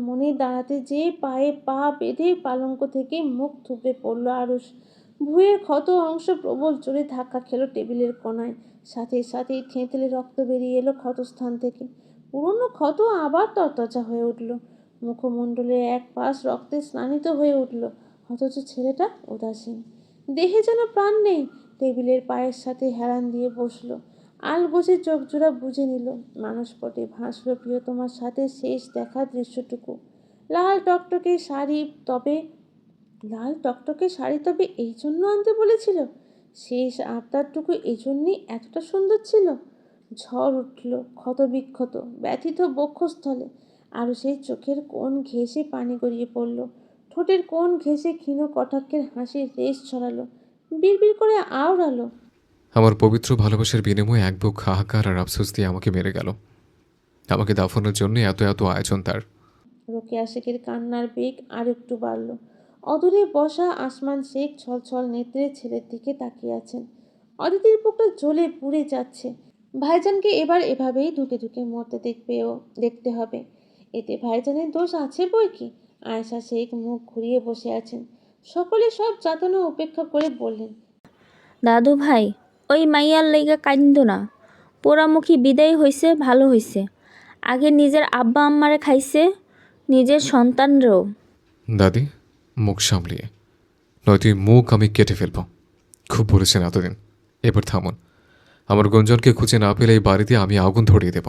মনে দাঁড়াতে যে পায়ে পা বেঁধে পালঙ্ক থেকে মুখ থুবড়ে পড়ল আরুষ। ভুঁয়ের ক্ষত অংশ প্রবল জোরে ধাক্কা খেলো টেবিলের কোণায়। সাথে সাথেই থেঁতলে রক্ত বেরিয়ে এলো ক্ষতস্থান থেকে। পুরনো ক্ষত আবার তরতাজা হয়ে উঠল। মুখমণ্ডলের এক পাশ রক্তে স্নানিত হয়ে উঠল, অথচ ছেলেটা উদাসীন, দেহে যেন প্রাণ নেই। টেবিলের পায়ের সাথে হেলান দিয়ে বসলো, আলগোছে চোখ জোড়া বুজে নিল। মানসপটে ভাসলো প্রিয়তমার সাথে শেষ দেখা দৃশ্যটুকু। লাল টকটকে শাড়ি, তবে এই জন্য আনতে বলেছিল? শেষ আবদারটুকু এই জন্যই এতটা সুন্দর ছিল? ঝড় উঠল ক্ষত বিক্ষত ব্যথিত বক্ষস্থলে। আরও সেই চোখের কোণ ঘেঁষে পানি গড়িয়ে পড়ল, ঠোঁটের কোণ ঘেঁষে ক্ষীণ কটাক্ষের হাসির রেশ ছড়ালো, বিড়বিড় করে আওড়ালো, আমার পবিত্র ভালোবাসার বিনিময়ে এক বুক হাহাকার আর আফসোস দিয়ে আমাকে মেরে গেল। আমাকে দাফনের জন্য এত এত আয়োজন তার। রোকেয়া শেখের কান্নার বেগ আর একটু বাড়ল। অদূরে বসা আসমান শেখ ছলছল নেত্রে ছেলের দিকে তাকিয়ে আছেন। অদিতির বুকটা জ্বলে পুড়ে যাচ্ছে। ভাইজানকে এবার এভাবেই ধুকে ধুকে মরতে দেখতে হবে। এতে ভাইজানের দোষ আছে বই কি। আয়েশা শেখ মুখ ঘুরিয়ে বসে আছেন। সকলে সব যাতনা উপেক্ষা করে বললেন, দাদু ভাই, ওই মাইয়ার লাইগা কাইন্দো না। পোড়ামুখী বিদায় হইছে, ভালো হইছে। আগে নিজের আব্বা আম্মারে খাইছে, নিজের সন্তানরেও। দাদি, মুখ সামলিয়ে, নয়তো এই মুখ আমি কেটে ফেলব। খুব বলেছেন এতদিন, এবার থামুন। আমার গুঞ্জনকে খুঁজে না পেলে এই বাড়িতে আমি আগুন ধরিয়ে দেব।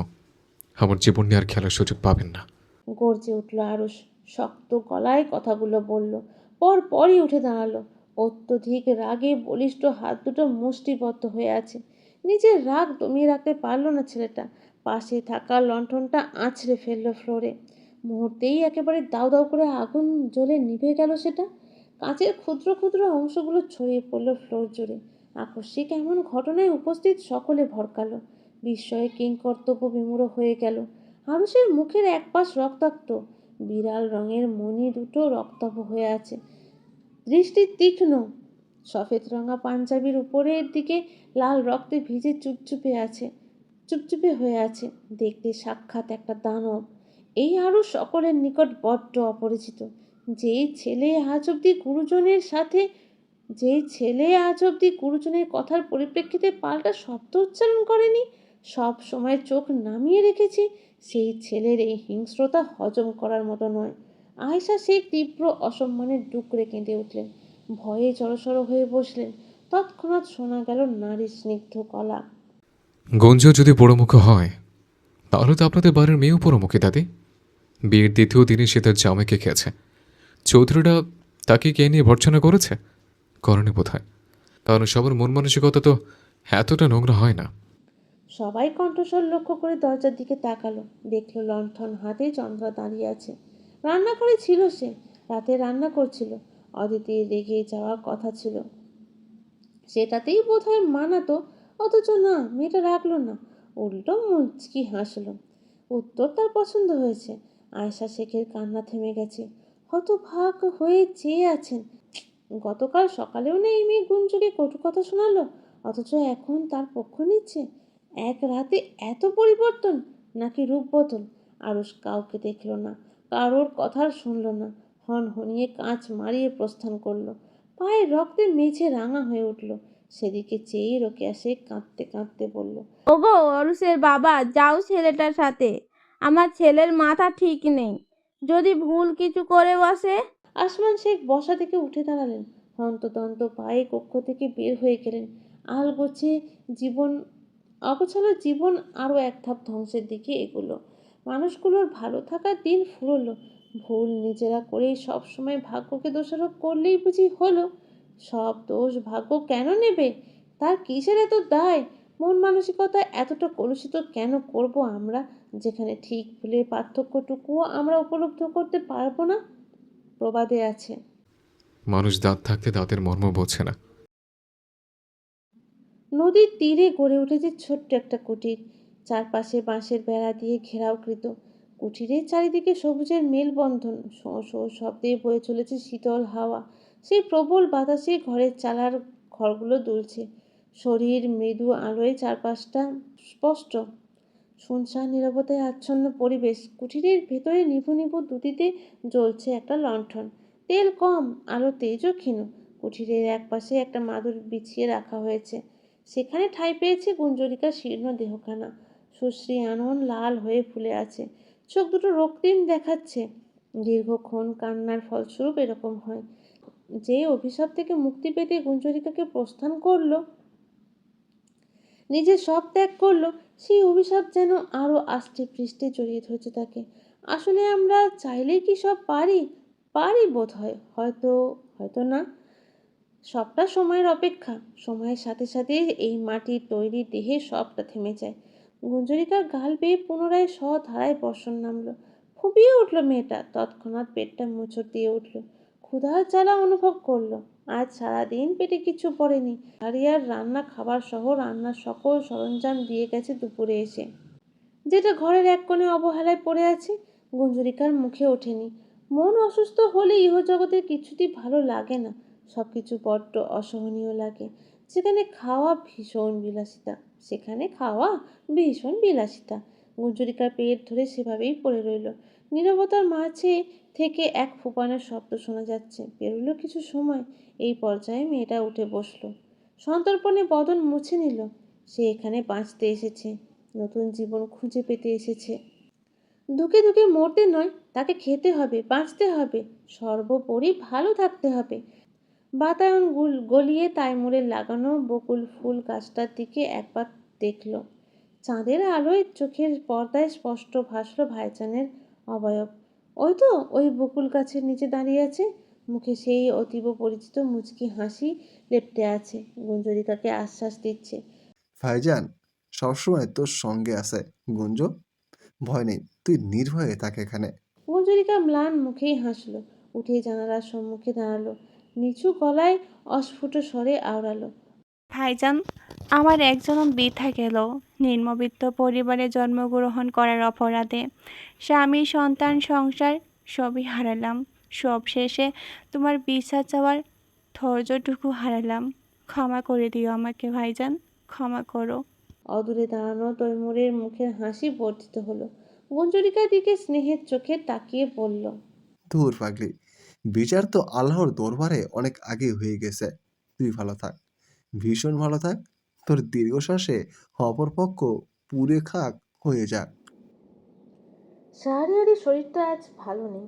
আমার জীবন নিয়ে আর খেলার সুযোগ পাবেন না। গর্জে উঠল আরুষ, শক্ত গলায় কথাগুলো বলল। পরই উঠে দাঁড়ালো। অত্যধিক রাগে বলিষ্ঠ হাত দুটো মুষ্টিবদ্ধ হয়ে আছে। নিজের রাগ দমিয়ে রাখতে পারল না ছেলেটা। পাশে থাকা লণ্ঠনটা আছড়ে ফেললো ফ্লোরে। মুহূর্তেই একেবারে দাউ দাউ করে আগুন জ্বলে নিভে গেল সেটা। কাঁচের ক্ষুদ্র ক্ষুদ্র অংশগুলো ছড়িয়ে পড়ল ফ্লোর জুড়ে। আকস্মিক এমন ঘটনায় উপস্থিত সকলে ভরকালো, বিস্ময়ে কিংকর্তব্য বিমূঢ় হয়ে গেল। আরুষের মুখের এক পাশ রক্তাক্ত, বিড়াল রঙের মণি দুটো রক্তাভ হয়ে আছে, দৃষ্টি তীক্ষ্ণ। সফেদ রঙা পাঞ্জাবির উপরের দিকে লাল রক্তে ভিজে চুপচুপে হয়ে আছে। দেখতে সাক্ষাৎ একটা দানব। এই আরও সকলের নিকট বড্ড অপরিচিত। যেই ছেলে আজ অব্দি গুরুজনের কথার পরিপ্রেক্ষিতে পাল্টা শব্দ উচ্চারণ করেনি, সব সময় চোখ নামিয়ে রেখেছি, সেই ছেলের এই হিংস্রতা হজম করার মতো নয়। আয়েশা শেখ তীব্র অসম্মানের ডুকরে কেঁদে উঠলেন, ভয়ে জড়সড় হয়ে বসলেন। তৎক্ষণাৎ শোনা গেল নারীর স্নিগ্ধ গলা, গুঞ্জ যদি পোড়ামুখ হয়, তাহলে তো আপনাদের বাড়ির মেয়েও পোড়ামুখী দাদি। বিয়ের দ্বিতীয় দিনে সে তার জামাইকে খেয়েছে। চৌধুরীরা তাকে কে নিয়ে ভর্ৎসনা করেছে? করেনি বোধহয়, কারণ সবার মন মানসিকতা তো এতটা নোংরা হয় না। সবাই কণ্ঠস্বর লক্ষ্য করে দরজার দিকে তাকালো। দেখলো লণ্ঠন হাতে চন্দ্রা দাঁড়িয়ে আছে। রান্নাঘরে ছিল সে, রাতে রান্না করছিল। অদিতির রেগে যাওয়ার কথা ছিল, সেটাতেই বোধহয় মানাতো, অথচ না, মেয়েটা রাখলো না, উল্টো মুচকি হাসলো। উত্তর তার পছন্দ হয়েছে। আয়েশা শেখের কান্না থেমে গেছে। হতভাগ হয়ে চেয়ে আছেন। গতকাল সকালেও না এই মেয়ে গুঞ্জকে কটু কথা শোনালো, অথচ এখন তার পক্ষ নিচ্ছে। এক রাতে এত পরিবর্তন, নাকি রূপ বদল? আরুষ কাউকে দেখল না, কারোর কথা শুনল না। হনহনিয়ে কাঁচ মারিয়ে প্রস্থান করলো। পায়ের রক্তে মেঝে রাঙা হয়ে উঠল। সেদিকে চেয়ে রোকেয়া শেখ কাঁদতে কাঁদতে বলল, ওগো অরুষের বাবা, যাও ছেলেটার সাথে। আমার ছেলের মাথা ঠিক নেই, যদি ভুল কিছু করে বসে। আসমান শেখ বসা থেকে উঠে দাঁড়ালেন, হন্তদন্ত পায়ে কক্ষ থেকে বের হয়ে গেলেন। অগোছালো জীবন আরও এক ধাপ ধ্বংসের দিকে এগুলো। মানুষগুলোর ভালো থাকার দিন ফুরলো। ভুল নিজেরা করেই সব সময় ভাগ্যকে দোষারোপ করলেই বুঝি হলো? সব দোষ ভাগ্য কেন নেবে? তার কিসের এত দায়? মন মানসিকতা এতটা কলুষিত কেন করব আমরা, যেখানে ঠিক ভুলের পার্থক্যটুকুও আমরা উপলব্ধ করতে পারবো না? প্রবাদে আছে, মানুষ দাঁত থাকতে দাঁতের মর্ম বোঝে না। নদীর তীরে গড়ে উঠেছে ছোট্ট একটা কুটির, চারপাশে বাঁশের বেড়া দিয়ে ঘেরাওকৃত। কুটিরের চারিদিকে সবুজের মেলবন্ধন, শোঁ শোঁ শব্দে বয়ে চলেছে শীতল হাওয়া। সেই প্রবল বাতাসে ঘরের চালার ঘরগুলো দুলছে, শরীর মৃদু আলোয় চারপাশটা স্পষ্ট। শুনশান নীরবতায় আচ্ছন্ন পরিবেশ। কুটিরের ভেতরে নিভু নিভু দুটিতে জ্বলছে একটা লণ্ঠন, তেল কম, আলো তেজও ক্ষীণ। কুটিরের একপাশে একটা মাদুর বিছিয়ে রাখা হয়েছে, সেখানে ঠাঁই পেয়েছে গুঞ্জরিকার শীর্ণ দেহখানা। সুশ্রী আনন লাল হয়ে ফুলে আছে, চোখ দুটো রক্তিম দেখাচ্ছে। দীর্ঘক্ষণ কান্নার ফলস্বরূপ এরকম হয়। যে অভিশাপ থেকে মুক্তি পেতে গুঞ্জরিকাকে প্রস্থান করলো, নিজের সব ত্যাগ করলো, সেই অভিশাপ যেন আরও আষ্টে পৃষ্ঠে জড়িয়ে ধরছে তাকে। আসলে আমরা চাইলেই কি সব পারি? পারি বোধ হয়, হয়তো হয়তো না। সবটা সময়ের অপেক্ষা। সময়ের সাথে সাথে এই মাটির তৈরি দেহে সবটা থেমে যায়। গুঞ্জরিকার গাল বেয়ে পুনরায় স্বধারায় বর্ষণ নামলো। ফুপিয়ে উঠল মেয়েটা, তৎক্ষণাৎ পেটটা মোচড় দিয়ে উঠল। ক্ষুধার জ্বালা অনুভব করলো। আজ সারাদিন পেটে কিছু পড়েনি। হারিয়ার রান্না খাবার সহ রান্নার সকল সরঞ্জাম দিয়ে গেছে দুপুরে এসে, যেটা ঘরের এক কোণে অবহেলায় পড়ে আছে। গুঞ্জরিকার মুখে ওঠেনি। মন অসুস্থ হলে ইহজগতের কিছুতেই ভালো লাগে না, সব কিছু বড্ড অসহনীয় লাগে। যেখানে খাওয়া ভীষণ বিলাসিতা, সেখানে খাওয়া ভীষণ বিলাসিতা। গুঞ্জরিকার পেট ধরে সেভাবেই পড়ে রইল। নীরবতার মাঝে থেকে এক ফুপানের শব্দ শোনা যাচ্ছে। পেরোল কিছু সময়, এই পর্যায়ে মেয়েটা উঠে বসলো, সন্তর্পণে বদন মুছে নিল। সে এখানে বাঁচতে এসেছে, নতুন জীবন খুঁজে পেতে এসেছে। ধুকে ধুকে মরতে নয়, তাকে খেতে হবে, বাঁচতে হবে, সর্বোপরি ভালো থাকতে হবে। বাতায়ন গলিয়ে তাইমুরের লাগানো বকুল ফুল গাছটার দিকে একবার দেখল। চাঁদের আলোয় চোখের পর্দায় স্পষ্ট ভাসল ভাইজানের অবয়ব। ওই তো, ওই বকুল গাছের নিচে দাঁড়িয়ে আছে, মুখে সেই অতীব পরিচিত মুচকি হাসি লেপ্টে আছে। গুঞ্জরিকাকে আশ্বাস দিচ্ছে, ভাইজান সবসময় তোর সঙ্গে আছে গুঞ্জ, ভয় নেই, তুই নির্ভয়ে থাক এখানে। গুঞ্জরিকা ম্লান মুখেই হাসল, উঠে জানালার সম্মুখে দাঁড়ালো, নিচু গলায় অস্ফুট স্বরে আওড়ালো, ভাইজান, আমার এক জনম বৃথা গেল নিম্নবিত্ত পরিবারে জন্মগ্রহণ করার অপরাধে। স্বামী, সন্তান, সংসার সবই হারালাম। সব শেষে তোমার বিচার চাওয়ার ধৈর্যটুকু হারালাম। ক্ষমা করে দিও আমাকে ভাইজান, ক্ষমা করো। অদূরে দাঁড়ানো তৈমুরের মুখের হাসি বর্ধিত হলো। গুঞ্জরিকার দিকে স্নেহের চোখে তাকিয়ে বলল, ধুর পাগলি, বিচার তো আল্লাহর দরবারে অনেক আগে হয়ে গেছে। তুই ভালো থাক, ভীষণ ভালো থাক, তোর দীর্ঘশ্বাসে অপরপক্ষ পুরে খাক হয়ে যাক। শাহরিয়ারের শরীরটা আজ ভালো নেই,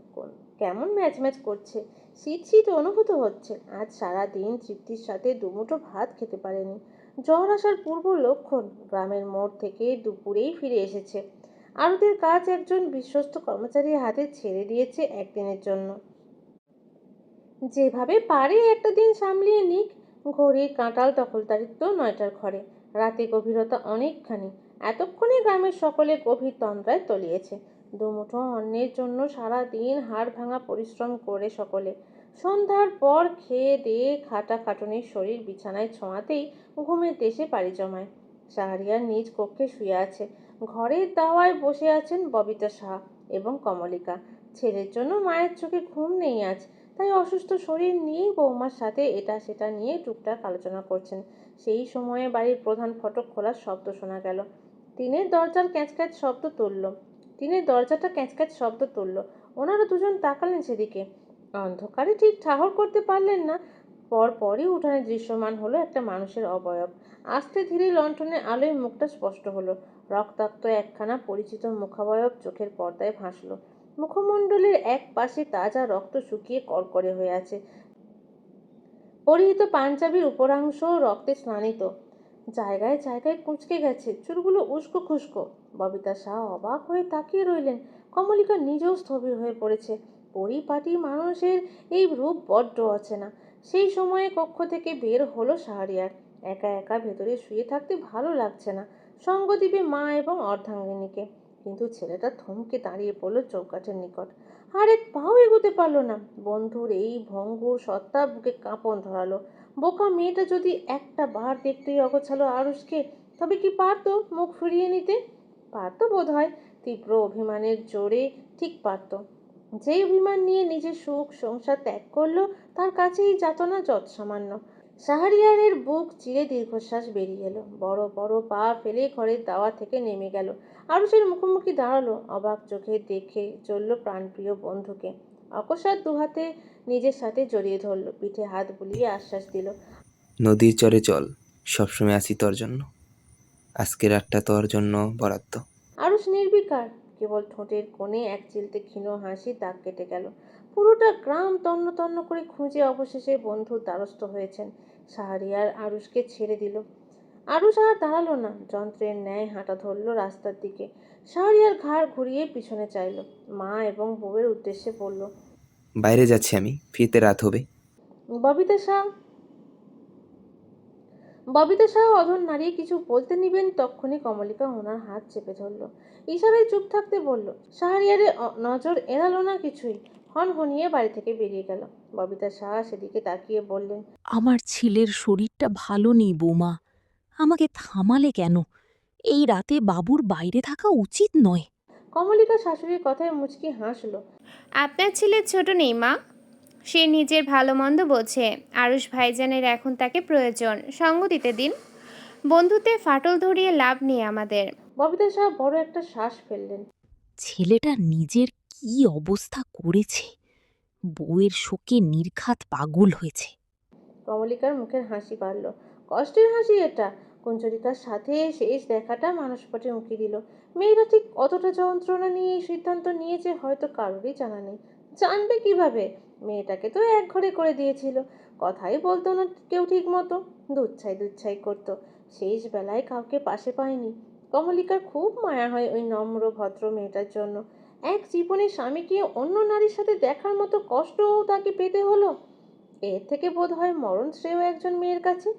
কেমন ম্যাচ ম্যাচ করছে, শীত শীত অনুভূত হচ্ছে। আজ সারা দিন তৃপ্তির সাথে দুমুঠো ভাত খেতে পারেনি। জ্বর আসার পূর্ব লক্ষণ। গ্রামের মোড় থেকে দুপুরেই ফিরে এসেছে। আড়তের কাজ একজন বিশ্বস্ত কর্মচারীর হাতে ছেড়ে দিয়েছে একদিনের জন্য। যেভাবে পারে একটা দিন সামলিয়ে নিক। ঘড়ির কাঁটাল দখলদারিত্ব 9টার ঘরে। রাতে গভীরতা অনেকখানি। এতক্ষণে গ্রামের সকলে গভীর তন্দ্রায় তলিয়েছে। দুমুঠো অন্নের জন্য সারা দিন হাড় ভাঙা পরিশ্রম করে সকলে সন্ধ্যার পর খেয়ে দিয়ে খাটাখাটুনির শরীর বিছানায় ছোঁয়াতেই ঘুমের দেশে পাড়ি জমায়। শাহরিয়ার নিজ কক্ষে শুয়ে আছে। ঘরের দাওয়ায় বসে আছেন ববিতা সাহা এবং কমলিকা। ছেলের জন্য মায়ের চোখে ঘুম নেই আজ, তাই অসুস্থ শরীর নিয়েই বৌমার সাথে এটা সেটা নিয়ে টুকটাক আলোচনা করছেন। সেই সময়ে বাড়ির প্রধান ফটক খোলার শব্দ শোনা গেল। টিনের দরজাটা ক্যাঁচক্যাঁচ শব্দ তুলল। ওনারা দুজন তাকালেন সেদিকে। অন্ধকারে ঠিক ঠাহর করতে পারলেন না। পরপরই উঠানে দৃশ্যমান হলো একটা মানুষের অবয়ব। আস্তে ধীরে লণ্ঠনের আলোয় মুখটা স্পষ্ট হলো। রক্তাক্ত একখানা পরিচিত মুখাবয়ব চোখের পর্দায় ভাসলো। মুখমণ্ডলের এক পাশে তাজা রক্ত শুকিয়ে কড়কড়ে হয়ে আছে। পরিহিত পাঞ্জাবির উপরাংশ রক্তে স্নানিত, জায়গায় জায়গায় কুঁচকে গেছে, চুলগুলো উস্কো খুস্কো। ববিতা শাহ অবাক হয়ে তাকিয়ে রইলেন। কমলিকা নিজেও স্থবির হয়ে পড়েছে। পরিপাটি মানুষের এই রূপ বড্ড অচেনা। সেই সময়ে কক্ষ থেকে বের হলো শাহরিয়ার। একা একা ভেতরে শুয়ে থাকতে ভালো লাগছে না, সঙ্গ দিবে মা এবং অর্ধাঙ্গিনীকে। কিন্তু ছেলেটা থমকে দাঁড়িয়ে পড়লো চৌকাঠের নিকট, আর এক পাও এগোতে পারলো না। বন্ধুর এই ভঙ্গুর সত্তা বুকে কাঁপন ধরালো। বোকা মেয়েটা যদি একটা বার দেখতেই অগোছালো আরুষকে, তবে কি পারতো মুখ ফিরিয়ে নিতে? পারতো বোধ হয়, তীব্র অভিমানের জোরে ঠিক পারতো। যেই অভিমান নিয়ে নিজের সুখ সংসার ত্যাগ করলো, তার কাছেই যাতনা যৎসামান্য। শাহরিয়ারের বুক চিরে দীর্ঘশ্বাস বেরিয়ে এলো, বড় বড় পা ফেলে ঘরের দাওয়া থেকে নেমে গেল। আরুষের মুখোমুখি দাঁড়ালো, অবাক চোখে দেখে চলল প্রাণপ্রিয় বন্ধুকে। অকস্মাৎ দুহাতে নিজের সাথে জড়িয়ে ধরল, পিঠে হাত বুলিয়ে আশ্বাস দিল, নদীর চরে চল, সবসময় আছি তোর জন্য। আজকে রাতটা তোর জন্য বরাদ্দ। আরুষ নির্বিকার, কেবল ঠোঁটের কোণে এক চিলতে ক্ষীণ হাসি দাগ কেটে গেল। পুরোটা গ্রাম তন্ন তন্ন করে খুঁজে অবশেষে বন্ধুর দ্বারস্থ হয়েছেন। শাহরিয়ার আরুষকে ছেড়ে দিল। আরুষ আর দাঁড়ালো না, যন্ত্রের ন্যায় হাঁটা ধরল রাস্তার দিকে। শাহরিয়ার ঘাড় ঘুরিয়ে পিছনে চাইল, মা এবং বউয়ের উদ্দেশ্যে বলল, বাইরে যাচ্ছি আমি, ফিরতে রাত হবে। ববিতা শাহ ববিতা শাহ অধর নাড়িয়ে কিছু বলতে নিবেন, তক্ষুনি কমলিকা ওনার হাত চেপে ধরল, ইশারায় চুপ থাকতে বলল। শাহরিয়ারের নজর এড়ালো না কিছুই, হনহনিয়ে বাড়ি থেকে বেরিয়ে গেল। ববিতা শাহ সেদিকে তাকিয়ে বললেন, আমার ছেলের শরীরটা ভালো নেই বৌমা, আমাকে থামালে কেন? এই রাতে বাবুর বাইরে থাকা উচিত নয়। কমলিকা শাশুড়ির কথায় মুচকি হাসল। আপনার ছেলে ছোট নেই মা, সে নিজের ভালো মন্দ বোঝে। আরুষ ভাইজানের এখন তাকে প্রয়োজন, সঙ্গ দিতে দিন। বন্ধুতে ফাটল ধরিয়ে লাভ নেই আমাদের। ববিতা শাহ বড় একটা শ্বাস ফেললেন। ছেলেটা নিজের কি অবস্থা করেছে, বউয়ের শোকে নির্ঘাত পাগল হয়েছে। কমলিকার মুখের হাসি বাড়ল, কষ্টের হাসি এটা। কুঞ্জরিকার সাথে শেষ দেখাটা মানসপটে উঁকি দিল। মেয়েরা ঠিক কতটা যন্ত্রণা নিয়ে এই সিদ্ধান্ত নিয়েছে হয়তো কারোরই জানা নেই। জানবে কিভাবে? মেয়েটাকে তো এক ঘরে করে দিয়েছিল, কথাই বলতো না কেউ ঠিক মতো, দুচ্ছাই দুচ্ছাই করতো। শেষ বেলায় কাউকে পাশে পায়নি। কমলিকার খুব মায়া হয় ওই নম্র ভদ্র মেয়েটার জন্য। এক জীবনে স্বামীকে অন্য নারীর সাথে দেখার মতো কষ্টও তাকে পেতে হলো। এর থেকে বোধ হয় মরণ শ্রেয় একজন মেয়ের কাছে।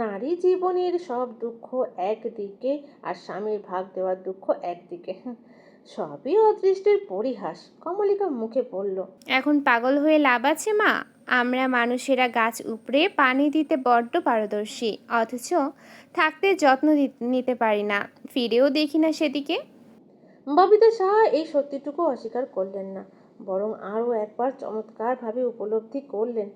নারী জীবনের সব দুঃখ একদিকে, আর স্বামীর ভাগ দেওয়ার দুঃখ একদিকে। সবই অদৃষ্টের পরিহাস, কমলিকা মুখে পড়ল। এখন পাগল হয়ে লাভ আছে মা? আমরা মানুষেরা গাছ উপড়ে পানি দিতে বড্ড পারদর্শী, অথচ থাকতে যত্ন নিতে পারি না, ফিরেও দেখি না সেদিকে। ববিতা শাহ এই সত্যিটুকু অস্বীকার করলেন না, বরং আরও একবার চমৎকারভাবে উপলব্ধি করলেন।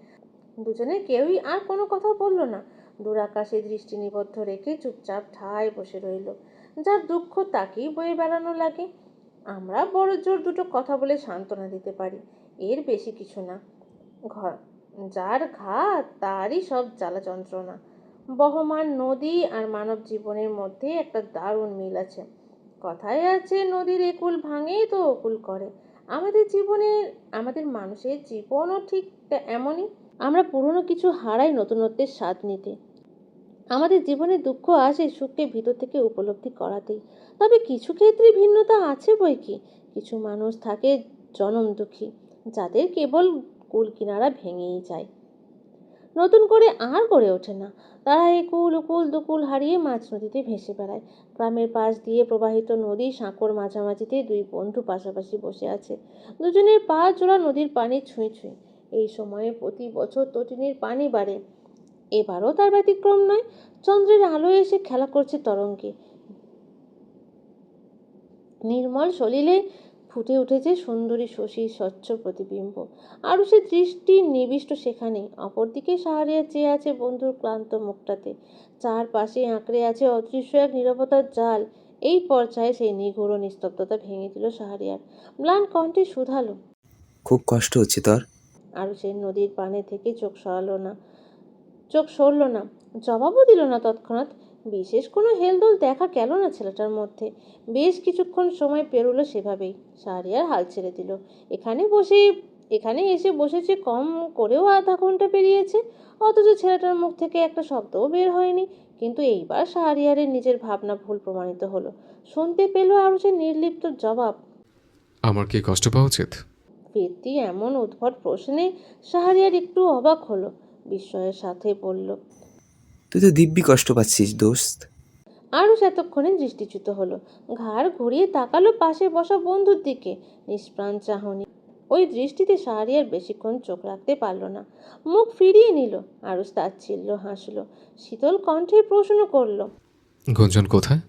দুজনে কেউই আর কোনো কথা বলল না, দূরাকাশে দৃষ্টি নিবদ্ধ রেখে চুপচাপ ঠায় বসে রইল। যার দুঃখ তাকেই বয়ে বেড়ানো লাগে। আমরা বড় জোর দুটো কথা বলে সান্ত্বনা দিতে পারি, এর বেশি কিছু না। ঘর যার ঘাত তারই সব জ্বালা যন্ত্রণা। বহমান নদী আর মানব জীবনের মধ্যে একটা দারুণ মিল আছে। কথায় আছে, নদীর একুল ভাঙেই তো অকুল করে। আমাদের জীবনের, আমাদের মানুষের জীবনও ঠিক এমনই। আমরা পুরনো কিছু হারাই নতুনত্বের স্বাদ নিতে। আমাদের জীবনে দুঃখ আসে সুখকে ভিতর থেকে উপলব্ধি করাতেই। তবে কিছু ক্ষেত্রে ভিন্নতা আছে বই কি। কিছু মানুষ থাকে জনম দুঃখী, যাদের কেবল কুল কিনারা ভেঙেই যায়, নতুন করে আর গড়ে ওঠে না। তারা একুল উকুল দুকুল হারিয়ে মাঝ নদীতে ভেসে বেড়ায়। গ্রামের পাশ দিয়ে প্রবাহিত নদী সাঁকোর মাঝামাঝিতে দুই বন্ধু পাশাপাশি বসে আছে, দুজনের পা জোড়া নদীর পানি ছুঁই ছুঁই। এই সময়ে প্রতি বছর তটিনীর পানি বাড়ে, এবারও তার ব্যতিক্রম নয়। চন্দ্রের আলো এসে খেলা করছে তরঙ্গে, নির্মল সলিলে ফুটে উঠেছে সুন্দরী শশীর স্বচ্ছ প্রতিবিম্ব। আরও সে দৃষ্টি নিবিষ্ট সেখানে। অপরদিকে শাহরিয়ার চেয়ে আছে বন্ধুর ক্লান্ত মুখটাতে, চারপাশে আঁকড়ে আছে অদৃশ্য এক নীরবতার জাল। এই পর্যায়ে সেই নিঘোর নিস্তব্ধতা ভেঙে দিল শাহরিয়ার, ম্লান কণ্ঠে শুধালো, খুব কষ্ট হচ্ছে তোর? আরও সে নদীর পানে থেকে চোখ সরল না, জবাবও দিল না তৎক্ষণাৎ। বিশেষ কোনো হেলদোল দেখা গেল না ছেলেটার মধ্যে। বেশ কিছুক্ষণ সময় পেরোলো সেভাবেই। শাহরিয়ার হাল ছেড়ে দিল। এখানে এসে বসেছে কম করেও আধা ঘন্টা পেরিয়েছে, অথচ ছেলেটার মুখ থেকে একটা শব্দও বের হয়নি। কিন্তু এইবার শাহরিয়ারের নিজের ভাবনা ভুল প্রমাণিত হলো। শুনতে পেল আরও সে নির্লিপ্ত জবাব, আমার কি কষ্ট পাওয়া উচিত? ফিরতি এমন উদ্ভট প্রশ্নে শাহরিয়ার একটু অবাক হলো, বিস্ময়ের সাথে বলল, তুই তো দিব্যি কষ্ট পাচ্ছিস দোস্ত। আরুষ এতক্ষণে দৃষ্টিচ্যুত হলো, ঘাড় ঘুরিয়ে তাকালো পাশে বসা বন্ধুর দিকে, নিষ্প্রাণ চাহনি। ওই দৃষ্টিতে শাহরিয়ার বেশিক্ষণ চোখ রাখতে পারল না, মুখ ফিরিয়ে নিল। আরুষ তাচ্ছিল্য হাসলো, শীতল কণ্ঠে প্রশ্ন করলো। গুঞ্জন কোথায়?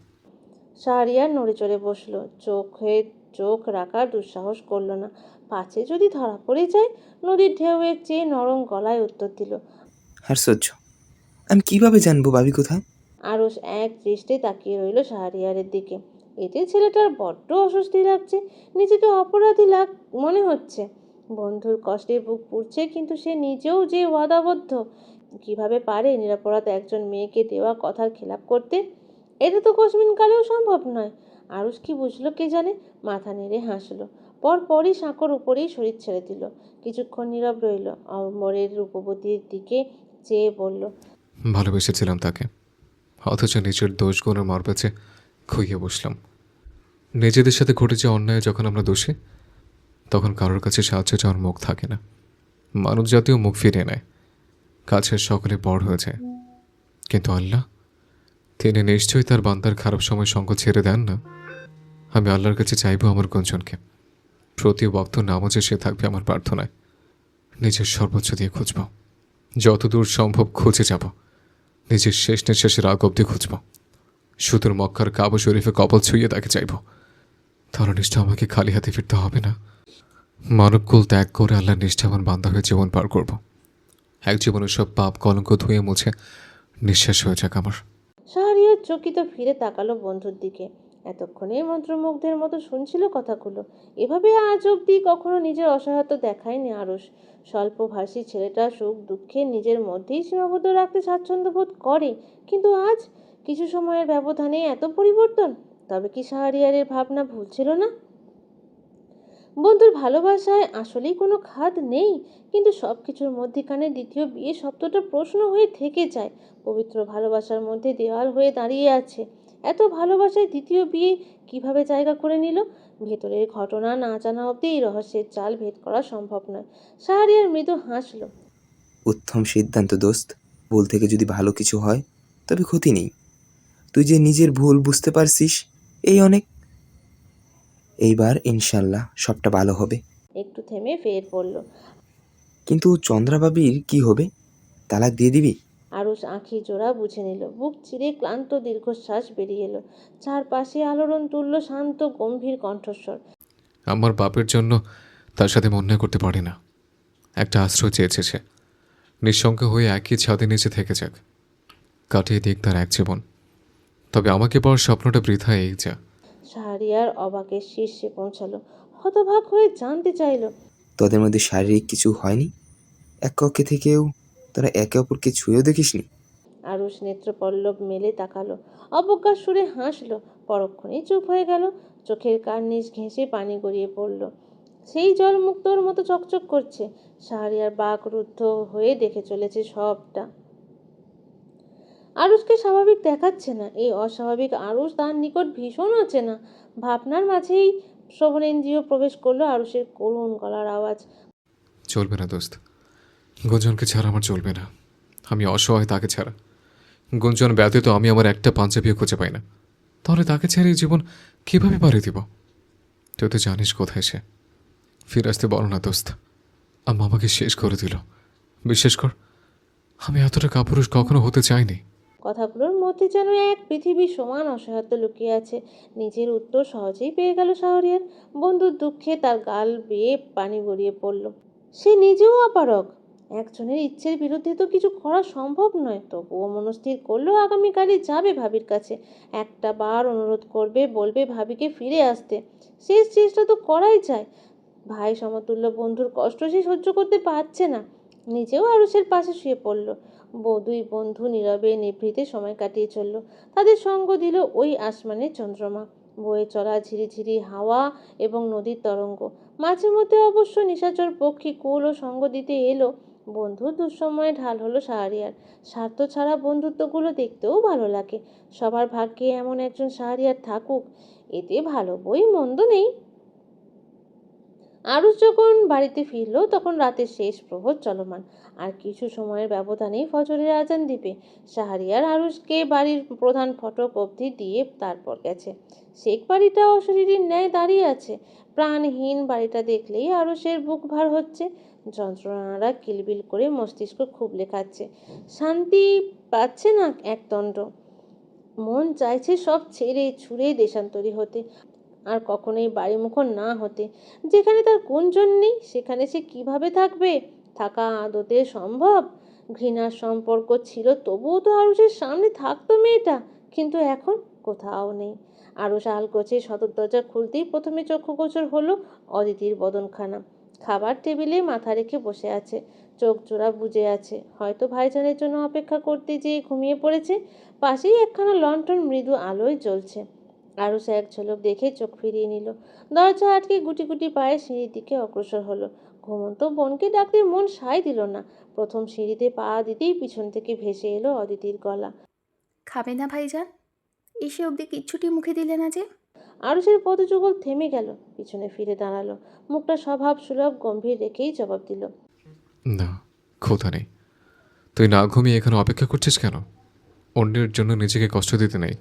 শাহরিয়ার নড়ে চড়ে বসলো, চোখে চোখ রাখার দুঃসাহস করলো না, পাছে যদি ধরা পড়ে যায়। নদীর ঢেউয়ের চেয়ে নরম গলায় উত্তর দিল। আশ্চর্য, আমি কিভাবে জানবো ভাবি কোথায়? আরুষ এক দৃষ্টে তাকিয়ে রইল শাহরিয়ারের দিকে। এতে ছেলেটার বড্ড অস্বস্তি লাগছে, নিজেকে অপরাধী মনে হচ্ছে। বন্ধুর কষ্টে বুক পুড়ছে, কিন্তু সে নিজেও যে ওয়াদাবদ্ধ। কিভাবে পারে নিরপরাধ একজন মেয়েকে দেওয়া কথার খেলাপ করতে? এটা তো কসমিন কালেও সম্ভব নয়। আরুষ কি বুঝলো কে জানে, মাথা নেড়ে হাসলো, পরপরই সাঁকোর উপরেই শরীর ছেড়ে দিল। কিছুক্ষণ নীরব রইল, অমরের রূপবতীর দিকে চেয়ে বলল। ভালোবেসেছিলাম তাকে, অথচ নিজের দোষগুণের মারপ্যাচে খুইয়ে বসলাম। নিজেদের সাথে ঘটেছে অন্যায় যখন আমরা দোষী, তখন কারোর কাছে সাহায্য চাওয়ার মুখ থাকে না। মানব জাতীয় মুখ ফিরিয়ে নেয়, কাছের সকলে বড় হয়ে যায়। কিন্তু আল্লাহ, তিনি নিশ্চয়ই তার বান্দার খারাপ সময় সঙ্গ ছেড়ে দেন না। আমি আল্লাহর কাছে চাইব আমার গুঞ্জনকে। প্রতি ওয়াক্ত নামাজে সে থাকবে আমার প্রার্থনায়। নিজের সর্বোচ্চ দিয়ে খুঁজব, যতদূর সম্ভব খুঁজে যাব। নিজের শেষ নিঃশ্বাসের আগ অব্দি খুঁজব। সুদূর মক্কার কাবা শরীফে কবল ছুঁয়ে তাকে চাইব। তার নিষ্ঠা আমাকে খালি হাতে ফিরতে হবে না। মানবকুল ত্যাগ করে আল্লাহর নিষ্ঠাবান বান্দা হয়ে জীবন পার করব। এক জীবনের সব পাপ কলঙ্ক ধুয়ে মুছে নিঃশ্বাস হয়ে যাক আমার। শাহরিয়ার চকিত ফিরে তাকালো বন্ধুর দিকে। এতক্ষণে মন্ত্রমুগ্ধের মতো শুনছিল কথাগুলো। এভাবে আজ অব্দি কখনো নিজের অসহায়তা দেখায়নি আরুষ। স্বল্পভাষী ছেলেটা সুখ দুঃখে নিজের মধ্যেই সীমাবদ্ধ রাখতে স্বাচ্ছন্দ্য বোধ করে, কিন্তু আজ কিছু সময়ের ব্যবধানে এত পরিবর্তন। তবে কি শাহরিয়ারের ভাবনা ভুল ছিল না? বন্ধুর ভালোবাসায় আসলেই কোনো খাদ নেই, কিন্তু সব কিছুর মধ্যিখানে দ্বিতীয় বিয়ে শব্দটা প্রশ্ন হয়ে থেকে যায়। পবিত্র ভালোবাসার মধ্যে দেওয়াল হয়ে দাঁড়িয়ে আছে। এত ভালোবাসায় দ্বিতীয় বিয়ে কিভাবে জায়গা করে নিল? ভেতরের ঘটনা না জানা অবধি এই রহস্যের চাল ভেদ করা সম্ভব নয়। শাহরিয়ার মৃদু হাসল। উত্তম সিদ্ধান্ত দোস্ত। ভুল থেকে যদি ভালো কিছু হয় তবে ক্ষতি নেই। তুই যে নিজের ভুল বুঝতে পারছিস, এই অনেক। এইবার ইনশাল্লাহ সবটা ভালো হবে। একটু থেমে ফের বলল। কিন্তু চন্দ্রাবাবির কি হবে? তালাক দিয়ে দিবি? আরুষ আঁখি জোড়া বুঝে নিল, বুক চিরে ক্লান্ত দীর্ঘশ্বাস বেরিয়ে এলো। চারপাশে আলোড়ন তুলল শান্ত গম্ভীর কণ্ঠস্বর। আমার বাপের জন্য তার সাথে অন্যায় করতে পারি না। একটা আশ্রয় চেয়েছে সে, নিঃসঙ্গ হয়ে একই ছাদে নিচে থেকে যাক, কাটিয়ে দিক তার এক জীবন। তবে আমাকে পাওয়ার স্বপ্নটা বৃথা এই যা। শাহরিয়ার অবাকের শীর্ষে পৌঁছালো, হতবাক হয়ে জানতে চাইল। তোদের মধ্যে শারীরিক কিছু হয়নি? এক কক্ষে থেকেও তোরা একে অপরকে ছুঁয়েও দেখিসনি? আরুষ নেত্রপল্লব মেলে তাকালো, অবজ্ঞার সুরে হাসলো, পরক্ষণেই চুপ হয়ে গেল। চোখের কার্নিশ ঘেঁষে পানি গড়িয়ে পড়ল, সেই জল মুক্তোর মতো চকচক করছে। শাহরিয়ার বাক রুদ্ধ হয়ে দেখে চলেছে সবটা। আরুষকে স্বাভাবিক দেখাচ্ছে না। এই অস্বাভাবিক আরুষ তার নিকট ভীষণ অচেনা। ভাবনার মাঝেই শ্রবণেন্দ্রিয় প্রবেশ করলো আরুষের করুণ গলার আওয়াজ। চলবে না দোস্ত, গুঞ্জনকে ছাড়া আমার চলবে না। আমি অসহায় তাকে ছাড়া। গুঞ্জন ব্যতীত আমি আমার একটা পাঞ্জাবিও খুঁজে পাই না। তাহলে তাকে ছেড়ে জীবন কীভাবে পাড়ি দিব? তুই তো জানিস কোথায় সে। ফিরে আসতে বলো না দোস্ত। আম্মা আমাকে শেষ করে দিল। বিশ্বাস কর, আমি এতটা কাপুরুষ কখনো হতে চাইনি। কথাগুলোর মধ্যে যেন এক পৃথিবীর সমান অসহায়ত্ব লুকিয়ে আছে। নিজের উত্তর সহজেই পেয়ে গেল শাহরিয়ার। বন্ধুর দুঃখে তার গাল বেয়ে পানি গড়িয়ে পড়ল। সে নিজেও অপারগ। একজনের ইচ্ছের বিরুদ্ধে তো কিছু করা সম্ভব নয়। তবুও মনস্থির করলো আগামীকালই যাবে ভাবির কাছে। একটা বার অনুরোধ করবে, বলবে ভাবিকে ফিরে আসতে। শেষ চেষ্টা তো করাই যায়। ভাই সমতুল্য বন্ধুর কষ্ট সে সহ্য করতে পারছে না। নিজেও আরুষের পাশে শুয়ে পড়ল। দুই বন্ধু নীরবে নিভৃতে সময় কাটিয়ে চলল। তাদের সঙ্গ দিল ওই আসমানের চন্দ্রমা, বয়ে চলা ঝিরিঝিরি হাওয়া এবং নদীর তরঙ্গ। মাঝে মধ্যে অবশ্য নিশাচর পক্ষী কুলও সঙ্গ দিতে এলো। বন্ধুর দুঃসময়ে ঢাল হলো শাহরিয়ার। স্বার্থ ছাড়া বন্ধুত্বগুলো দেখতেও ভালো লাগে। সবার ভাগ্যে এমন একজন শাহরিয়ার থাকুক, এতে ভালো বই মন্দ নেই। আরুষ যখন বাড়িতে ফিরল তখন রাতের শেষ প্রহর চলমান। আর কিছু সময়ের ব্যবধানেই ফজরের আজান দিবে। শাহরিয়ার আরুষকে বাড়ির প্রধান ফটক অবধি দিয়ে তারপর গেছে। শেখ বাড়িটা অশরীরীর ন্যায় দাঁড়িয়ে আছে। প্রাণহীন বাড়িটা দেখলেই আরুষের বুক ভার হচ্ছে। যন্ত্রণারা কিলবিল করে মস্তিষ্ক খুবলে খাচ্ছে। শান্তি পাচ্ছে না একদণ্ড। মন চাইছে সব ছেড়ে ছুঁড়ে দেশান্তরী হতে, আর কখনোই বাড়িমুখো না হতে। যেখানে তার গুঞ্জন নেই সেখানে সে কিভাবে থাকবে? থাকা আদতে সম্ভব? ঘৃণার সম্পর্ক ছিল তবুও তো আরুষের সামনে থাকতো মেয়েটা, কিন্তু এখন কোথাও নেই। আরুষ আলগোছে সদর দরজা খুলতেই প্রথমে চক্ষুগোচর হলো অদিতির বদনখানা। খাবার টেবিলে মাথা রেখে বসে আছে, চোখ জোড়া বুজে আছে। হয়তো ভাইজানের জন্য অপেক্ষা করতে যেয়ে ঘুমিয়ে পড়েছে। পাশেই একখানা লণ্ঠন মৃদু আলোয় জ্বলছে। আরুষ এক ঝলক দেখে চোখ ফিরিয়ে নিল। দরজা আটকে গুটি গুটি পায়ে সিঁড়ির দিকে অগ্রসর হলো। ঘুমন্ত বোনকে ডাকতে মন সায় দিল না। প্রথম সিঁড়িতে পা দিতেই পিছন থেকে ভেসে এলো অদিতির গলা। খাবে না ভাইজান? এসে অবধি কিচ্ছুটি মুখে দিলে না যে? আরুষের পদযুগল থেমে গেল, পিছনে ফিরে দাঁড়ালো। মুখটা স্বভাব সুলভ গম্ভীর রেখেই জবাব দিল, না, ক্ষুধা নেই। তুই না ঘুমিয়ে এখানে অপেক্ষা করছিস কেন? অন্যের জন্য নিজেকে কষ্ট দিতে নেই।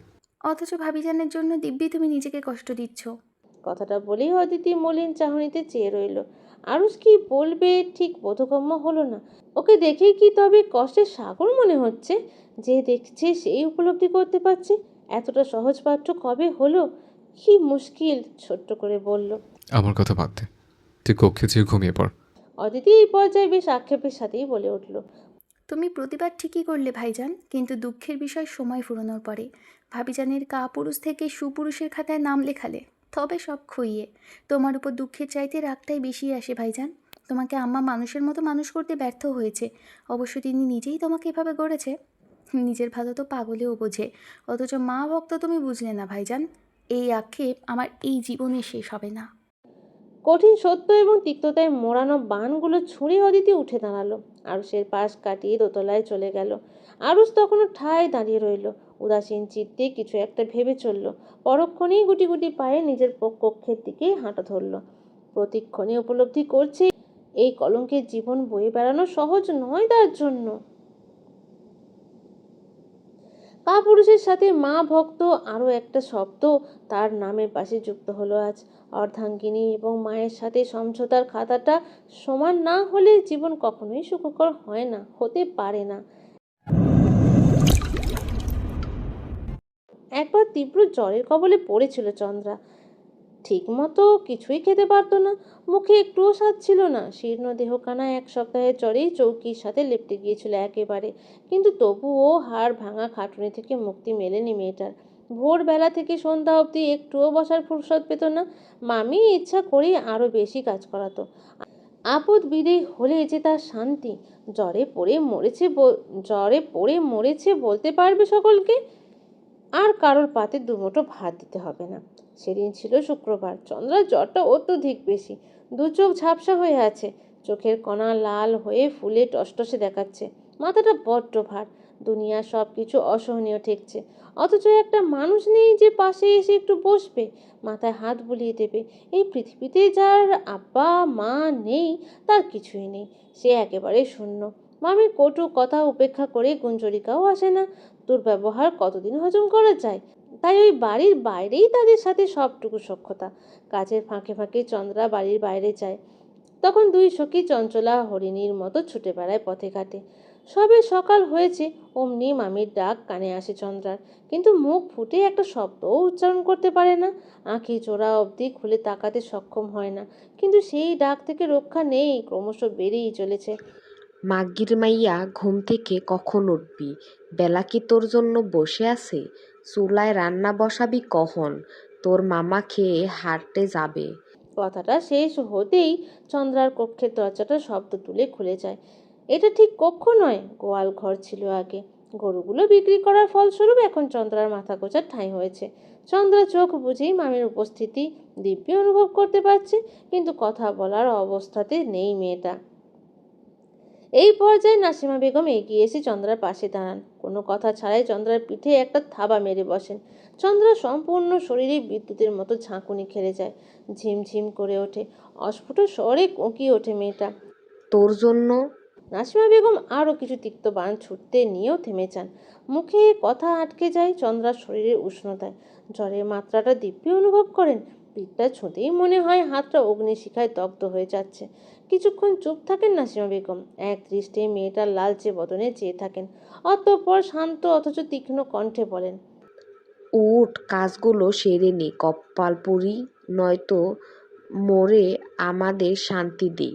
অথচ ভাবিজানের জন্য দিব্যি তুমি নিজেকে কষ্ট দিচ্ছ। কথাটা বলেই অদিতি মলিন চাহনিতে চেয়ে রইল। আরুষ কি বলবে ঠিক বোধগম্য হলো না। ওকে দেখেই কি তবে কষ্টের সাগর মনে হচ্ছে? যে দেখছে সেই উপলব্ধি করতে পারছে। এতটা সহজপাঠ্য কবে হলো? কি মুশকিল। ছোট্ট করে বলল, আমার কথা বাদ দে, তুই কক্ষে যেয়ে ঘুমিয়ে পড়। অদিতি এই পর্যায়ে বেশ আক্ষেপের সাথেই বলে উঠল, তুমি প্রতিবাদ ঠিকই করলে ভাইজান, কিন্তু দুঃখের বিষয় সময় ফুরোনোর পরে। ভাবিজানের কাপুরুষ থেকে সুপুরুষের খাতায় নাম লেখালে, তবে সব খুইয়ে। তোমার উপর দুঃখের চাইতে রাগটাই বেশি আসে ভাইজান। তোমাকে আম্মা মানুষের মতো মানুষ করতে ব্যর্থ হয়েছে। অবশ্য তিনি নিজেই তোমাকে এভাবে গড়েছে। নিজের ভালো তো পাগলেও বোঝে, অথচ মা ভক্ত তুমি বুঝলে না ভাইজান। এই আক্ষেপ আমার এই জীবনে শেষ হবে না। কঠিন সত্য এবং তিক্ততায় মোড়ানো বানগুলো ছুঁড়ে অদিতি উঠে দাঁড়ালো। আরুষের পাশ কাটিয়ে দোতলায় চলে গেল। আরুষ তখনও ঠায় দাঁড়িয়ে রইল, উদাসীন চিত্তে কিছু একটা ভেবে চলল। পরক্ষণেই গুটি গুটি পায়ে নিজের কক্ষের দিকে হাঁটা ধরল। প্রতিক্ষণে উপলব্ধি করছে এই কলঙ্কের জীবন বয়ে বেড়ানো সহজ নয় তার জন্য। কাপুরুষের সাথে মা ভক্ত আরও একটা শব্দ তার নামের পাশে যুক্ত হলো আজ। অর্ধাঙ্গিনী এবং মায়ের সাথে সমঝোতার খাতাটা সমান না হলে জীবন কখনোই সুখকর হয় না, হতে পারে না। একবার তীব্র জ্বরের কবলে পড়েছিল চন্দ্রা। ঠিকমতো কিছুই খেতে পারতো না, মুখে একটুও স্বাদ ছিল না। শীর্ণ দেহখানা এক সপ্তাহের জ্বরেই চৌকির সাথে লেপ্টে গিয়েছিল একেবারে। কিন্তু তবুও হাড় ভাঙা খাটুনি থেকে মুক্তি মেলেনি মেয়েটার। ভোরবেলা থেকে সন্ধ্যা অবধি একটুও বসার ফুরসত পেত না। মামি ইচ্ছা করেই আরও বেশি কাজ করাতো। আপদ বিদেয় হলে যে তার শান্তি। জ্বরে পড়ে মরেছে বলতে পারবে সকলকে, আর কারোর পাতে দুমুঠো ভাত দিতে হবে না। সেদিন ছিল শুক্রবার। চন্দ্রার জ্বরটা অত্যধিক বেশি। দু চোখ ঝাপসা হয়ে আছে, চোখের কণা লাল হয়ে ফুলে টসটসে দেখাচ্ছে। মাথাটা বড্ড ভার, দুনিয়ার সব কিছু অসহনীয় ঠেকছে। অথচ একটা মানুষ নেই যে পাশে এসে একটু বসবে, মাথায় হাত বুলিয়ে দেবে। এই পৃথিবীতে যার আব্বা মা নেই, তার কিছুই নেই, সে একেবারে শূন্য। মামির কটু কথা উপেক্ষা করে গুঞ্জরিকাও আসে না। দুর্ব্যবহার কতদিন হজম করা যায়? তাই ওই বাড়ির বাইরেই তাদের সাথে সবটুকু সখ্যতা। কাজের ফাঁকে ফাঁকে চন্দ্রা বাড়ির বাইরে যায়। তখন দুই সখী চঞ্চলা হরিণীর মতো ছুটে বেড়ায় পথে ঘাটে। সবে সকাল হয়েছে অমনি মামির ডাক কানে আসে চন্দ্রার, কিন্তু মুখ ফুটে একটা শব্দও উচ্চারণ করতে পারে না। আঁখি জোড়া অবধি খুলে তাকাতে সক্ষম হয় না, কিন্তু সেই ডাক থেকে রক্ষা নেই, ক্রমশ বেড়েই চলেছে। মাগ্গির মাইয়া, ঘুম থেকে কখন উঠবি? বেলা কি তোর জন্য বসে আছে? চুলায় রান্না বসাবি কখন? তোর মামা খেয়ে হাঁটতে যাবে। কথাটা শেষ হতেই চন্দ্রার কক্ষের দরজাটা শব্দ তুলে খুলে যায়। এটা ঠিক কক্ষ নয়, গোয়াল ঘর ছিল আগে। গরুগুলো বিক্রি করার ফলস্বরূপ এখন চন্দ্রার মাথা গোঁজার ঠাঁই হয়েছে। চন্দ্রা চোখ বুঝেই মামির উপস্থিতি দিব্যি অনুভব করতে পারছে, কিন্তু কথা বলার অবস্থাতে নেই মেয়েটা। এই পর্যায়ে নাসিমা বেগম এগিয়ে এসে চন্দ্রার পাশে দাঁড়ান। কোনো কথা ছাড়াই চন্দ্রার পিঠে একটা থাবা মেরে বসেন। চন্দ্রা সম্পূর্ণ শরীরে বিদ্যুতের মতো ঝাঁকুনি খেলে যায়, ঝিমঝিম করে ওঠে, অস্ফুট স্বরে কোঁকিয়ে ওঠে মেয়েটা। তোর জন্য। নাসিমা বেগম আরও কিছু তিক্ত বাণ ছুটতে নিয়েও থেমে যান। মুখে কথা আটকে যায় চন্দ্রার শরীরের উষ্ণতায়। জ্বরের মাত্রাটা দিব্যি অনুভব করেন। পিঠটা ছুঁতেই মনে হয় হাতটা অগ্নিশিখায় দগ্ধ হয়ে যাচ্ছে। কিছুক্ষণ চুপ থাকেন নাসিমা বেগম, এক দৃষ্টে মেয়েটার লালচে বদনে চেয়ে থাকেন। অতঃপর শান্ত অথচ তীক্ষ্ণ কণ্ঠে বলেন, উঠ, কাজগুলো সেরে নে কপালপুরি, নয়তো মরে আমাদের শান্তি দে।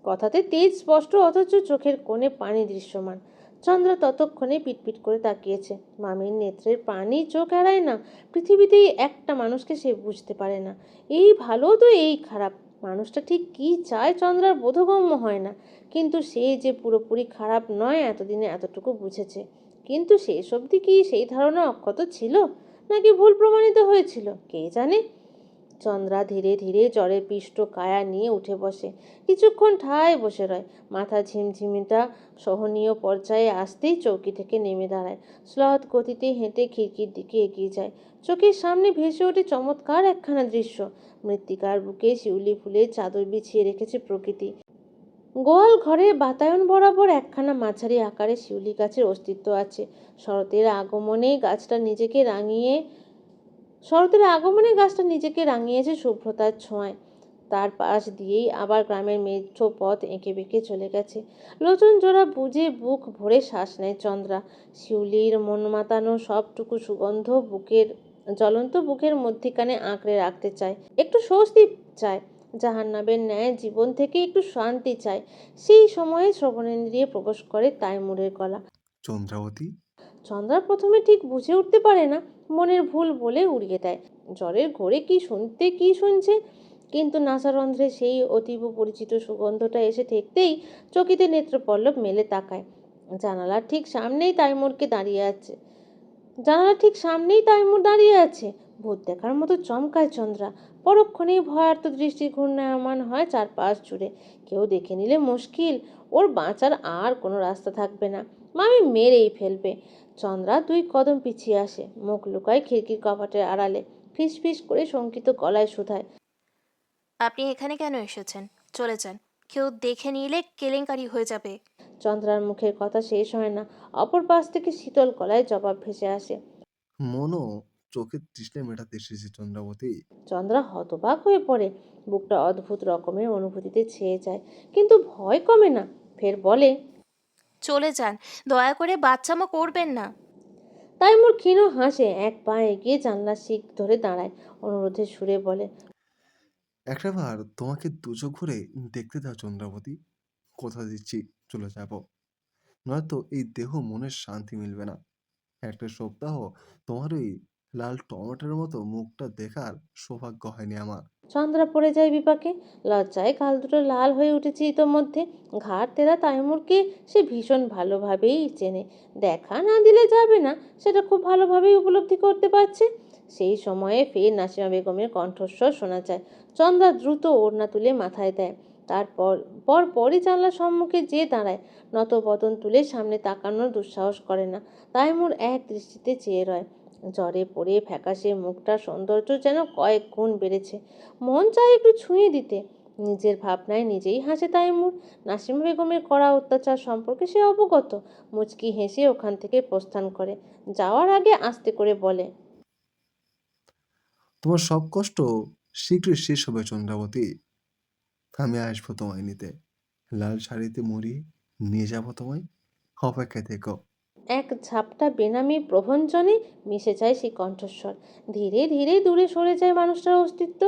কথাতে তেজ স্পষ্ট অথচ চোখের কোণে পানি দৃশ্যমান। চন্দ্রা ততক্ষণে পিটপিট করে তাকিয়েছে। মামির নেত্রের পানি চোখ এড়ায় না। পৃথিবীতেই একটা মানুষকে সে বুঝতে পারে না, এই ভালো তো এই খারাপ। মানুষটা ঠিক কী চায় চন্দ্রার বোধগম্য হয় না। কিন্তু সে যে পুরোপুরি খারাপ নয় এতদিনে এতটুকু বুঝেছে। কিন্তু শেষ অবধি কি সেই ধারণা অক্ষত ছিল, নাকি ভুল প্রমাণিত হয়েছিল কে জানে। চন্দ্রা ধীরে ধীরে জ্বরের পিষ্ট কায়া নিয়ে উঠে বসে। কিছুক্ষণ ঠায় বসে রয়। মাথা ঝিমঝিমিটা সহনীয় পর্যায়ে আসতেই চৌকি থেকে নেমে দাঁড়ায়। শ্লথ গতিতে হেঁটে খিড়কির দিকে এগিয়ে যায়। চোখের সামনে ভেসে ওঠে চমৎকার একখানা দৃশ্য। মৃত্তিকার বুকে শিউলি ফুলের চাদর বিছিয়ে রেখেছে প্রকৃতি। গোয়াল ঘরের বাতায়ন বরাবর একখানা মাঝারি আকারে শিউলি গাছের অস্তিত্ব আছে। শরতের আগমনে গাছটা নিজেকে রাঙিয়েছে শুভ্রতার ছোঁয়ায়। তার পাশ দিয়েই আবার গ্রামের মেঠো পথ এঁকে বেঁকে চলে গেছে। লোচন জোড়া বুঝে বুক ভরে শ্বাস নেয় চন্দ্রা। শিউলির মন মাতানো সবটুকু সুগন্ধ জ্বলন্ত বুকের মধ্যিখানে আঁকড়ে রাখতে চায়। একটু স্বস্তি চায়, জাহান্নাবের ন্যায় জীবন থেকে একটু শান্তি চায়। সেই সময়ে শ্রবণেন্দ্রিয়ে প্রবেশ করে তাইমুরের গলা। চন্দ্রাবতী। চন্দ্রা প্রথমে ঠিক বুঝে উঠতে পারে না, মনের ভুল বলে উড়িয়ে দেয়। জ্বরের ঘোরে কি শুনছে। কিন্তু নাসারন্ধ্রে সেই অতীব পরিচিত সুগন্ধটা এসে ঠেকতেই চকিতে নেত্রপল্লব মেলে তাকায়। জানালার ঠিক সামনেই তাইমুর দাঁড়িয়ে আছে। ভূত দেখার মতো চমকায় চন্দ্রা। পরক্ষণেই ভয়ার্ত দৃষ্টি ঘূর্ণায়মান হয় চারপাশ জুড়ে। কেউ দেখে নিলে মুশকিল, ওর বাঁচার আর কোনো রাস্তা থাকবে না, মামি মেরেই ফেলবে। চন্দ্রা 2 কদম পিছিয়ে আসে, মুখ লুকায় খিড়কির কপাটের আড়ালে, ফিস ফিস করে শঙ্কিত গলায় শুধায়, আপনি এখানে কেন এসেছেন? চলে যান, কেউ দেখে নিলে কেলেঙ্কারি হয়ে যাবে। চন্দ্রার মুখের কথা শেষ হয় না, অপর পাশ থেকে শীতল গলায় জবাব ভেসে আসে, মনো, চোখের তৃষ্ণা মেটাতে এসেছি চন্দ্রাবতী। চন্দ্রা হতবাক হয়ে পড়ে। বুকটা অদ্ভুত রকমের অনুভূতিতে ছেয়ে যায়, কিন্তু ভয় কমে না। ফের বলে, চলে যান, দয়া করে বাচ্চামো করবেন না। তাইমুর ক্ষীণ হাসে, এক পা এগিয়ে জানলার শিক ধরে দাঁড়ায়, অনুরোধের সুরে বলে, একটাবার তোমাকে দুচোখ ভরে দেখতে দাও চন্দ্রাবতী। কথা দিচ্ছি চলে যাব, নয়তো এই দেহ মনের শান্তি মিলবে না। একটা সপ্তাহ তোমার ওই লাল টমেটোর মতো মুখটা দেখার সৌভাগ্য হয়নি আমার। চন্দ্রা পড়ে যায় বিপাকে। লজ্জায় গাল দুটো লাল হয়ে উঠেছে ইতোমধ্যে। ঘাড় তেরা তাইমুরকে সে ভীষণ ভালোভাবেই চেনে। দেখা না দিলে যাবে না, সেটা খুব ভালোভাবেই উপলব্ধি করতে পারছে। সেই সময়ে ফের নাসিমা বেগমের কণ্ঠস্বর শোনা যায়। চন্দ্রা দ্রুত ওড়না তুলে মাথায় দেয়। পরই জানলার সম্মুখে যেয়ে দাঁড়ায়। নত বদন তুলে সামনে তাকানোর দুঃসাহস করে না। তাইমুর এক দৃষ্টিতে চেয়ে রয়। জ্বরে পড়ে ফ্যাকাশে মুখটার সৌন্দর্য যেন কয়েক গুণ বেড়েছে। মন চায় একটু ছুঁয়ে দিতে। নিজের ভাবনায় নিজেই হাসে তাইমুর। নাসিমা বেগমের কড়া অত্যাচার সম্পর্কে সে অবগত। মুচকি হেসে ওখান থেকে প্রস্থান করে। যাওয়ার আগে আস্তে করে বলে, তোমার সব কষ্ট শীঘ্রই শেষ হবে চন্দ্রাবতী। আমি আসবো তোমায় নিতে, লাল শাড়িতে মুড়ি নিয়ে যাবো তোমায়। অপেক্ষায় থেকো। এক ঝাপটা বেনামি প্রভঞ্জনে মিশে যায় সেই কণ্ঠস্বর। ধীরে ধীরে দূরে সরে যায় মানুষটার অস্তিত্ব।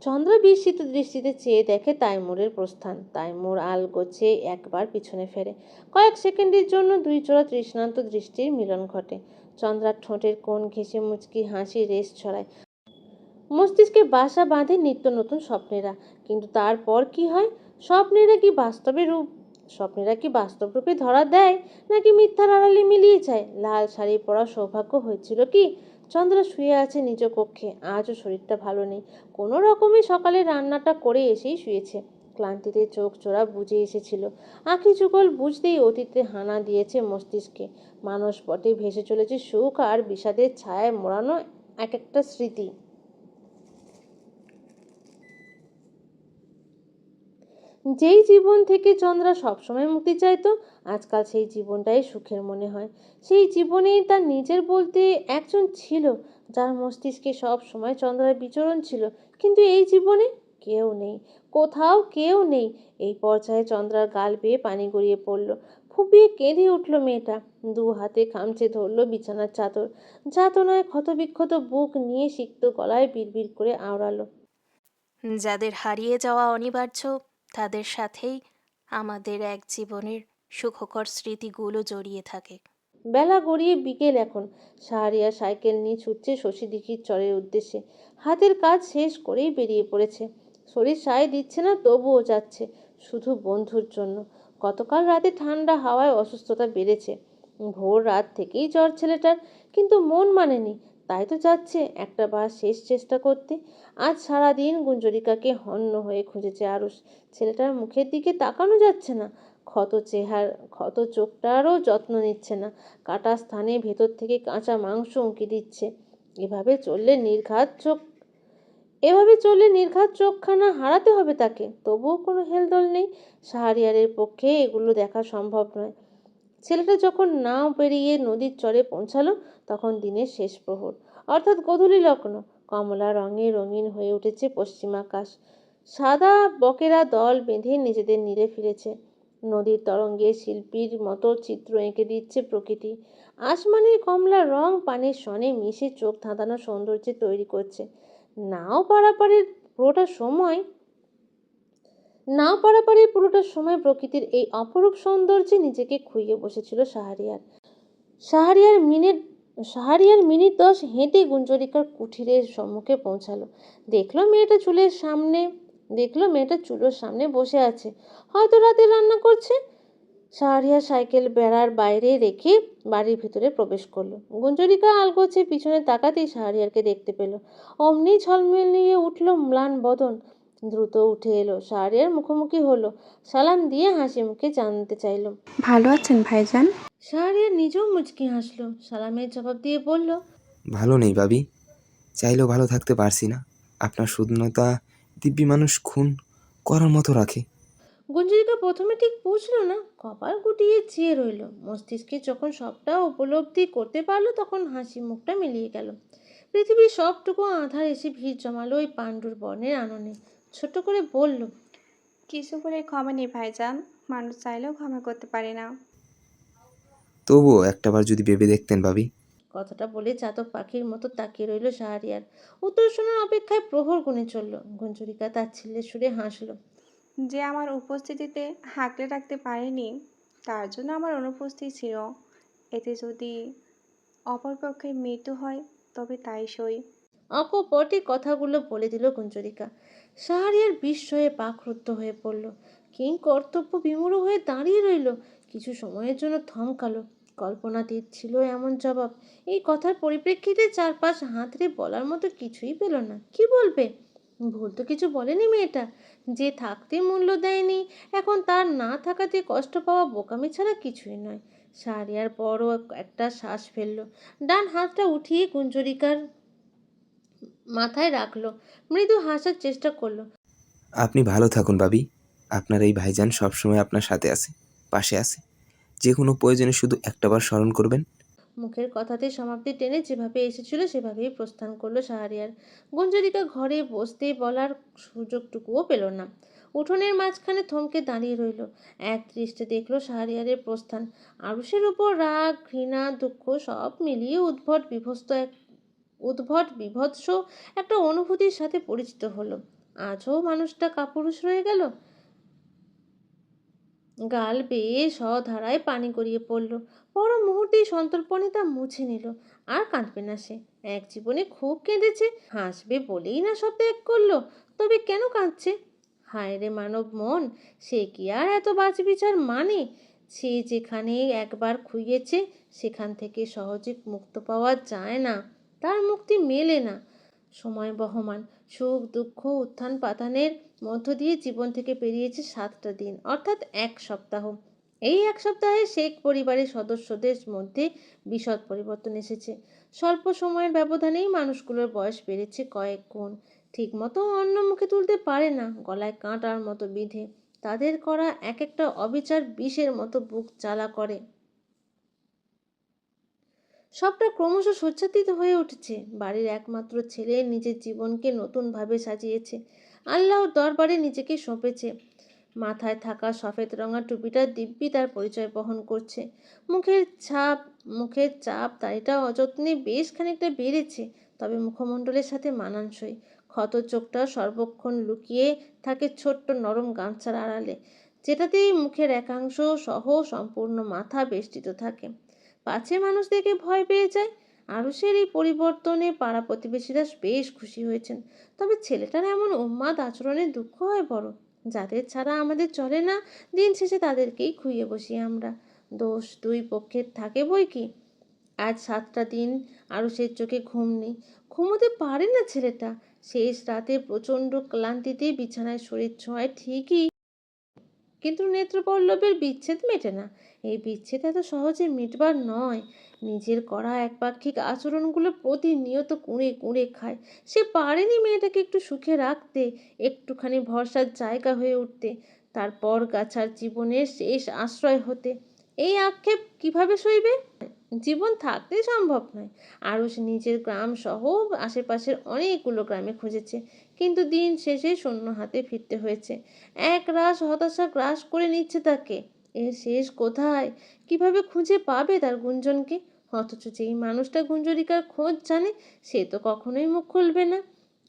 চন্দ্র বিস্মিত দৃষ্টিতে চেয়ে দেখে তাইমুরের প্রস্থান। তাইমুর আলগোছে একবার পিছনে ফেরে। কয়েক সেকেন্ডের জন্য 2 জোড়া তৃষ্ণান্ত দৃষ্টির মিলন ঘটে। চন্দ্রার ঠোঁটের কোণ ঘেঁষে মুচকি হাসি রেশ ছড়ায়। মস্তিষ্কে বাসা বাঁধে নিত্য নতুন স্বপ্নেরা। কিন্তু তারপর কি হয়? স্বপ্নেরা কি বাস্তব রূপে ধরা দেয়, নাকি মিথ্যার আড়ালে মিলিয়ে যায়? লাল শাড়ি পরা সৌভাগ্য হয়েছিল কি? চন্দ্রা শুয়ে আছে নিজ কক্ষে। আজও শরীরটা ভালো নেই। কোনো রকমে সকালে রান্নাটা করে এসেই শুয়েছে। ক্লান্তিতে চোখ জোড়া বুজে এসেছিল। আঁখি যুগল বুঝতেই অতীতে হানা দিয়েছে মস্তিষ্কে। মানসপটে ভেসে চলেছে সুখ আর বিষাদের ছায়ায় মোড়ানো এক একটা স্মৃতি। যেই জীবন থেকে চন্দ্রা সবসময় মুক্তি চাইতো, আজকাল সেই জীবনটাই সুখের মনে হয়। সেই জীবনেই তার নিজের বলতে একজন ছিল, যার মস্তিষ্কে সব সময় চন্দ্রার বিচরণ ছিল। কিন্তু এই জীবনে কেউ নেই, কোথাও কেউ নেই। এই পর্যায়ে চন্দ্রার গাল বেয়ে পানি গড়িয়ে পড়ল। ফুপিয়ে কেঁদে উঠল মেয়েটা। দু হাতে খামচে ধরল বিছানার চাদর। যাতনায় ক্ষতবিক্ষত বুক নিয়ে সিক্ত গলায় বিড়বিড় করে আওড়ালো, যাদের হারিয়ে যাওয়া অনিবার্য, তাদের সাথেই আমাদের এক জীবনের সুখকর স্মৃতিগুলো জড়িয়ে থাকে। বেলা গড়িয়ে বিকেল এখন। শাহরিয়া সাইকেল নিয়ে ছুটছে শশীদিঘির চরের উদ্দেশ্যে। হাতের কাজ শেষ করেই বেরিয়ে পড়েছে। শরীর সায় দিচ্ছে না, তবুও যাচ্ছে, শুধু বন্ধুর জন্য। গতকাল রাতে ঠান্ডা হাওয়ায় অসুস্থতা বেড়েছে। ভোর রাত থেকেই জ্বর ছেলেটার, কিন্তু মন মানেনি। তাই তো যাচ্ছে একটা বার শেষ চেষ্টা করতে। আজ সারাদিন গুঞ্জরিকাকে হন্য হয়ে খুঁজেছে আরুষ। ছেলেটার মুখের দিকে তাকানো যাচ্ছে না। ক্ষত চোখটারও যত্ন নিচ্ছে না। কাটা স্থানে ভেতর থেকে কাঁচা মাংস উঁকি দিচ্ছে। এভাবে চললে নির্ঘাত চোখখানা হারাতে হবে তাকে। তবুও কোনো হেলদোল নেই। শাহরিয়ারের পক্ষে এগুলো দেখা সম্ভব নয়। ছেলেটা যখন নাও পেরিয়ে নদীর চরে পৌঁছালো, তখন দিনের শেষ প্রহর, অর্থাৎ গোধূলি লগ্ন। কমলা রঙে রঙিন হয়ে উঠেছে পশ্চিমাকাশ। সাদা বকেরা দল বেঁধে নিজেদের নীড়ে ফিরেছে। নদীর তরঙ্গে শিল্পীর মতো চিত্র এঁকে দিচ্ছে প্রকৃতি। আসমানের কমলা রং পানির সনে মিশে চোখ ধাঁধানো সৌন্দর্য তৈরি করছে। নাও পারাপারের পুরোটা সময় প্রকৃতির এই অপরূপ সৌন্দর্যে নিজেকে খুইয়ে বসেছিল শাহরিয়ার। শাহরিয়ার মিনিট 10 হেঁটে গুঞ্জরিকার কুঠিরের সম্মুখে পৌঁছালো। দেখলো মেয়েটা চুলোর সামনে বসে আছে, হয়তো রাতে রান্না করছে। শাহরিয়ার সাইকেল বেড়ার বাইরে রেখে বাড়ির ভিতরে প্রবেশ করলো। গুঞ্জরিকা আলগোছে পিছনে তাকাতেই শাহরিয়ারকে দেখতে পেল। অমনি ঝলমিলিয়ে উঠল ম্লান বদন। দ্রুত উঠে এলো, শাহরিয়ার মুখোমুখি হলো। সালাম দিয়ে হাসি মুখে জানতে চাইল, ভালো আছেন ভাইজান? শাহরিয়ার নিজেও মুচকি হাসলো। সালামের জবাব দিয়ে বলল, ভালো নেই ভাবি, চাইলেও ভালো থাকতে পারছি না। আপনার শূন্যতা দিব্যি মানুষ খুন করার মতো রাখে। গুঞ্জরিকা প্রথমে ঠিক বুঝলো না, কপাল গুটিয়ে চেয়ে রইল। মস্তিষ্কে যখন সবটা উপলব্ধি করতে পারলো, তখন হাসি মুখটা মিলিয়ে গেল। পৃথিবীর সবটুকু আধার এসে ভিড় জমালো ওই পাণ্ডুর বর্ণের আননে। ছোট করে বলল, কিছু করে ক্ষমা নেই ভাইজান, মানুষ চাইলেও ক্ষমা করতে পারে না। তবুও একটাবার যদি ভেবে দেখতেন ভাবি। কথাটা বলে চাতক পাখির মতো তাকিয়ে রইল শাহরিয়ার। উত্তর শোনার অপেক্ষায় প্রহর গুনে চলল। গুঞ্জরিকা তাচ্ছিল্যের সুরে হাসল, যে আমার উপস্থিতিতে হাঁকলে রাখতে পারেনি, তার জন্য আমার অনুপস্থিত ছিল। এতে যদি অপরপক্ষের মৃত্যু হয়, তবে তাই সই। অকপটে কথাগুলো বলে দিল গুঞ্জরিকা। শাহরিয়ার বিস্ময়ে বাকরুদ্ধ হয়ে পড়ল। কিং কর্তব্য বিমূঢ় হয়ে দাঁড়িয়ে রইল। কিছু সময়ের জন্য থমকালো। কল্পনাতীত ছিল এমন জবাব। এই কথার পরিপ্রেক্ষিতে চারপাশ হাতড়ে বলার মতো কিছুই পেল না। কি বলবে? ভুল তো কিছু বলেনি মেয়েটা। যে থাকতে মূল্য দেয়নি, এখন তার না থাকাতে কষ্ট পাওয়া বোকামি ছাড়া কিছুই নয়। শাহরিয়ার বড় একটা শ্বাস ফেলল। ডান হাতটা উঠিয়ে গুঞ্জরিকার মাথায় রাখলো। মৃদু হাসার চেষ্টা করলো। আপনি ভালো থাকুন ভাবি। আপনার এই ভাইজান সবসময় আপনার সাথে আছে, পাশে আছে। যে কোনো প্রয়োজনে শুধু একটাবার স্মরণ করবেন। মুখের কথাতে সমাপ্তি টেনে যেভাবে এসেছিল সেভাবেই প্রস্থান করলো শাহরিয়ার। গুঞ্জরিকা ঘরে বসতে বলার সুযোগটুকুও পেল না। উঠোনের মাঝখানে থমকে দাঁড়িয়ে রইল। এক দৃষ্টে দেখলো শাহরিয়ারের প্রস্থান। আরুষের উপর রাগ, ঘৃণা, দুঃখ সব মিলিয়ে উদ্ভট বিভৎস একটা অনুভূতির সাথে পরিচিত হলো। আজও মানুষটা কাপুরুষ রয়ে গেল। গাল বেয়ে স্বধারায় পানি গড়িয়ে পড়ল। পর মুহূর্তেই সন্তর্পণে তা মুছে নিল। আর কাঁদবে না সে। এক জীবনে খুব কেঁদেছে, হাসবে বলেই না সব ত্যাগ করলো। তবে কেন কাঁদছে? হায় রে মানব মন, সে কি আর এত বাছবিচার মানে? সে যেখানে একবার খুইয়েছে, সেখান থেকে সহজে মুক্ত পাওয়া যায় না। তার মুক্তি মেলে না। সময় বহমান, সুখ দুঃখ উত্থান পাতানের মধ্য দিয়ে জীবন থেকে পেরিয়েছে 7টা দিন, অর্থাৎ 1 সপ্তাহ। এই 1 সপ্তাহে শেখ পরিবারের সদস্যদের মধ্যে বিশদ পরিবর্তন এসেছে। স্বল্প সময়ের ব্যবধানেই মানুষগুলোর বয়স বেড়েছে কয়েক গুণ। ঠিকমতো অন্ন মুখে তুলতে পারে না, গলায় কাঁটার মতো বিঁধে। তাদের করা এক একটা অবিচার বিষের মতো বুক জ্বালা করে। সবটা ক্রমশ সজ্জাতীত হয়ে উঠেছে। বাড়ির একমাত্র ছেলে নিজের জীবনকে নতুনভাবে সাজিয়েছে, আল্লাহর দরবারে নিজেকে সঁপেছে। মাথায় থাকা সফেদ রঙা টুপিটা দিব্যি তার পরিচয় বহন করছে। মুখের চাপ দাড়িটা অযত্নে বেশ খানিকটা বেড়েছে, তবে মুখমণ্ডলের সাথে মানানসই। ক্ষত চোখটা সর্বক্ষণ লুকিয়ে থাকে ছোট্ট নরম গামছার আড়ালে, যেটাতেই মুখের একাংশ সহ সম্পূর্ণ মাথা বেষ্টিত থাকে। পাছে মানুষ দেখে ভয় পেয়ে যায়। আরুষের এই পরিবর্তনে পাড়া প্রতিবেশীরা বেশ খুশি হয়েছেন, তবে ছেলেটার এমন উন্মাদ আচরণে দুঃখ হয় বড়। যাদের ছাড়া আমাদের চলে না, দিন শেষে তাদেরকেই খুইয়ে বসি আমরা। দোষ দুই পক্ষের থাকে বই কি। আজ 7টা দিন আরুষের চোখে ঘুম নেই, ঘুমোতে পারে না ছেলেটা। শেষ রাতে প্রচণ্ড ক্লান্তিতে বিছানায় শরীর ছোঁয়ায় ঠিকই, কিন্তু নেত্রপল্লবের বিচ্ছেদ মেটে না। এই বিচ্ছেদ এত সহজে মিটবার নয়। নিজের করা একপাক্ষিক আচরণগুলো প্রতিনিয়ত কুঁড়ে কুঁড়ে খায়। সে পারেনি মেয়েটাকে একটু সুখে রাখতে, একটুখানি ভরসার জায়গা হয়ে উঠতে, তারপর গাছার জীবনের শেষ আশ্রয় হতে। এই আক্ষেপ কিভাবে সইবে? জীবন থাকতেই সম্ভব নয়। আরুষ নিজের গ্রাম সহ আশেপাশের অনেকগুলো গ্রামে খুঁজেছে, কিন্তু দিন শেষে শূন্য হাতে ফিরতে হয়েছে। এক রাশ হতাশা গ্রাস করে নিচ্ছে তাকে। এর শেষ কোথায়? কিভাবে খুঁজে পাবে তার গুঞ্জনকে? অথচ যেই মানুষটা গুঞ্জরিকার খোঁজ জানে, সে তো কখনোই মুখ খুলবে না।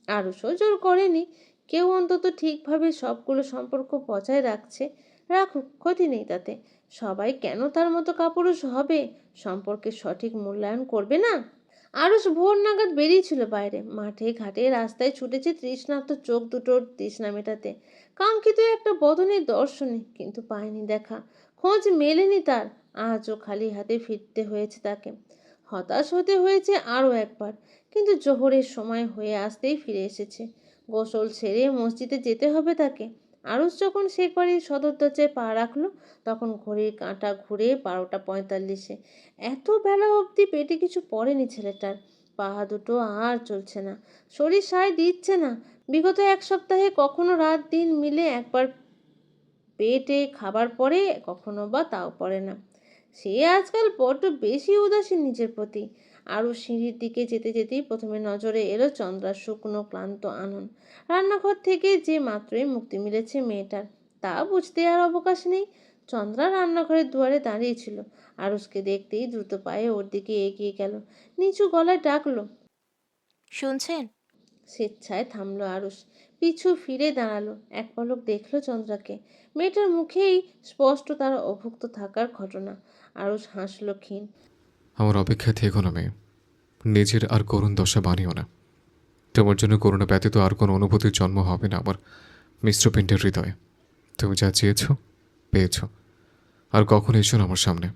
আরুষও জোর করেনি। কেউ অন্তত ঠিকভাবে সবগুলো সম্পর্ক বজায় রাখছে, রাখুক, ক্ষতি নেই তাতে। সবাই কেন তার মতো কাপুরুষ হবে? সম্পর্কের সঠিক মূল্যায়ন করবে না? আরুষ ভোর নাগাদ বেরিয়েছিল বাইরে। মাঠে ঘাটে রাস্তায় ছুটেছে তৃষ্ণার্ত চোখ দুটোর তৃষ্ণা মেটাতে, কাঙ্ক্ষিত একটা বদনের দর্শনে, কিন্তু পায়নি দেখা। খোঁজ মেলেনি তার। আজও খালি হাতে ফিরতে হয়েছে তাকে। হতাশ হতে হয়েছে আরও একবার, কিন্তু জোহরের সময় হয়ে আসতেই ফিরে এসেছে। গোসল সেরে মসজিদে যেতে হবে তাকে। আরুষ যখন শেখ বাড়ির সদর দরজায় পা রাখলো, তখন ঘড়ির কাঁটা ঘুরে 12টা 45। এত বেলা অবধি পেটে কিছু পড়েনি ছেলেটার। পা দুটো আর চলছে না, শরীর সায় দিচ্ছে না। বিগত 1 সপ্তাহে কখনো রাত দিন মিলে একবার পেটে খাবার পড়ে, কখনো বা তাও পড়ে না। সে আজকাল বড্ড বেশি উদাসীন নিজের প্রতি। আরও সিঁড়ির দিকে যেতে যেতেই প্রথমে নজরে এলো চন্দ্রার শুকনো ক্লান্ত আনন। রান্নাঘর থেকে যে মাত্রই মুক্তি মিলেছে মেয়েটার, তা বুঝতে আর অবকাশ নেই। চন্দ্রা রান্নাঘরের দুয়ারে দাঁড়িয়েছিল। আরুষকে দেখতেই দ্রুত পায়ে ওর দিকে এগিয়ে গেল, নিচু গলায় ডাকলো, শুনছেন? স্বেচ্ছায় থামলো আরুষ, পিছু ফিরে দাঁড়ালো, এক পলক দেখলো চন্দ্রাকে। মেয়েটার মুখেই স্পষ্ট তার অভুক্ত থাকার ঘটনা। আরুষ হাসলো ক্ষীণ। আমার অপেক্ষায় থেকো না মেয়ে, নিজের আর করুণ দশা বানিও না। তোমার জন্য করুণা ব্যতীত আর কোনো অনুভূতির জন্ম হবে না আমার মিশ্রপিণ্ডের হৃদয়ে। তুমি যা চেয়েছ পেয়েছ, আর কখন এসো না আমার সামনে।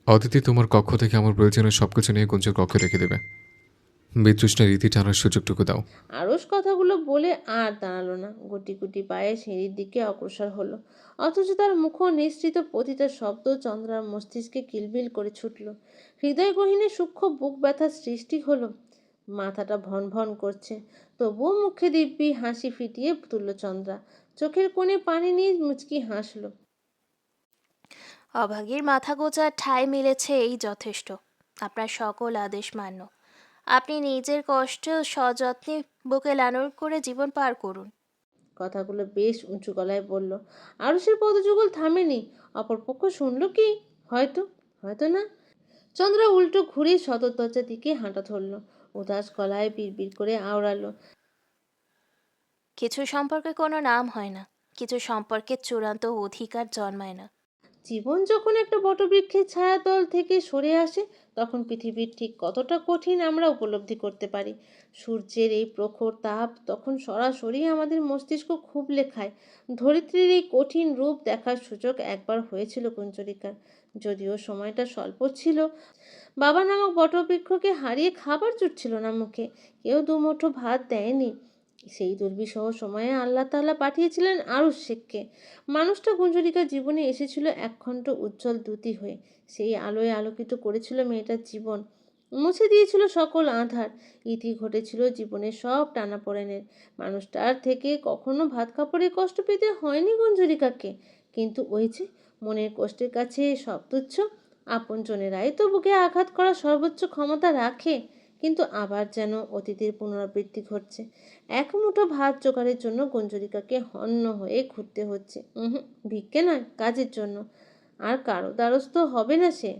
অদিতি তোমার কক্ষ থেকে আমার প্রয়োজনীয় সব কিছু নিয়ে গুঞ্জের কক্ষে রেখে দেবে। বিতৃষ্ণার রীতি টানার সুযোগটুকু দাও। আরুষ কথাগুলো বলে আর দাঁড়ালো না, গুটি গুটি পায়ে সিঁড়ির দিকে অগ্রসর হলো। অথচ তার মুখ নিঃসৃত প্রতিটা শব্দ চন্দ্রার মস্তিষ্কে কিলবিল করে ছুটল। হৃদয় গহীনে সূক্ষ্ম বুক ব্যথার সৃষ্টি হলো। মাথাটা ভন ভন করছে। তবুও মুখে দিব্যি হাসি ফিটিয়ে তুলল চন্দ্রা। চোখের কোণে পানি নিয়ে মুচকি হাসলো। অভাগীর মাথা গোঁজার ঠাঁই মিলেছে, এই যথেষ্ট। আপনার সকল আদেশ মান্য। আপনি নিজের কষ্ট সযত্নে বুকে লালন করে জীবন পার করুন। কথাগুলো বেশ উঁচু গলায় বলল। আরুষের পদযুগল থামেনি। অপরপক্ষ শুনল কি? হয়তো, হয়তো না। চন্দ্রা উল্টো ঘুরে সদর দরজার দিকে হাঁটা ধরল। উদাস গলায় বিড়বিড় করে আওড়ালো, কিছু সম্পর্কে কোনো নাম হয় না, কিছু সম্পর্কের চূড়ান্ত অধিকার জন্মায় না। জীবন যখন একটা বটবৃক্ষের ছায়াতল থেকে সরে আসে, তখন পৃথিবীর ঠিক কতটা কঠিন আমরা উপলব্ধি করতে পারি। সূর্যের এই প্রখর তাপ তখন সরাসরি আমাদের মস্তিষ্ক খুবলে খায়। ধরিত্রীর এই কঠিন রূপ দেখার সুযোগ একবার হয়েছিল কুঞ্জরিকার, যদিও সময়টা স্বল্প ছিল। বাবা নামক বটবৃক্ষকে হারিয়ে খাবার জুটছিল না মুখে, কেউ দুমুঠো ভাত দেয়নি। সেই দুর্বিষহ সময়ে আল্লাহ তাআলা পাঠিয়েছিলেন আরুশ শেখকে। মানুষটা গুঞ্জরিকার জীবনে এসেছিল একখণ্ড উজ্জ্বল দ্যুতি হয়ে। সেই আলোয় আলোকিত করেছিল মেয়েটার জীবন, মুছে দিয়েছিল সকল আঁধার। ইতি ঘটেছিল জীবনের সব টানাপোড়েনের। মানুষটার থেকে কখনো ভাত কাপড়ে কষ্ট পেতে হয়নি গুঞ্জরিকাকে। কিন্তু ওই যে মনের কষ্টের কাছে সব তুচ্ছ। আপনজনেরাই তো বুকে আঘাত করার সর্বোচ্চ ক্ষমতা রাখে। কিন্তু আবার যেন অতীতের পুনরাবৃত্তি ঘটছে। এক মুঠো ভাত জোগাড়ের জন্য গুঞ্জরিকাকে হন্য হয়ে ঘুরতে হচ্ছে। ভিক্ষে নয়, কাজের জন্য। আর কারো দ্বারস্থ হবে না সে।